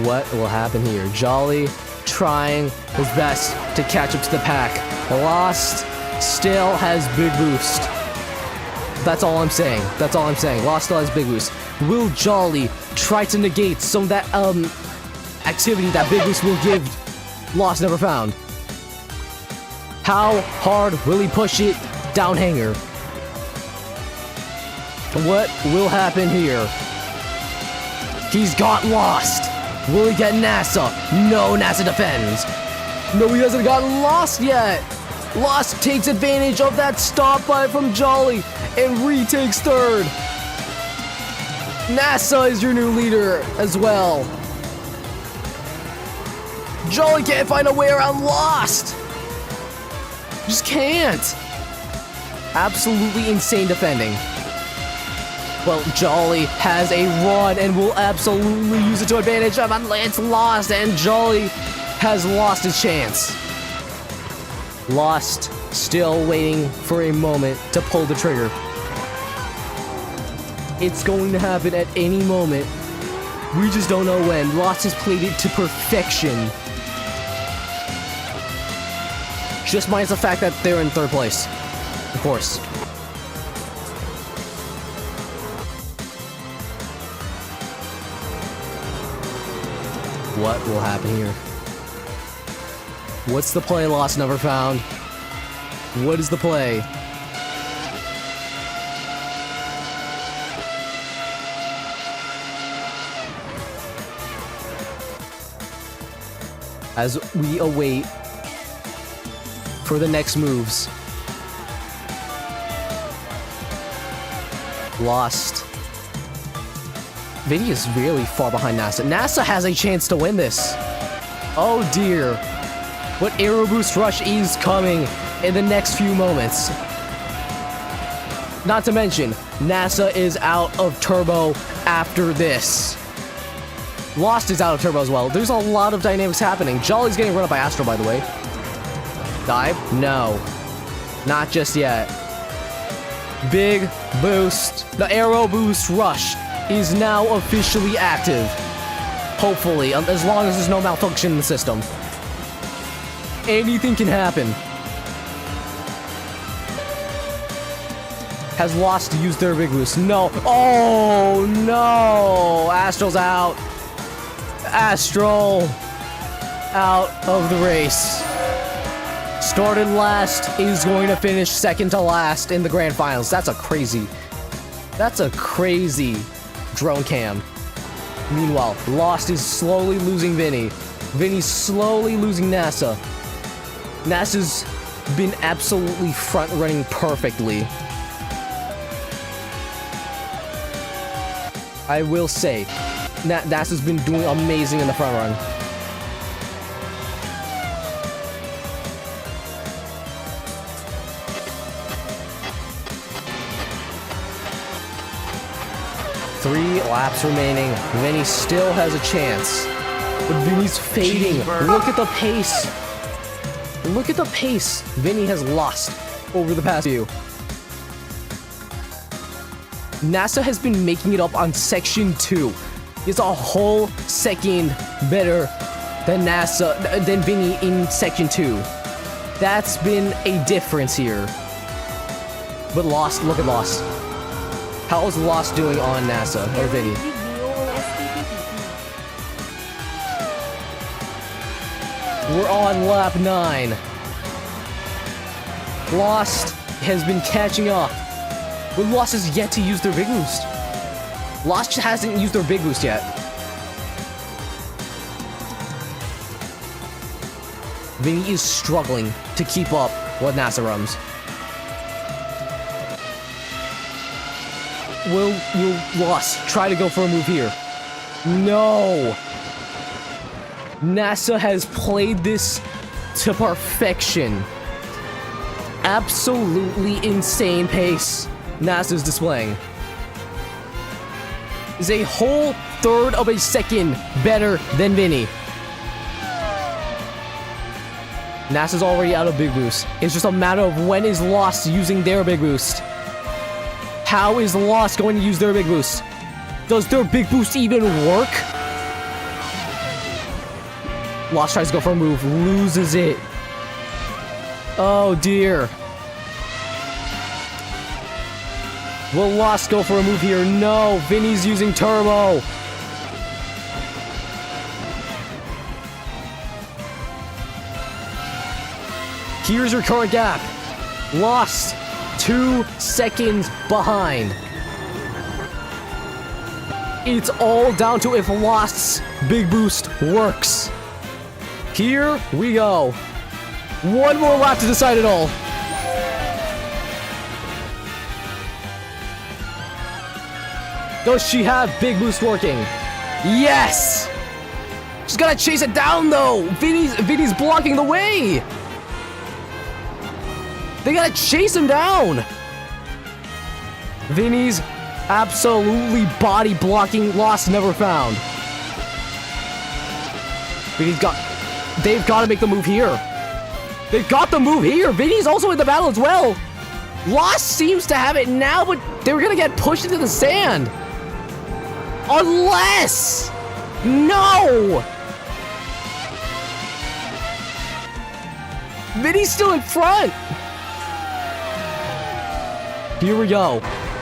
Speaker 1: What will happen here? Jolly trying his best to catch up to the pack. Lost still has big boost. That's all I'm saying. That's all I'm saying. Lost still has big boost. Will Jolly try to negate some of that activity that big boost will give Lost Never Found? How hard will he push it down hanger? What will happen here? He's got Lost. Will he get NASA? No, NASA defends. No, he hasn't gotten Lost yet. Lost takes advantage of that stop by from Jolly and retakes third. NASA is your new leader as well. Jolly can't find a way around Lost. Just can't. Absolutely insane defending. Well, Jolly has a run and will absolutely use it to advantage. It's Lost, and Jolly has lost his chance. Lost still waiting for a moment to pull the trigger. It's going to happen at any moment. We just don't know when. Lost has played it to perfection. Just minus the fact that they're in third place. Of course. What will happen here? What's the play Lost Never Found? What is the play? As we await for the next moves. Lost. Vinny is really far behind NASA. NASA has a chance to win this. Oh dear. But Aero Boost Rush is coming in the next few moments. Not to mention, NASA is out of turbo after this. Lost is out of turbo as well. There's a lot of dynamics happening. Jolly's getting run up by Astro, by the way. Dive? No. Not just yet. Big boost. The Aero Boost Rush is now officially active. Hopefully, as long as there's no malfunction in the system. Anything can happen. Has Lost to use their big boost? No. Oh no! Astro's out. Astro out of the race. Started last, is going to finish second to last in the grand finals. That's a crazy drone cam. Meanwhile, Lost is slowly losing Vinny. Vinny's slowly losing NASA. NASA's been absolutely front running perfectly. I will say, NASA's been doing amazing in the front run. Three laps remaining. Vinny still has a chance. But Vinny's fading. Look at the pace. Look at the pace Vinny has lost over the past few. NASA has been making it up on Section 2. It's a whole second better than Vinny in Section 2. That's been a difference here. But Lost, look at Lost. How is Lost doing on NASA or Vinny? We're on lap 9. Lost has been catching up. But Lost has yet to use their big boost. Lost hasn't used their big boost yet. Vinny is struggling to keep up with NASA runs. Will Lost try to go for a move here? No! NASA has played this to perfection. Absolutely insane pace NASA's displaying. Is a whole third of a second better than Vinny. NASA's already out of big boost. It's just a matter of when is Lost using their big boost. How is Lost going to use their big boost? Does their big boost even work? Lost tries to go for a move, loses it. Oh dear. Will Lost go for a move here? No, Vinny's using turbo. Here's your current gap. Lost 2 seconds behind. It's all down to if Lost's big boost works. Here we go. One more lap to decide it all. Does she have big boost working? Yes! She's gotta chase it down though! Vinny's blocking the way! They gotta chase him down! Vinny's absolutely body blocking Lost never found. They've got to make the move here. They've got the move here. Vinny's also in the battle as well. Lost seems to have it now, but they're gonna get pushed into the sand. Unless... No! Vinny's still in front. Here we go.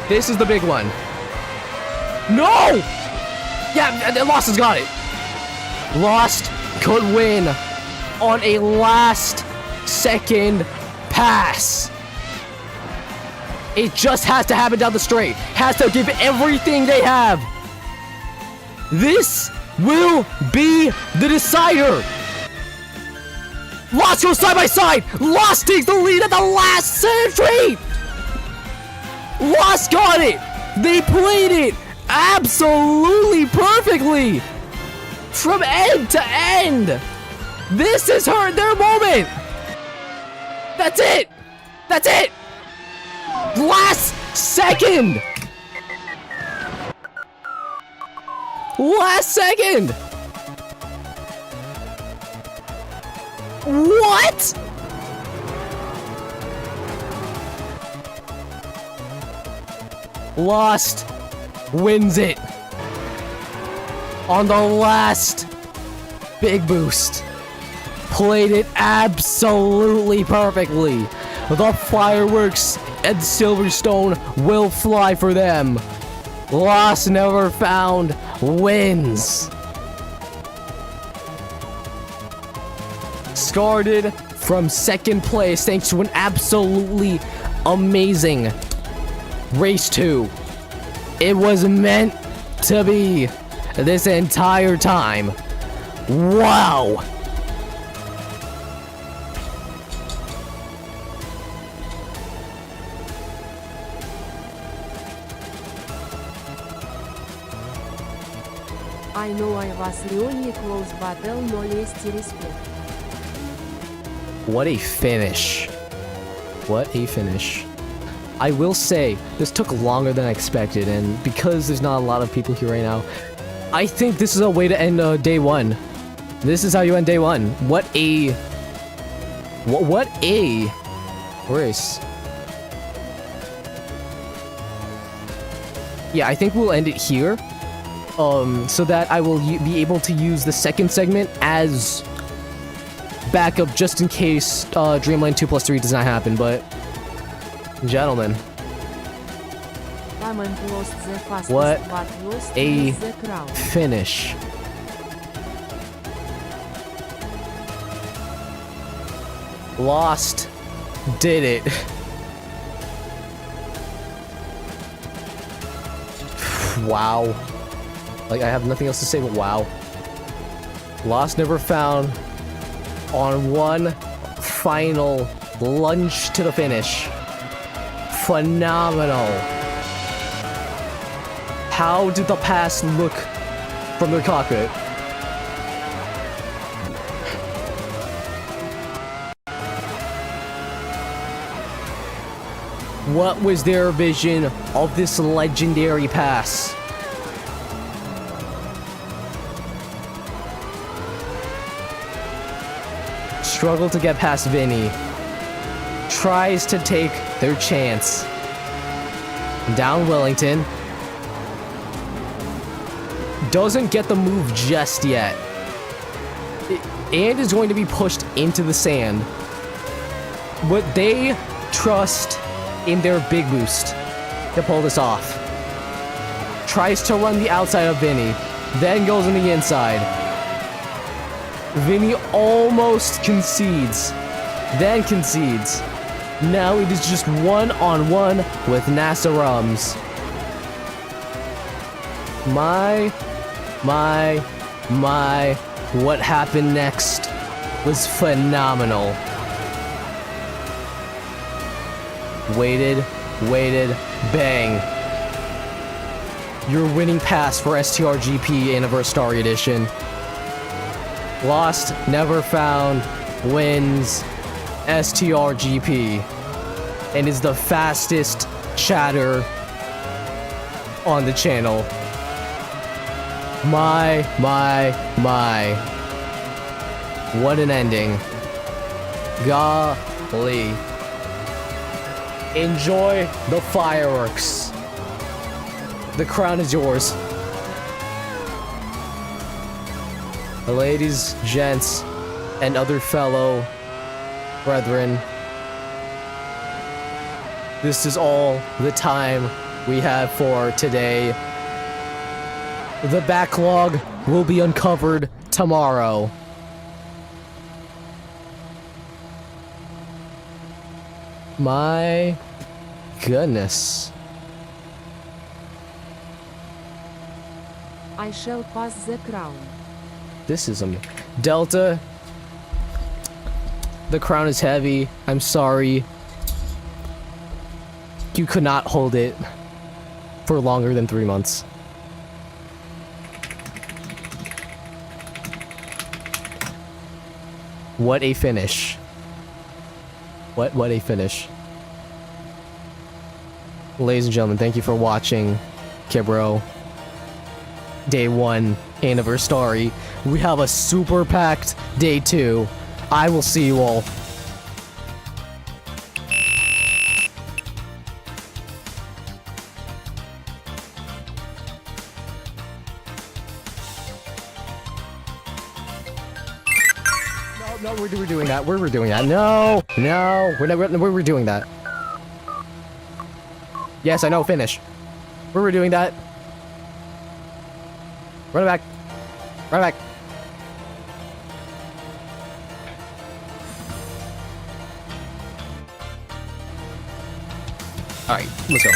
Speaker 1: This is the big one. No! Yeah, Lost has got it. Lost could win on a last second pass. It just has to happen down the straight. Has to give everything they have. This will be the decider. Lost goes side by side. Lost takes the lead at the last century. Lost got it. They played it absolutely perfectly. From end to end. This is their moment. That's it. That's it. Last second. Last second. What? Lost wins it on the last big boost. Played it absolutely perfectly. The fireworks and Silverstone will fly for them. Lost never found wins. Started from second place thanks to an absolutely amazing race 2. It was meant to be this entire time. Wow.
Speaker 6: I know I was really close, but no less respect.
Speaker 1: What a finish. What a finish. I will say, this took longer than I expected, and because there's not a lot of people here right now, I think this is a way to end day one. This is how you end day one. What a race. Yeah, I think we'll end it here. So that I will be able to use the second segment as backup just in case Dreamland 2+3 does not happen, but gentlemen,
Speaker 6: Comment lost the fastest,
Speaker 1: what
Speaker 6: but lost
Speaker 1: a
Speaker 6: the crown.
Speaker 1: finish. Lost did it. Wow. Like, I have nothing else to say but wow. Lost never found on one final lunge to the finish. Phenomenal. How did the past look from their cockpit? What was their vision of this legendary pass? Struggle to get past Vinny. Tries to take their chance. Down Wellington. Doesn't get the move just yet. And is going to be pushed into the sand. But they trust in their big boost to pull this off. Tries to run the outside of Vinny. Then goes on the inside. Vinny almost concedes. Then concedes. Now it is just one-on-one with NASA Rums. My. What happened next was phenomenal. Waited, bang. Your winning pass for STRGP AnniverSTRy Edition. Lost, never found, wins STRGP, and is the fastest chatter on the channel. My. What an ending. Golly. Enjoy the fireworks. The crown is yours. Ladies, gents, and other fellow brethren, this is all the time we have for today. The backlog will be uncovered tomorrow. My goodness.
Speaker 6: I shall pass the crown.
Speaker 1: This is a Delta. The crown is heavy. I'm sorry. You could not hold it for longer than 3 months. What a finish. What a finish. Ladies and gentlemen, thank you for watching Kibro. Day 1 AnniverSTRy. We have a super packed day 2. I will see you all. No, we're doing that. We're doing that. No, we're doing that. Yes, I know. Finish. We're doing that. Run it back. Run it back. All right, let's go.